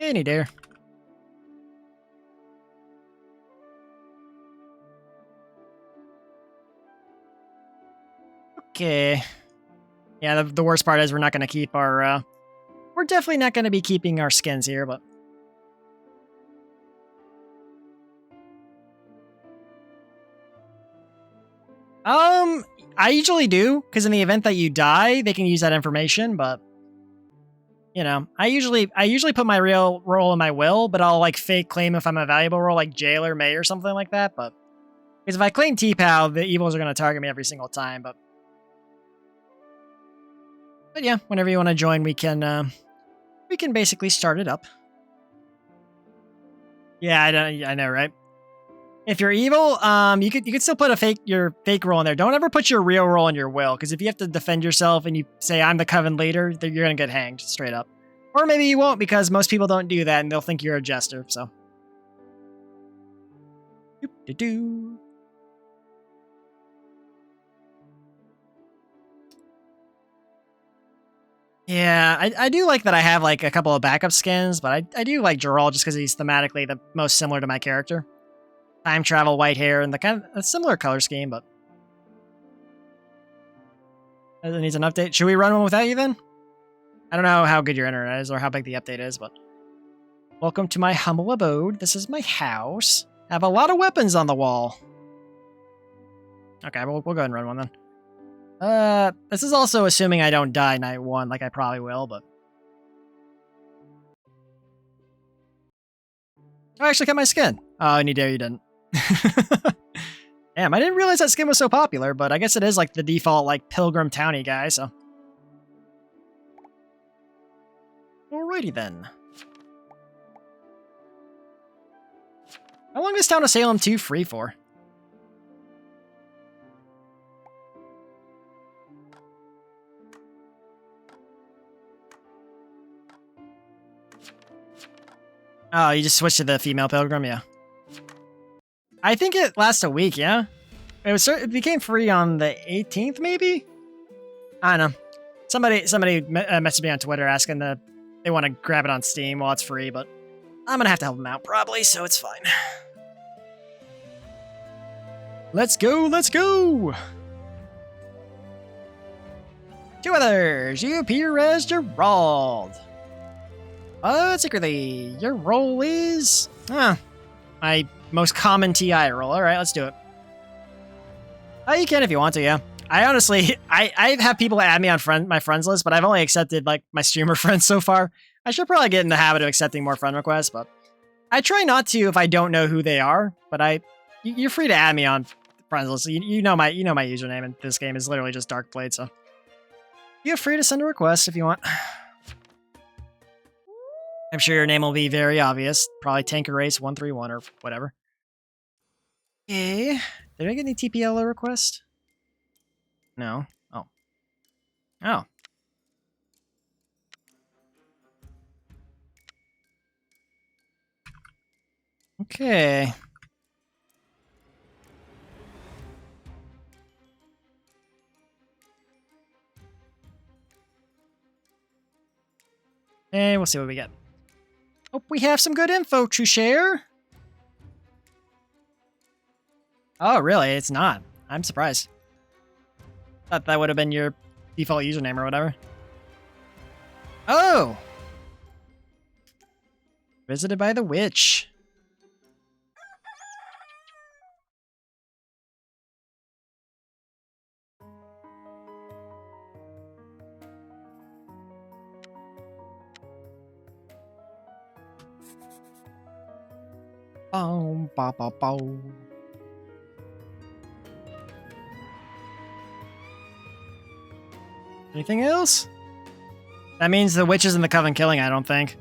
Any dare. Okay. Yeah, the worst part is we're not going to keep our, we're definitely not going to be keeping our skins here, but. I usually do, because in the event that you die, they can use that information, but. You know, I usually put my real role in my will, but I'll like fake claim if I'm a valuable role, like Jailor, May, or something like that, but. Because if I claim T-Pow, the evils are going to target me every single time, but. But yeah, whenever you want to join, we can basically start it up. Yeah, I know, right? If you're evil, you could still put your fake role in there. Don't ever put your real role in your will, because if you have to defend yourself and you say I'm the Coven Leader, then you're gonna get hanged straight up. Or maybe you won't, because most people don't do that and they'll think you're a jester. So. Doop-de-doo. Yeah, I do like that I have like a couple of backup skins, but I do like Jailor just because he's thematically the most similar to my character. Time travel, white hair, and the kind of a similar color scheme, but it needs an update. Should we run one without you then? I don't know how good your internet is or how big the update is, but welcome to my humble abode. This is my house. I have a lot of weapons on the wall. Okay, we'll go ahead and run one then. This is also assuming I don't die night 1, like I probably will, but. Oh, I actually got my skin. Oh, any dare you didn't. Damn, I didn't realize that skin was so popular, but I guess it is like the default like Pilgrim Townie guy, so. Alrighty then. How long is Town of Salem 2 free for? Oh, you just switched to the female pilgrim, yeah. I think it lasts a week, yeah? It became free on the 18th, maybe? I don't know. Somebody messaged me on Twitter asking that they want to grab it on Steam while it's free, but I'm gonna have to help them out probably, so it's fine. Let's go, let's go! 2 others, you appear as Gerald. Secretly, your role is... my most common TI role. Alright, let's do it. You can if you want to, yeah. I honestly, I have people add me on my friends list, but I've only accepted, like, my streamer friends so far. I should probably get in the habit of accepting more friend requests, but... I try not to if I don't know who they are, but you're free to add me on friends list. You know my username in this game is literally just Darkblade, so... You're free to send a request if you want. I'm sure your name will be very obvious. Probably Tanker Race 131 or whatever. Okay. Did I get any TPL request? No. Oh. Oh. Okay. And we'll see what we get. Hope we have some good info to share. Oh, really? It's not. I'm surprised. Thought that would have been your default username or whatever. Oh! Visited by the witch. Boom, ba ba boom. Anything else? That means the witch is in the Coven killing, I don't think.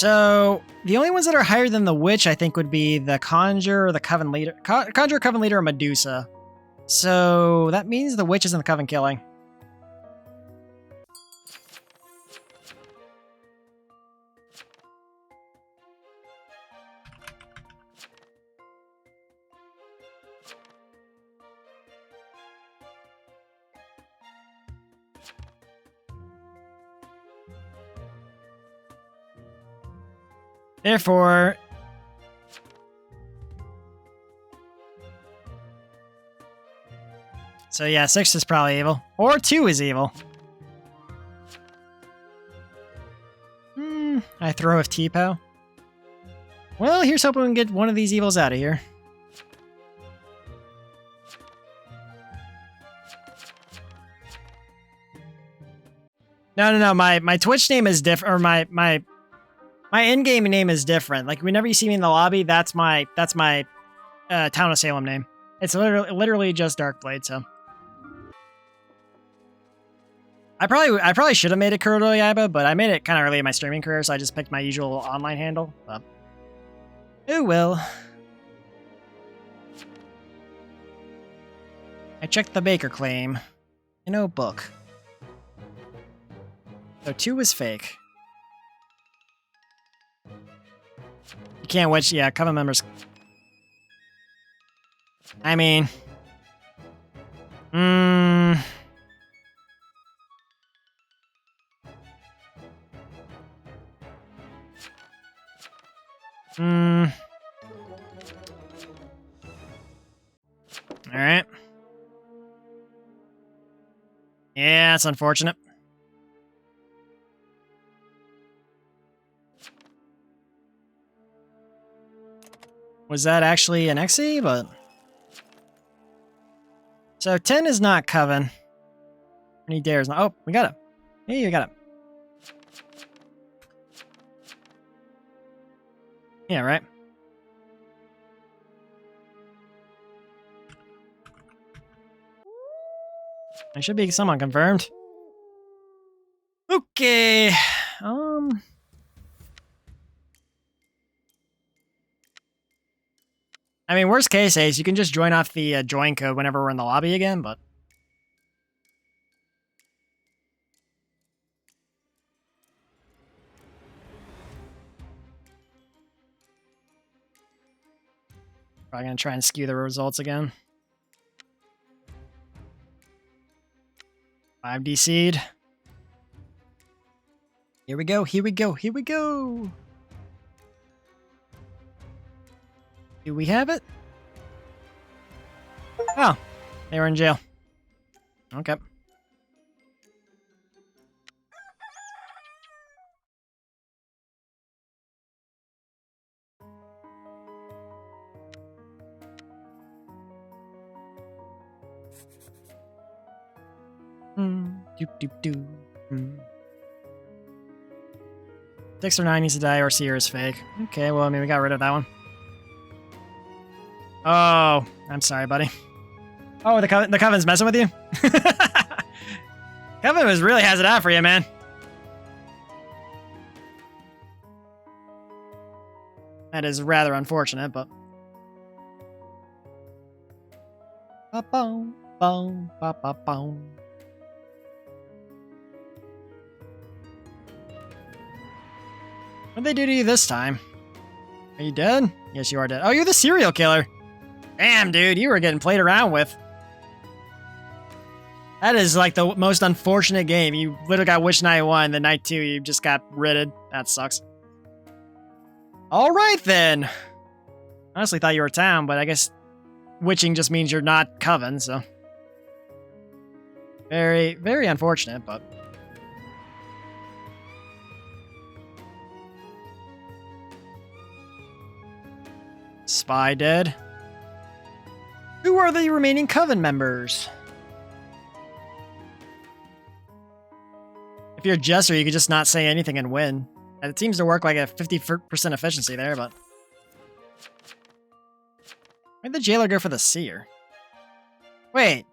So the only ones that are higher than the witch, I think, would be the conjure or the coven leader. Conjure, coven leader, or Medusa. So that means the witch is in the coven killing. Therefore, so yeah, 6 is probably evil. Or 2 is evil. I throw with T-Pow. Well, here's hoping we can get one of these evils out of here. No. My Twitch name is different, or my in-game name is different. Like, whenever you see me in the lobby, that's my Town of Salem name. It's literally just Darkblade, so. I probably should have made it Kuroyaiba, but I made it kind of early in my streaming career, so I just picked my usual online handle. But oh well. I checked the Baker claim. Book. So 2 was fake. You can't witch, yeah, Coven members. I mean... Alright. Yeah, that's unfortunate. Was that actually an XE? But so 10 is not Coven. Any dares not. Oh, we got it. Hey, we got it. Yeah, right. I should be someone confirmed. Okay. I mean, worst case, Ace, you can just join off the join code whenever we're in the lobby again, but... Probably gonna try and skew the results again. 5D seed. Here we go, here we go, here we go! Do we have it? Oh, they were in jail. Okay. Doop. 6 or 9 needs to die, or Seer is fake. Okay, well, I mean, we got rid of that one. Oh, I'm sorry, buddy. Oh, the Coven's messing with you? Coven really has it out for you, man. That is rather unfortunate, but... Ba-boom, boom, ba-ba-boom. What'd they do to you this time? Are you dead? Yes, you are dead. Oh, you're the serial killer. Damn, dude, you were getting played around with. That is like the most unfortunate game. You literally got Witch Night 1, then Night 2, you just got ridded. That sucks. Alright then. Honestly thought you were town, but I guess witching just means you're not Coven, so. Very, very unfortunate, but. Spy dead. Who are the remaining Coven members? If you're a Jester, you could just not say anything and win. And it seems to work like a 50% efficiency there, but... Where'd the Jailor go for the Seer? Wait.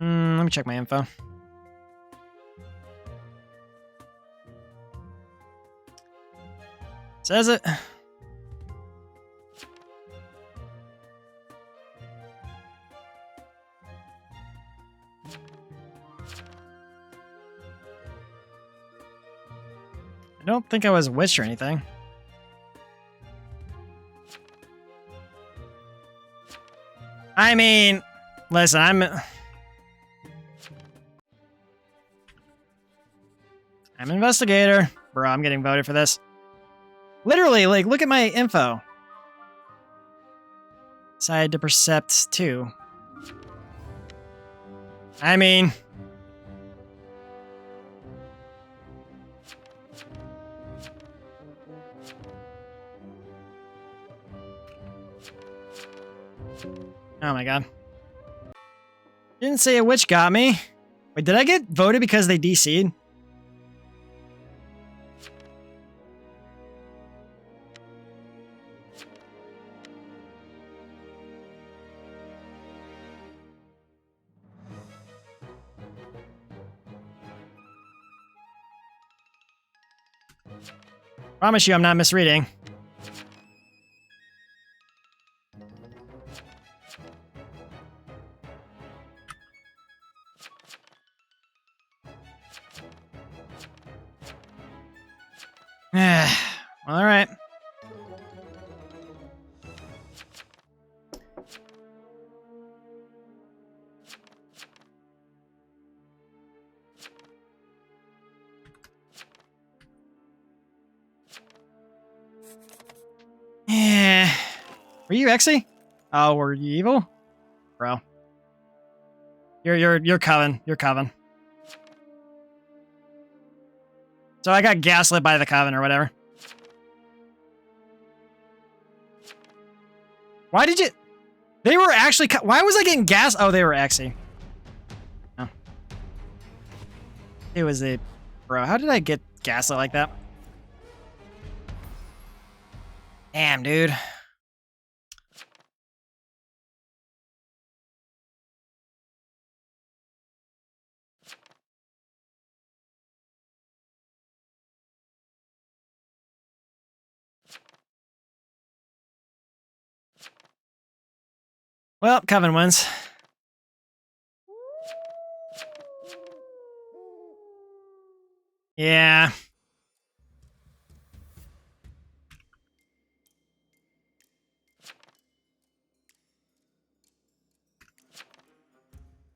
Let me check my info. Says it. I don't think I was witched or anything. I mean, listen, I'm investigator. Bro, I'm getting voted for this. Literally, like, look at my info. Decided to percept 2. I mean... Oh my god. Didn't say a witch got me. Wait, did I get voted because they DC'd? Promise you I'm not misreading. All right. Yeah. Were you Exy? Oh, were you evil? Bro. You're Coven. You're Coven. So I got gaslit by the Coven or whatever. Why did you... They were actually... Why was I getting gas... Oh, they were Exy. Oh. It was a... Bro, how did I get gaslit like that? Damn, dude. Well, Coven wins. Yeah.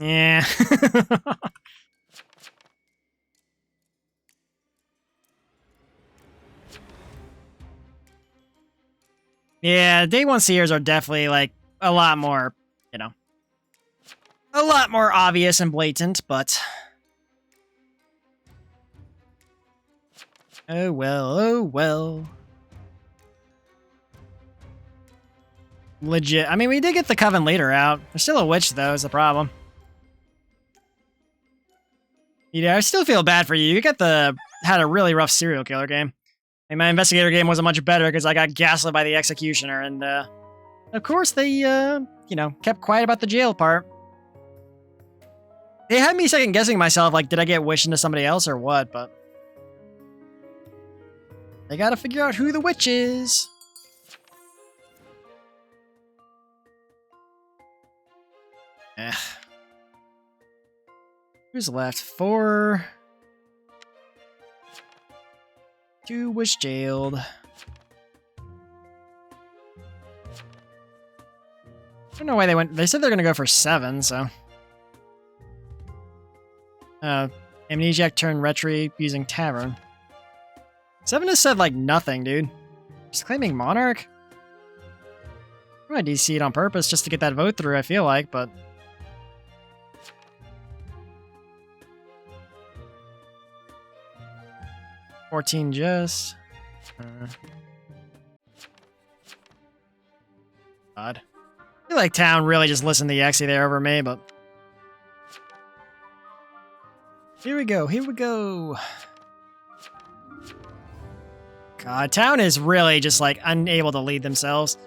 Yeah. Yeah, day one seers are definitely like a lot more, you know, a lot more obvious and blatant, but oh well, oh well. Legit. I mean, we did get the Coven Leader out. There's still a witch, though, is the problem. You know, I still feel bad for you. You had a really rough serial killer game. And my investigator game wasn't much better because I got gaslit by the executioner, and of course they, you know, kept quiet about the jail part. They had me second guessing myself, like, did I get wished into somebody else or what? But they gotta figure out who the witch is. Eh. Who's left? 4. 2 was jailed. I don't know why they went. They said they're gonna go for 7, so. Amnesiac turned retry using Tavern. 7 has said like nothing, dude. Just claiming Monarch? I might DC it on purpose just to get that vote through, I feel like, but. 14 just. Odd. I feel like town really just listened to the Exy there over me, but. Here we go, here we go. God, town is really just like unable to lead themselves.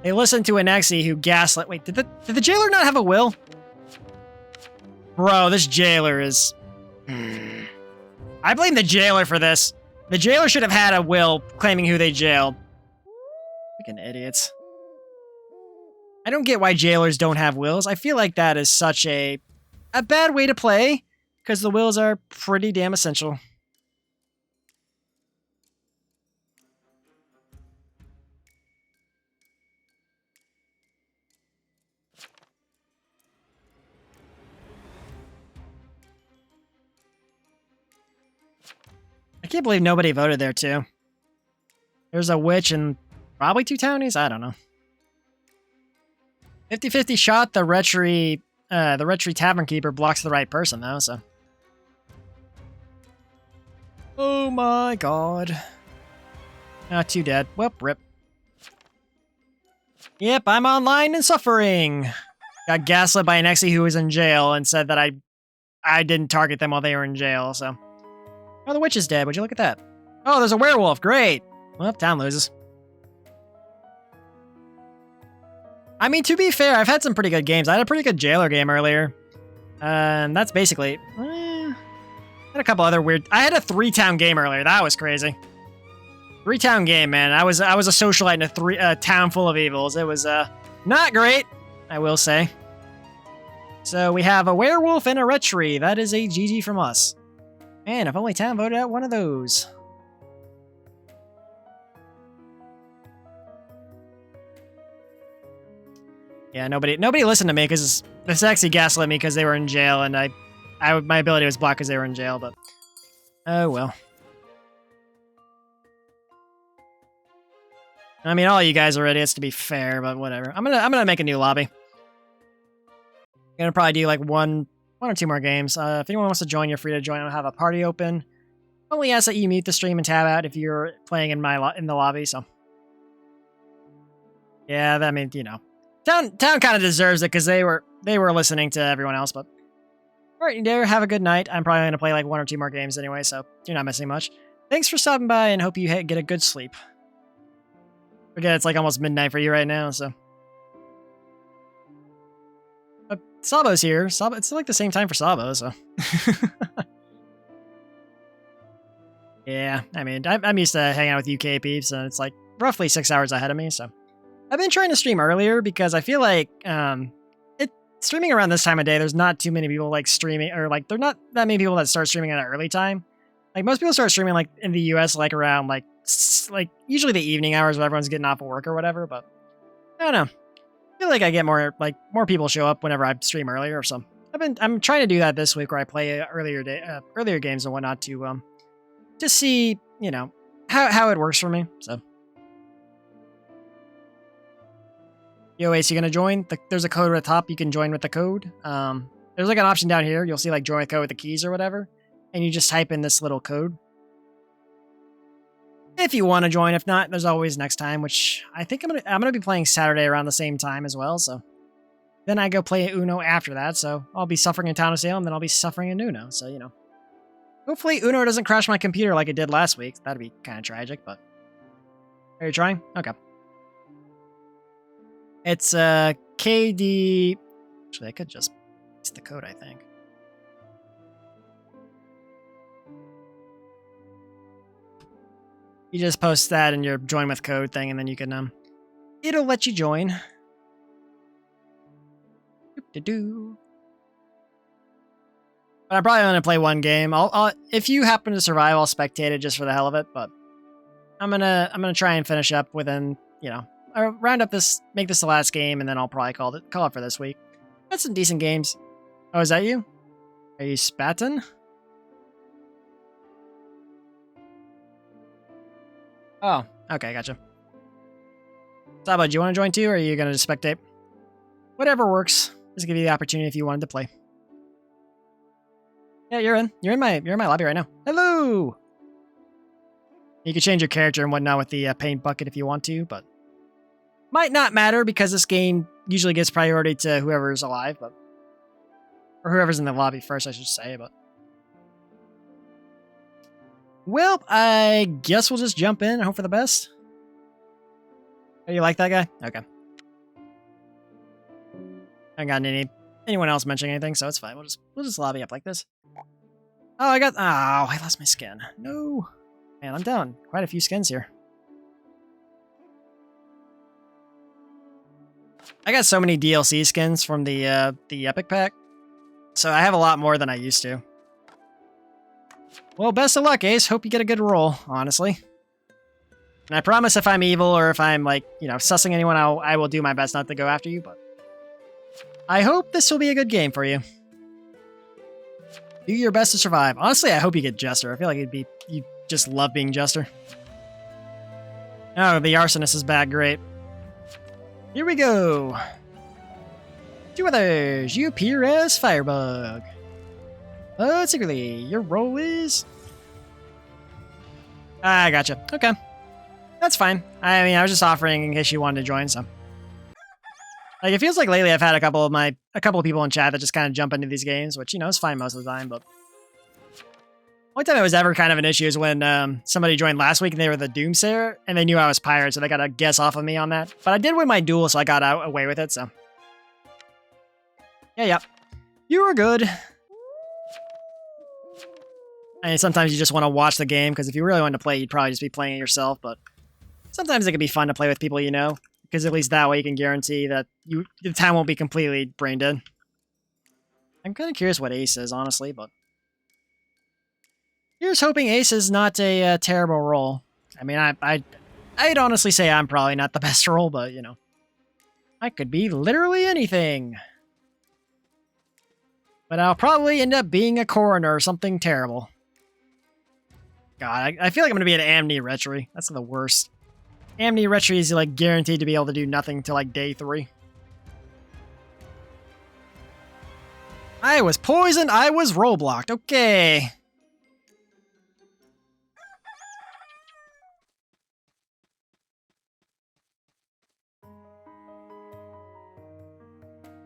They listened to an Exy who gaslit. Wait, did the Jailor not have a will? Bro, this Jailor is... I blame the Jailor for this. The Jailor should have had a will claiming who they jailed. Freaking idiots. I don't get why Jailors don't have wills. I feel like that is such a bad way to play, because the wills are pretty damn essential. I can't believe nobody voted there, too. There's a witch and probably 2 townies? I don't know. 50-50 shot, the retry Tavern Keeper blocks the right person, though, so... Oh my god. Ah, 2 dead. Well, rip. Yep, I'm online and suffering. Got gaslit by an exie who was in jail and said that I didn't target them while they were in jail, so... Oh, the witch is dead. Would you look at that? Oh, there's a werewolf. Great. Well, town loses. I mean, to be fair, I've had some pretty good games. I had a pretty good Jailor game earlier. And that's basically... I had a couple other weird... I had a 3-town game earlier. That was crazy. 3-town game, man. I was a socialite in a town full of evils. It was not great, I will say. So we have a werewolf and a retry. That is a GG from us. Man, if only town voted out one of those. Yeah, nobody listened to me because the sexy gaslit me because they were in jail, and my ability was blocked because they were in jail. But oh well. I mean, all you guys are idiots, to be fair, but whatever. I'm gonna make a new lobby. I'm gonna probably do like one or 2 more games. If anyone wants to join, you're free to join. I'll have a party open. Only ask that you mute the stream and tab out if you're playing in the lobby. So yeah, that means, you know, town kind of deserves it because they were listening to everyone else. But all right, there. Have a good night. I'm probably gonna play like 1 or 2 more games anyway, so you're not missing much. Thanks for stopping by, and hope you get a good sleep. Forget it's like almost midnight for you right now, so. Sabo's here. Sabo, it's like the same time for Sabo, so. Yeah, I mean, I'm used to hanging out with UK peeps, and it's like roughly 6 hours ahead of me, so. I've been trying to stream earlier because I feel like streaming around this time of day, there's not too many people like streaming, or like, there are not that many people that start streaming at an early time. Like, most people start streaming like in the US like around like usually the evening hours when everyone's getting off of work or whatever, but I don't know. I feel like I get more people show up whenever I stream earlier or something. I'm trying to do that this week where I play earlier games and whatnot to see, you know, how it works for me. So, yo, Ace, you gonna join? There's a code at the top. You can join with the code. There's like an option down here. You'll see like join with code with the keys or whatever, and you just type in this little code. If you want to join, if not, there's always next time, which I think I'm gonna be playing Saturday around the same time as well. So then I go play Uno after that. So I'll be suffering in Town of Salem, then I'll be suffering in Uno. So, you know, hopefully Uno doesn't crash my computer like it did last week. That'd be kind of tragic, but are you trying? Okay. It's KD. Actually, I could just use the code, I think. You just post that in your join with code thing, and then you can, it'll let you join. Doo-doo-doo. But I'm probably going to play one game. I'll if you happen to survive, I'll spectate it just for the hell of it, but I'm gonna try and finish up within, you know, make this the last game, and then I'll probably call it for this week. That's some decent games. Oh, is that you? Are you spatting? Oh, okay, gotcha. Sabo, do you want to join too, or are you gonna just spectate? Whatever works. Just give you the opportunity if you wanted to play. Yeah, you're in my lobby right now. Hello. You can change your character and whatnot with the paint bucket if you want to, but might not matter because this game usually gives priority to whoever's alive, but or whoever's in the lobby first, I should say, but. Well, I guess we'll just jump in and hope for the best. Oh, you like that guy? Okay. I haven't gotten any anyone else mentioning anything, so it's fine. We'll just lobby up like this. Oh, I lost my skin. No. Man, I'm down quite a few skins here. I got so many DLC skins from the Epic Pack, so I have a lot more than I used to. Well, best of luck, Ace. Hope you get a good roll, honestly. And I promise if I'm evil or if I'm, like, you know, sussing anyone, I will do my best not to go after you, but I hope this will be a good game for you. Do your best to survive. Honestly, I hope you get Jester. I feel like you just love being Jester. Oh, the Arsonist is back. Great. Here we go. 2 others. You appear as Firebug. Secretly, your role is... I gotcha. Okay. That's fine. I mean, I was just offering in case you wanted to join, so... Like, it feels like lately I've had a couple of people in chat that just kind of jump into these games, which, you know, is fine most of the time, but... Only time it was ever kind of an issue is when somebody joined last week and they were the Doomsayer, and they knew I was Pirate, so they got a guess off of me on that. But I did win my duel, so I got away with it, so... Yeah. You were good. I mean, sometimes you just want to watch the game, because if you really wanted to play, you'd probably just be playing it yourself, but... Sometimes it can be fun to play with people you know, because at least that way you can guarantee that the time won't be completely brain dead. I'm kind of curious what Ace is, honestly, but... Here's hoping Ace is not a terrible roll. I mean, I'd honestly say I'm probably not the best roll, but, you know. I could be literally anything. But I'll probably end up being a Coroner or something terrible. God, I feel like I'm going to be an Amnesiac. That's the worst. Amnesiac is, like, guaranteed to be able to do nothing till, like, day 3. I was poisoned. I was roll blocked. Okay.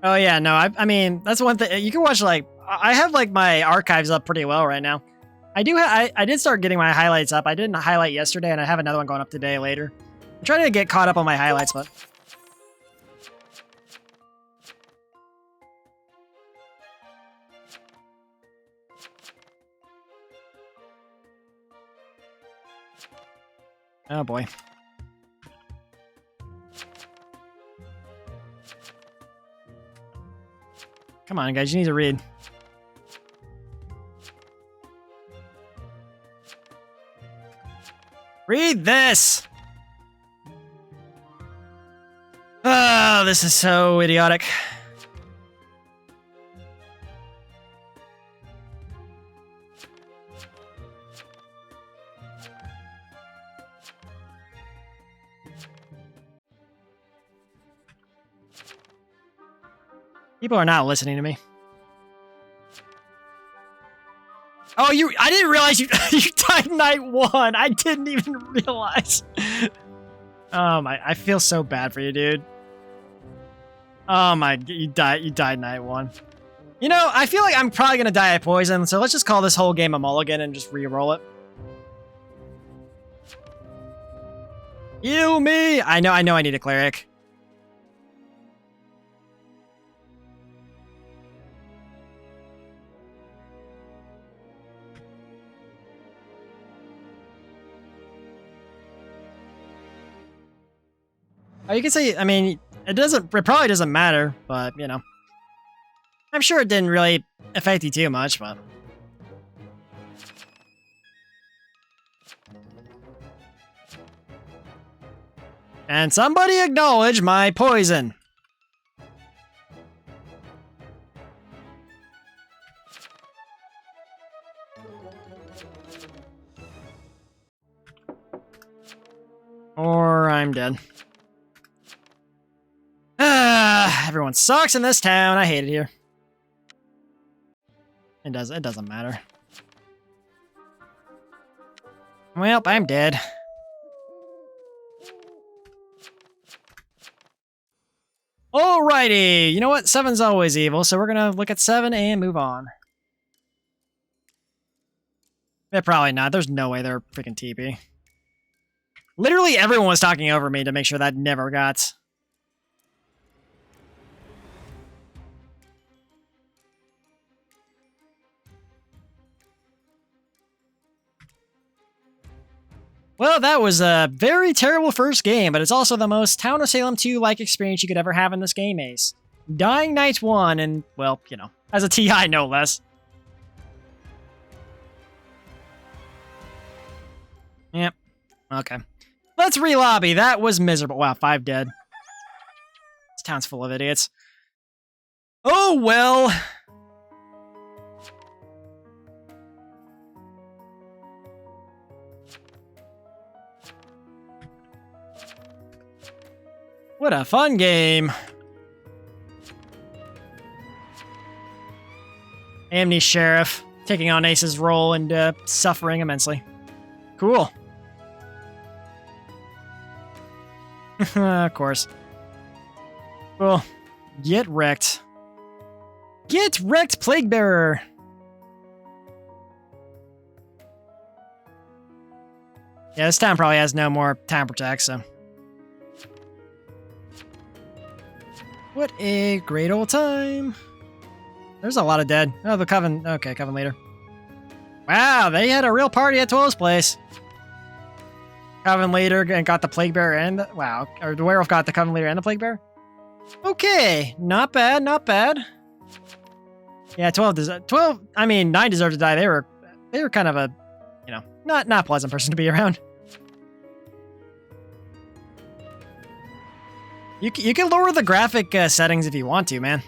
Oh yeah, no, I mean, that's one thing. You can watch, like, I have, like, my archives up pretty well right now. I did start getting my highlights up. I didn't highlight yesterday, and I have another one going up today later. I'm trying to get caught up on my highlights, but... Oh boy. Come on, guys, you need to read. Read this! Oh, this is so idiotic. People are not listening to me. Oh, I didn't realize you died night 1. I didn't even realize. Oh my, I feel so bad for you, dude. Oh my, you died night 1. You know, I feel like I'm probably gonna die of poison, so let's just call this whole game a mulligan and just re-roll it. Heal me! I know I need a cleric. Oh, you can say, I mean, it probably doesn't matter, but, you know. I'm sure it didn't really affect you too much, but... And somebody acknowledge my poison. Or I'm dead. Everyone sucks in this town. I hate it here. It doesn't matter. Well, I'm dead. Alrighty. You know what? 7's always evil, so we're gonna look at 7 and move on. They're probably not. There's no way they're freaking TP. Literally everyone was talking over me to make sure that never got... Well, that was a very terrible first game, but it's also the most Town of Salem 2-like experience you could ever have in this game, Ace. Dying night 1, and, well, you know, as a TI, no less. Yep. Okay. Let's re-lobby. That was miserable. Wow, 5 dead. This town's full of idiots. Oh, well. What a fun game. Amnesiac Sheriff taking on Ace's role and suffering immensely. Cool. Of course. Cool. Get wrecked. Get wrecked, Plague Bearer! Yeah, this town probably has no more time protect, so. What a great old time. There's a lot of dead. Oh, the Coven. Okay, Coven Leader. Wow, they had a real party at 12's place. Coven Leader got the Plague Bearer and the, wow, or the Werewolf got the Coven Leader and the Plague Bearer. Okay, not bad, not bad. Yeah, 12. I mean, 9 deserved to die. They were kind of a, you know, not pleasant person to be around. You can lower the graphic settings if you want to, man.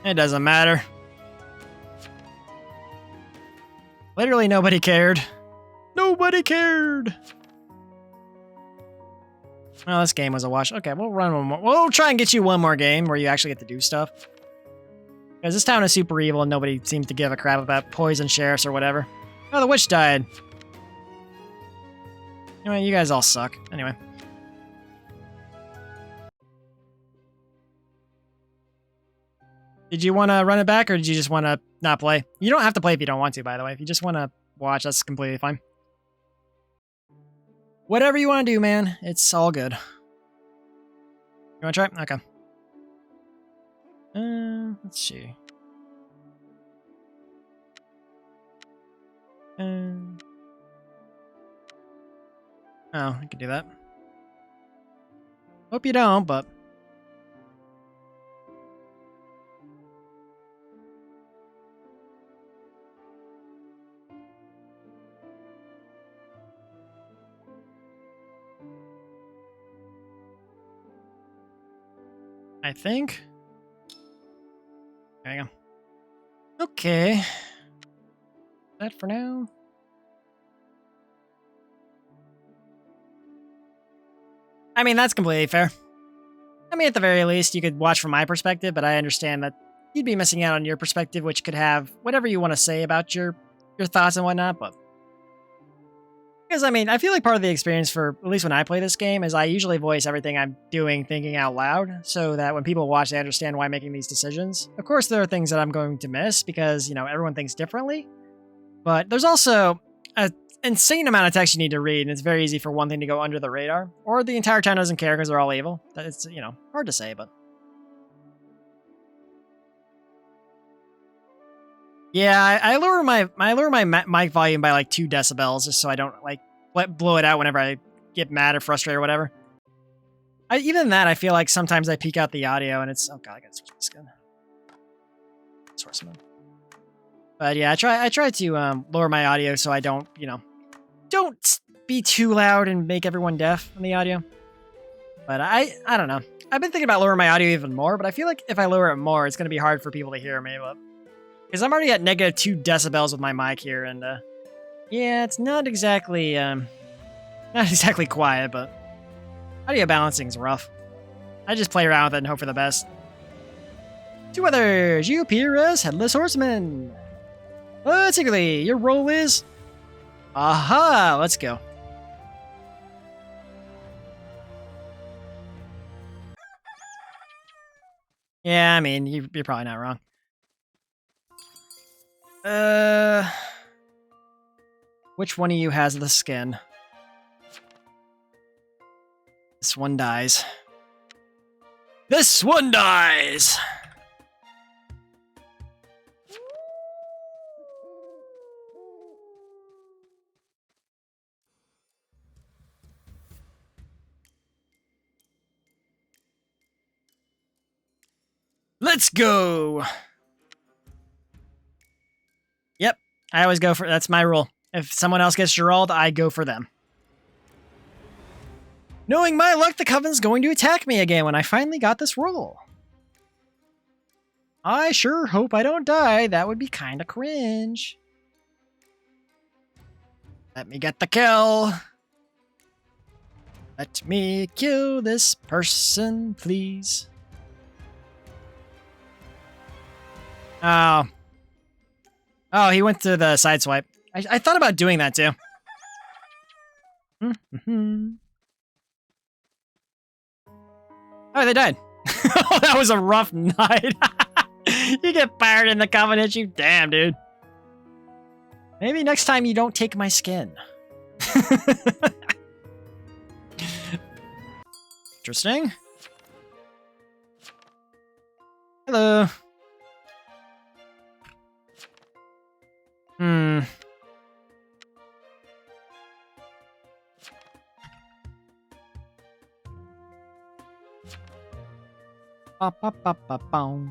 It doesn't matter. Literally nobody cared. Nobody cared. Well, this game was a wash. Okay, we'll run one more. We'll try and get you one more game where you actually get to do stuff. Because this town is super evil and nobody seems to give a crap about poison sheriffs or whatever. Oh, the witch died. Anyway, you guys all suck. Anyway. Did you want to run it back or did you just want to not play? You don't have to play if you don't want to, by the way. If you just want to watch, that's completely fine. Whatever you want to do, man. It's all good. You want to try? Okay. Let's see. Oh, I can do that. Hope you don't, but... I think. There you go. Okay. That for now. I mean, that's completely fair. I mean, at the very least, you could watch from my perspective, but I understand that you'd be missing out on your perspective, which could have whatever you want to say about your thoughts and whatnot, but... Because, I mean, I feel like part of the experience for, at least when I play this game, is I usually voice everything I'm doing thinking out loud, so that when people watch, they understand why I'm making these decisions. Of course, there are things that I'm going to miss, because, you know, everyone thinks differently. But there's also an insane amount of text you need to read, and it's very easy for one thing to go under the radar. Or the entire town doesn't care because they're all evil. It's, you know, hard to say, but... Yeah, I lower my mic volume by like 2 decibels just so I don't like blow it out whenever I get mad or frustrated or whatever. Even that, I feel like sometimes I peak out the audio and it's oh god, I gotta switch my skin. Source mode. But yeah, I try to lower my audio so I don't, you know, don't be too loud and make everyone deaf on the audio. But I don't know. I've been thinking about lowering my audio even more, but I feel like if I lower it more, it's gonna be hard for people to hear me. But because I'm already at negative 2 decibels with my mic here, and yeah, it's not exactly quiet, but audio balancing is rough. I just play around with it and hope for the best. 2 others, you appear as Headless Horseman. Particularly, your role is... Aha, let's go. Yeah, I mean, you're probably not wrong. Which one of you has the skin? This one dies. This one dies! Let's go. Yep, I always go for, that's my rule. If someone else gets Gerald, I go for them. Knowing my luck, the Coven's going to attack me again when I finally got this roll. I sure hope I don't die. That would be kind of cringe. Let me get the kill. Let me kill this person, please. Oh. Oh, he went to the side swipe. I thought about doing that too. Oh, they died. Oh, that was a rough night. You get fired in the Covenant, you damn, dude. Maybe next time you don't take my skin. Interesting. Hello. Ba ba ba ba boom.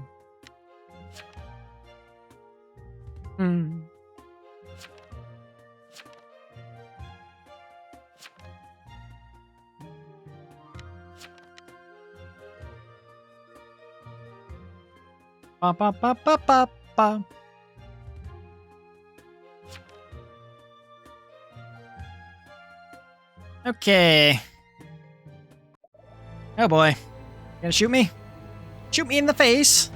Ba ba ba ba ba ba. Okay. Oh boy. You gonna shoot me? Shoot me in the face.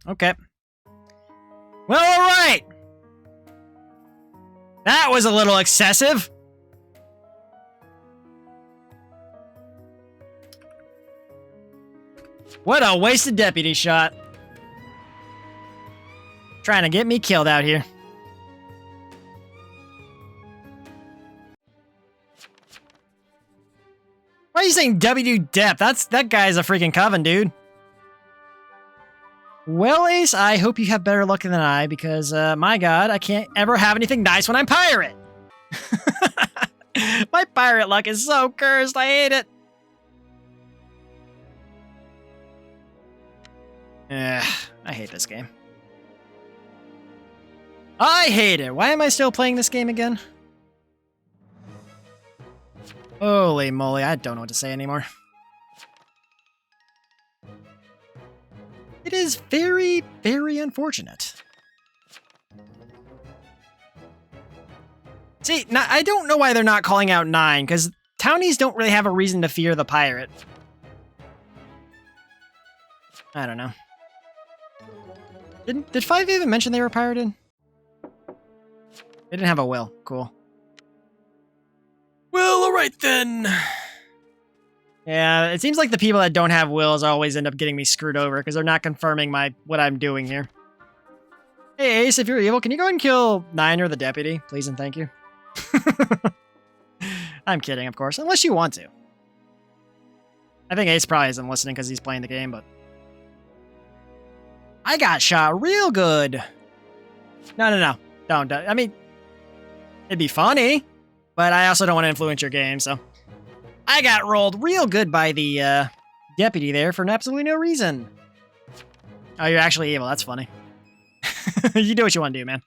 Okay. Well, alright. That was a little excessive. What a wasted deputy shot. Trying to get me killed out here. Why are you saying W Dep? That guy's a freaking Coven, dude. Well, Ace, I hope you have better luck than I, because, my god, I can't ever have anything nice when I'm pirate! My pirate luck is so cursed, I hate it! I hate this game. I hate it! Why am I still playing this game again? Holy moly, I don't know what to say anymore. It is very, very unfortunate. See, now, I don't know why they're not calling out 9, because townies don't really have a reason to fear the pirate. I don't know. Did 5 even mention they were pirated? They didn't have a will. Cool. Well, alright then. Yeah, it seems like the people that don't have wills always end up getting me screwed over because they're not confirming what I'm doing here. Hey Ace, if you're evil, can you go ahead and kill Niner the deputy? Please and thank you. I'm kidding, of course, unless you want to. I think Ace probably isn't listening because he's playing the game, but... I got shot real good. No. Don't. I mean, it'd be funny, but I also don't want to influence your game, so... I got rolled real good by the deputy there for absolutely no reason. Oh, you're actually evil. That's funny. You do what you want to do, man.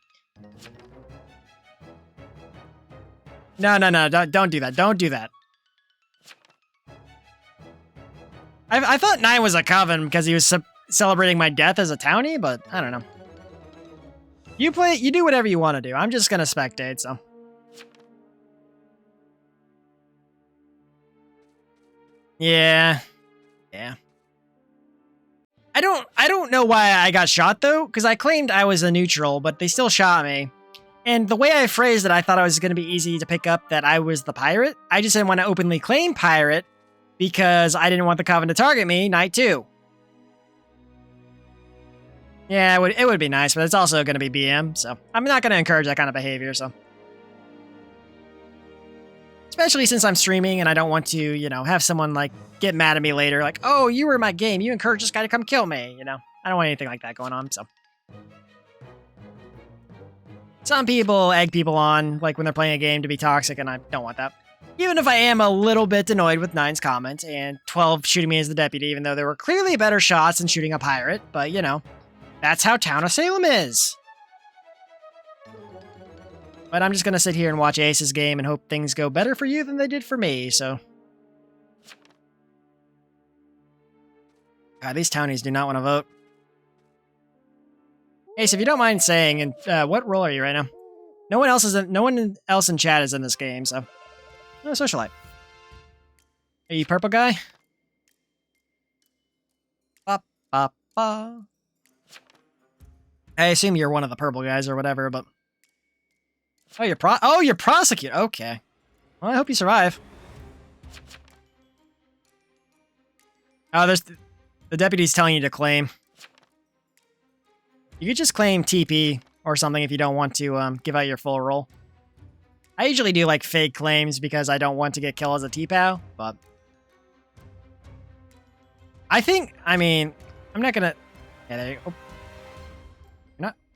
No. Don't do that. Don't do that. I thought 9 was a Coven because he was celebrating my death as a townie, but I don't know. You do whatever you want to do. I'm just going to spectate, so... Yeah. I don't know why I got shot though, because I claimed I was a neutral, but they still shot me. And the way I phrased it, I thought it was going to be easy to pick up that I was the pirate. I just didn't want to openly claim pirate because I didn't want the Coven to target me night 2. Yeah, it would be nice, but it's also going to be BM, so I'm not going to encourage that kind of behavior, so. Especially since I'm streaming and I don't want to, you know, have someone, like, get mad at me later. Like, oh, you were in my game. You encouraged this guy to come kill me, you know? I don't want anything like that going on, so. Some people egg people on, like, when they're playing a game to be toxic, and I don't want that. Even if I am a little bit annoyed with 9's comment and 12 shooting me as the deputy, even though there were clearly better shots than shooting a pirate, but you know, that's how Town of Salem is. But I'm just gonna sit here and watch Ace's game and hope things go better for you than they did for me, so. God, these townies do not want to vote. Ace, if you don't mind saying, and what role are you right now? No one else in chat is in this game, so. No, Socialite. Are you purple guy? Ba, ba, ba. I assume you're one of the purple guys or whatever, but... Oh, you're prosecutor. Okay. Well, I hope you survive. Oh, there's... The deputy's telling you to claim. You could just claim TP or something if you don't want to give out your full role. I usually do like fake claims because I don't want to get killed as a TPOW, but... I mean, I'm not gonna... Yeah, there you go.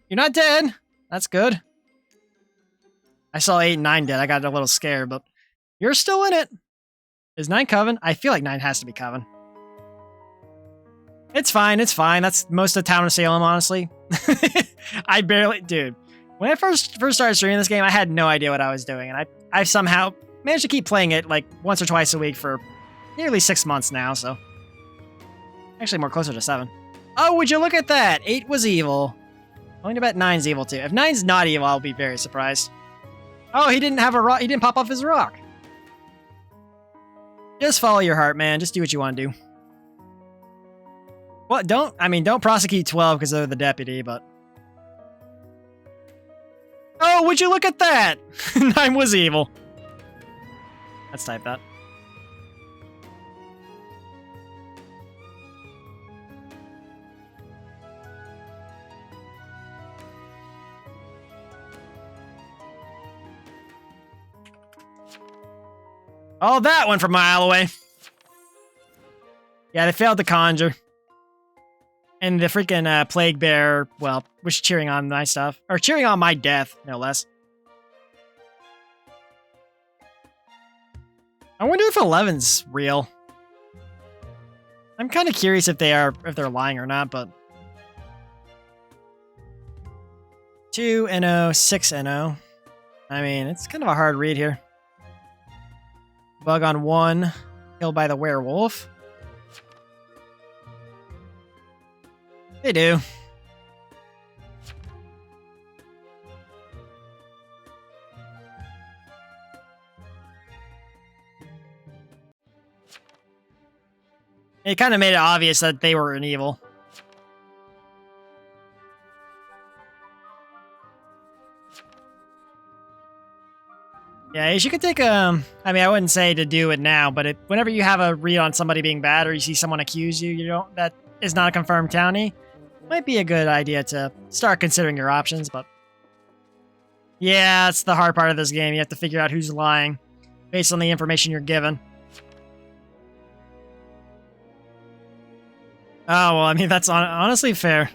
You're not dead! That's good. I saw 8 and 9 dead, I got a little scared, but... You're still in it! Is 9 Coven? I feel like 9 has to be Coven. It's fine, it's fine. That's most of the Town of Salem, honestly. I barely... Dude, when I first started streaming this game, I had no idea what I was doing, and I somehow managed to keep playing it like once or twice a week for nearly 6 months now, so... Actually, more closer to 7. Oh, would you look at that? 8 was evil. I'm going to bet 9's evil, too. If 9's not evil, I'll be very surprised. Oh, he didn't have a rock. He didn't pop off his rock. Just follow your heart, man. Just do what you want to do. Well, don't prosecute 12 because they're the deputy, but... Oh, would you look at that? 9 was evil. Let's type that. Oh, that went from a mile away. Yeah, they failed to conjure. And the freaking Plague Bear, well, was cheering on my stuff. Or cheering on my death, no less. I wonder if 11's real. I'm kind of curious if they're lying or not, but... 2 NO, 6 NO. I mean, it's kind of a hard read here. Bug on 1, killed by the werewolf. They do. It kind of made it obvious that they were an evil. Yeah, you could take I mean, I wouldn't say to do it now, but whenever you have a read on somebody being bad or you see someone accuse you, that is not a confirmed townie, might be a good idea to start considering your options, but... Yeah, that's the hard part of this game. You have to figure out who's lying based on the information you're given. Oh, well, I mean, that's honestly fair.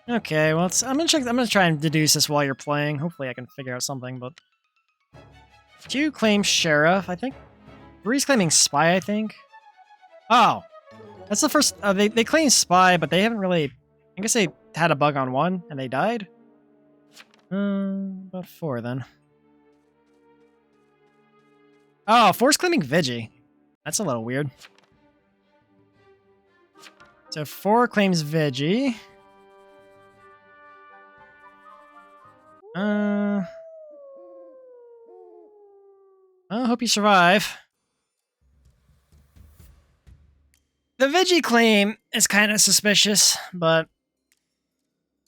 Okay, well, I'm gonna try and deduce this while you're playing. Hopefully I can figure out something, but... 2 claims sheriff, I think. 3's claiming spy, I think. Oh! That's the first... they claim spy, but they haven't really... I guess they had a bug on 1, and they died? About 4, then. Oh, 4's claiming Vigi. That's a little weird. So 4 claims Vigi. I hope you survive. The Vigi claim is kind of suspicious, but...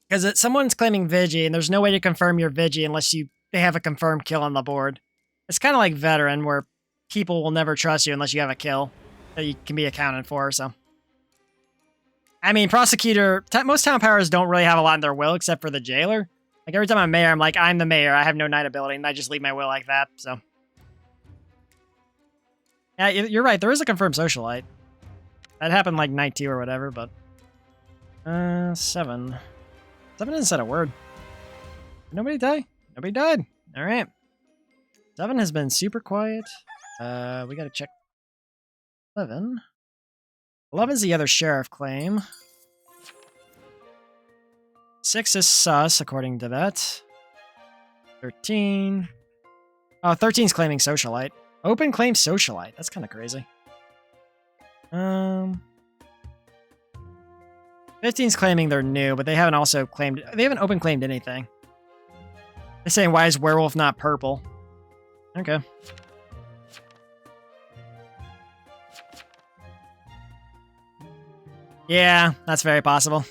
Because someone's claiming Vigi, and there's no way to confirm your Vigi unless they have a confirmed kill on the board. It's kind of like Veteran, where people will never trust you unless you have a kill that you can be accounted for, so... I mean, Prosecutor... Most town powers don't really have a lot in their will, except for the Jailor. Like, every time I'm mayor, I'm like, I'm the mayor, I have no night ability, and I just leave my will like that, so... Yeah, you're right. There is a confirmed socialite. That happened like night 2 or whatever, but... 7. 7 doesn't said a word. Nobody died? Nobody died. Alright. 7 has been super quiet. We gotta check 11. 11's the other sheriff claim. 6 is sus, according to that. 13. Oh, 13's claiming socialite. Open claims socialite. That's kind of crazy. 15's claiming they're new, but they haven't also claimed... They haven't open claimed anything. They're saying, why is werewolf not purple? Okay. Yeah, that's very possible.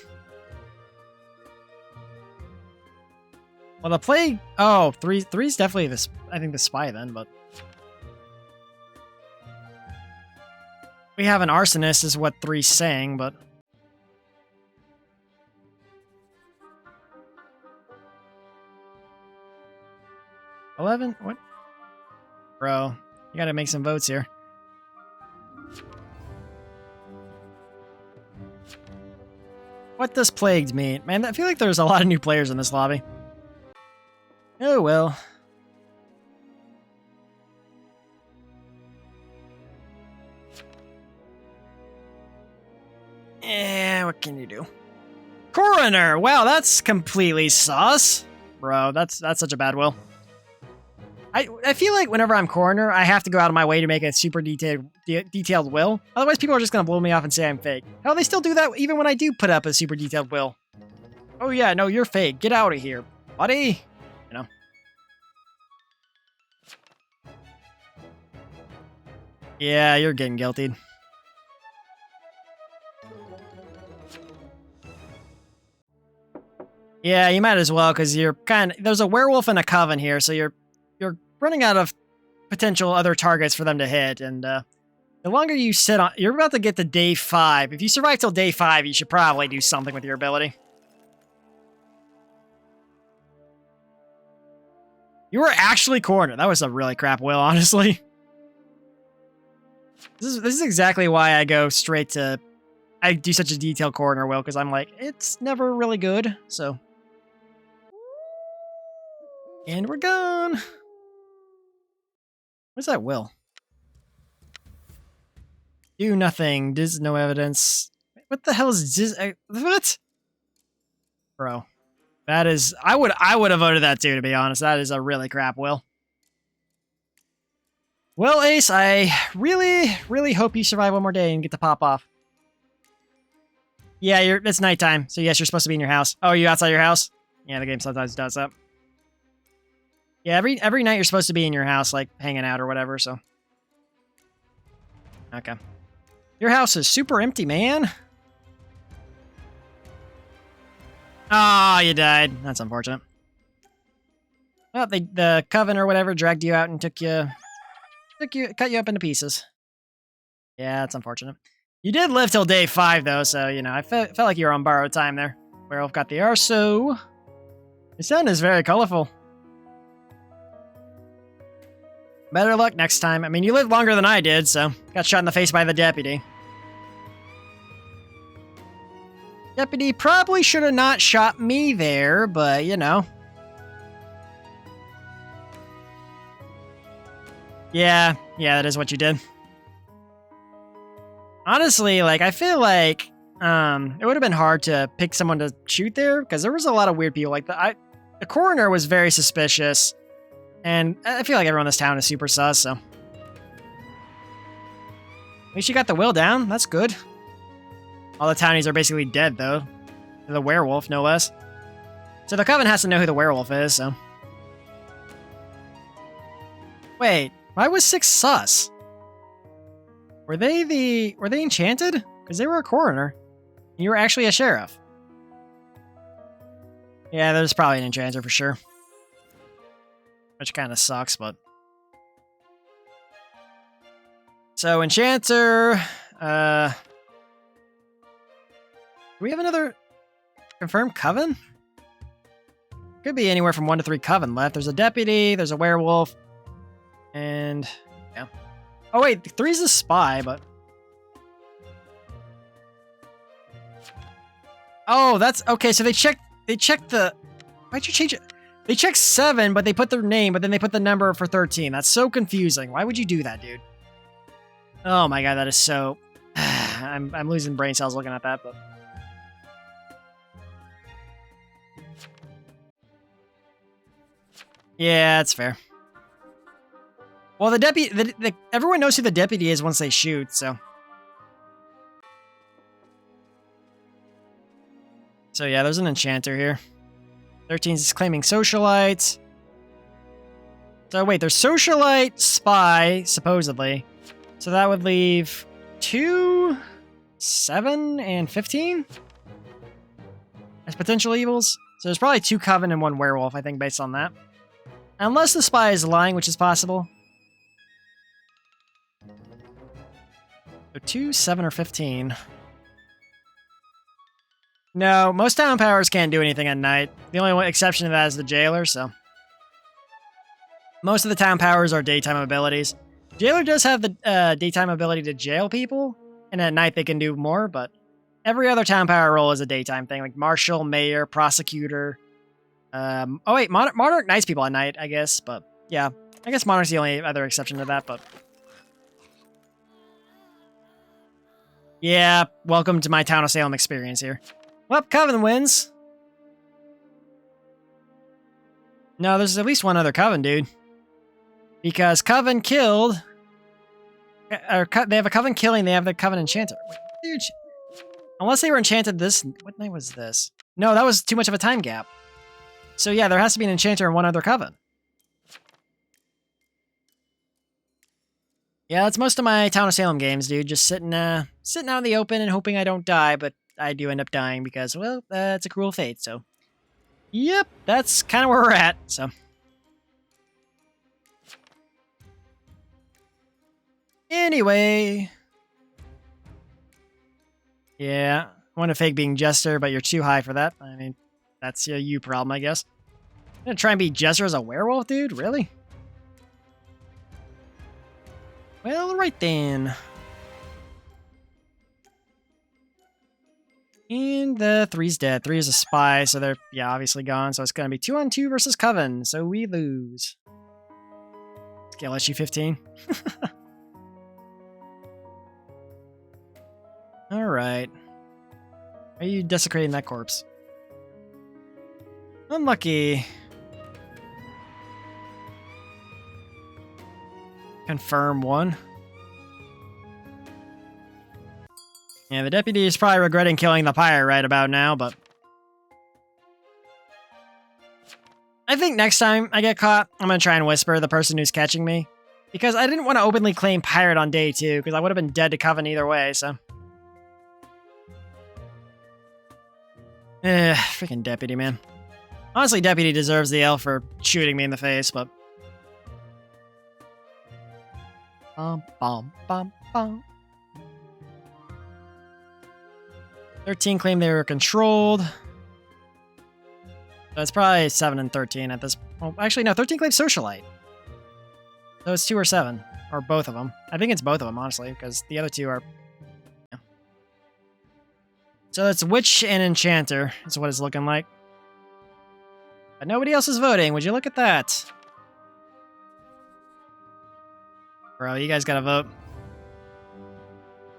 Well, the plague... Oh, 3's definitely this. I think the spy then, but... We have an arsonist is what 3's saying, but... $11? What? Bro, you gotta make some votes here. What does plagued mean? Man, I feel like there's a lot of new players in this lobby. Oh well. What can you do? Coroner! Wow, that's completely sus. Bro, that's such a bad will. I feel like whenever I'm coroner, I have to go out of my way to make a super detailed will. Otherwise, people are just going to blow me off and say I'm fake. Hell, they still do that even when I do put up a super detailed will. Oh yeah, no, you're fake. Get out of here, buddy. You know. Yeah, you're getting guiltied. Yeah, you might as well, because you're there's a werewolf and a coven here, so you're running out of potential other targets for them to hit, and the longer you sit on... You're about to get to day 5. If you survive till day 5, you should probably do something with your ability. You were actually coroner. That was a really crap will, honestly. This is exactly why I go straight to... I do such a detailed coroner will, because I'm like, it's never really good, so... And we're gone! What's that will? Do nothing. Diz no evidence. What the hell is Diz? What? Bro. That is... I would have voted that too, to be honest. That is a really crap will. Well, Ace, I really, really hope you survive one more day and get to pop off. Yeah, it's nighttime, so yes, you're supposed to be in your house. Oh, are you outside your house? Yeah, the game sometimes does that. Yeah, every night you're supposed to be in your house, like, hanging out or whatever, so... Okay. Your house is super empty, man! Ah, you died. That's unfortunate. Well, the Coven or whatever dragged you out and cut you up into pieces. Yeah, that's unfortunate. You did live till day 5, though, so, you know, I felt like you were on borrowed time there. Werewolf got the arso. The sun is very colorful. Better luck next time. I mean, you lived longer than I did, so... Got shot in the face by the deputy. Deputy probably should have not shot me there, but, you know. Yeah, that is what you did. Honestly, like, I feel like... it would have been hard to pick someone to shoot there, because there was a lot of weird people. Like, the coroner was very suspicious. And I feel like everyone in this town is super sus, so... At least you got the will down. That's good. All the townies are basically dead, though. The werewolf, no less. So the Coven has to know who the werewolf is, so... Wait, why was 6 sus? Were they enchanted? Because they were a coroner. You were actually a sheriff. Yeah, there's probably an enchanter for sure. Which kind of sucks, but... So, enchanter... Do we have another confirmed coven? Could be anywhere from 1 to 3 coven left. There's a deputy, there's a werewolf, and... yeah. Oh wait, 3's a spy, but... Oh, that's... Okay, so they checked the... Why'd you change it? They checked 7, but they put their name, but then they put the number for 13. That's so confusing. Why would you do that, dude? Oh my god, that is so... I'm losing brain cells looking at that, but... Yeah, that's fair. Well, the deputy... everyone knows who the deputy is once they shoot, so... So yeah, there's an enchanter here. 13's claiming Socialite. So wait, there's Socialite, Spy, supposedly. So that would leave 2, 7, and 15 as potential evils. So there's probably 2 Coven and 1 Werewolf, I think, based on that. Unless the Spy is lying, which is possible. So 2, 7, or 15. No, most town powers can't do anything at night. The only exception to that is the Jailor, so... Most of the town powers are daytime abilities. Jailor does have the daytime ability to jail people, and at night they can do more, but every other town power role is a daytime thing, like Marshal, Mayor, Prosecutor. Oh wait, Monarch knights people at night, I guess, but yeah. I guess Monarch's the only other exception to that, but... Yeah, welcome to my Town of Salem experience here. Well, Coven wins. No, there's at least one other Coven, dude. Because Coven killed... Or they have a Coven killing, they have the Coven enchanter. Dude, unless they were enchanted this... What night was this? No, that was too much of a time gap. So yeah, there has to be an enchanter and one other Coven. Yeah, that's most of my Town of Salem games, dude. Just sitting out in the open and hoping I don't die, but I do end up dying because, well, it's a cruel fate, so... Yep, that's kind of where we're at, so... Anyway... Yeah, I want to fake being Jester, but you're too high for that. I mean, that's a you problem, I guess. I'm gonna try and be Jester as a werewolf, dude? Really? Well, right then. And the 3's dead. 3 is a spy, so they're, yeah, obviously gone. So it's going to be 2-on-2 versus Coven, so we lose. Okay, let's you 15. Alright. Are you desecrating that corpse? Unlucky. Confirm 1. Yeah, the deputy is probably regretting killing the pirate right about now, but... I think next time I get caught, I'm gonna try and whisper the person who's catching me. Because I didn't want to openly claim pirate on day 2, because I would have been dead to Coven either way, so... Freaking deputy, man. Honestly, deputy deserves the L for shooting me in the face, but... Bum, bum, bum, bum. 13 claimed they were controlled. So it's probably 7 and 13 at this... Well, actually, no, 13 claimed Socialite. So it's 2 or 7. Or both of them. I think it's both of them, honestly, because the other 2 are... Yeah. So it's Witch and Enchanter, is what it's looking like. But nobody else is voting. Would you look at that? Bro, you guys gotta vote.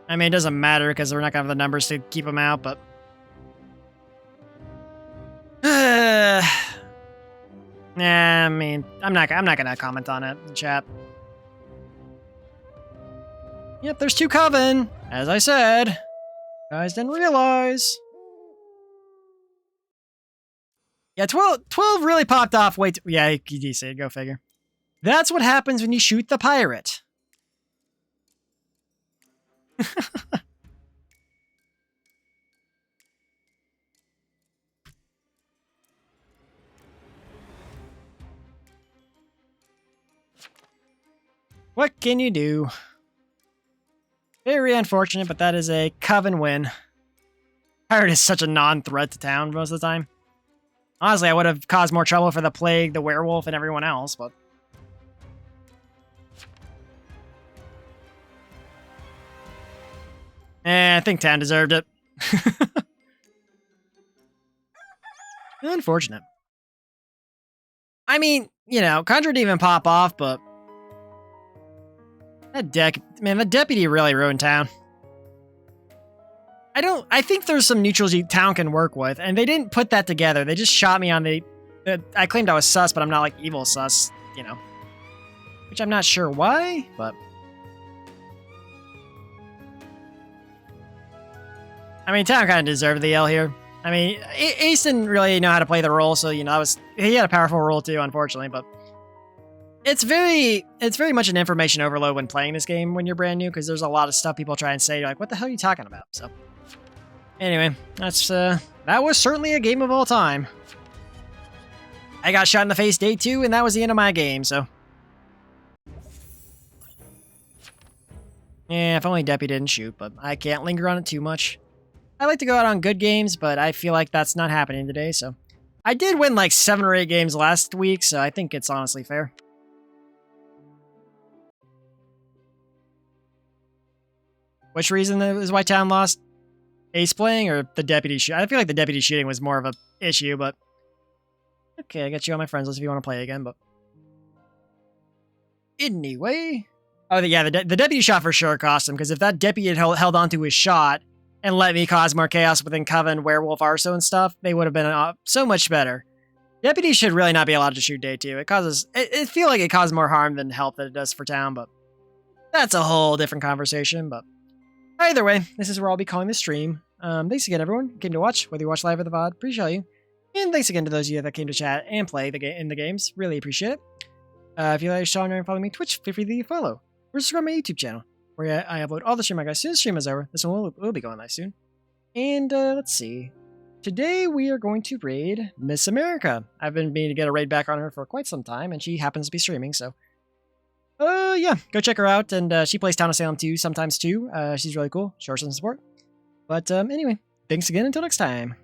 I mean, it doesn't matter because we're not gonna have the numbers to keep them out, but... Nah, I mean, I'm not gonna comment on it in chat. Yep, there's 2 Coven, as I said. You guys didn't realize. Yeah, 12 really popped off. Wait, yeah, you say it, go figure. That's what happens when you shoot the pirate. What can you do? Very unfortunate, but that is a Coven win. Pirate is such a non-threat to town most of the time. Honestly, I would have caused more trouble for the Plague, the Werewolf, and everyone else, but... I think Tan deserved it. Unfortunate. I mean, you know, Conjure didn't even pop off, but that the deputy really ruined town. I think there's some neutrals town can work with, and they didn't put that together. They just shot me on I claimed I was sus, but I'm not like evil sus, you know. Which I'm not sure why, but I mean, town kind of deserved the L here. I mean, Ace didn't really know how to play the role, so, you know, he had a powerful role too, unfortunately, but it's very much an information overload when playing this game when you're brand new, because there's a lot of stuff people try and say, like, what the hell are you talking about? So, anyway, that was certainly a game of all time. I got shot in the face day 2, and that was the end of my game, so. Yeah, if only Deputy didn't shoot, but I can't linger on it too much. I like to go out on good games, but I feel like that's not happening today, so. I did win like 7 or 8 games last week, so I think it's honestly fair. Which reason is why town lost? Ace playing or the deputy shooting? I feel like the deputy shooting was more of a issue, but. Okay, I got you on my friends list if you want to play again, but. Anyway. Oh, yeah, the deputy shot for sure cost him, because if that deputy had held onto his shot and let me cause more chaos within Coven, Werewolf, Arso, and stuff, they would have been so much better. Deputy should really not be allowed to shoot day 2. It feel like it caused more harm than help than it does for town, but that's a whole different conversation, but either way, this is where I'll be calling the stream. Thanks again, everyone who came to watch, whether you watch live or the VOD, appreciate you. And thanks again to those of you that came to chat and play in the games, really appreciate it. If you like Sean and follow me on Twitch, feel free to follow. Or subscribe to my YouTube channel, where I upload all the stream I got as soon as the stream is over. This one will be going live soon. And let's see. Today we are going to raid Miss America. I've been meaning to get a raid back on her for quite some time, and she happens to be streaming, so. Yeah, go check her out, and she plays Town of Salem too, sometimes too. She's really cool. Show her some support. But anyway, thanks again until next time.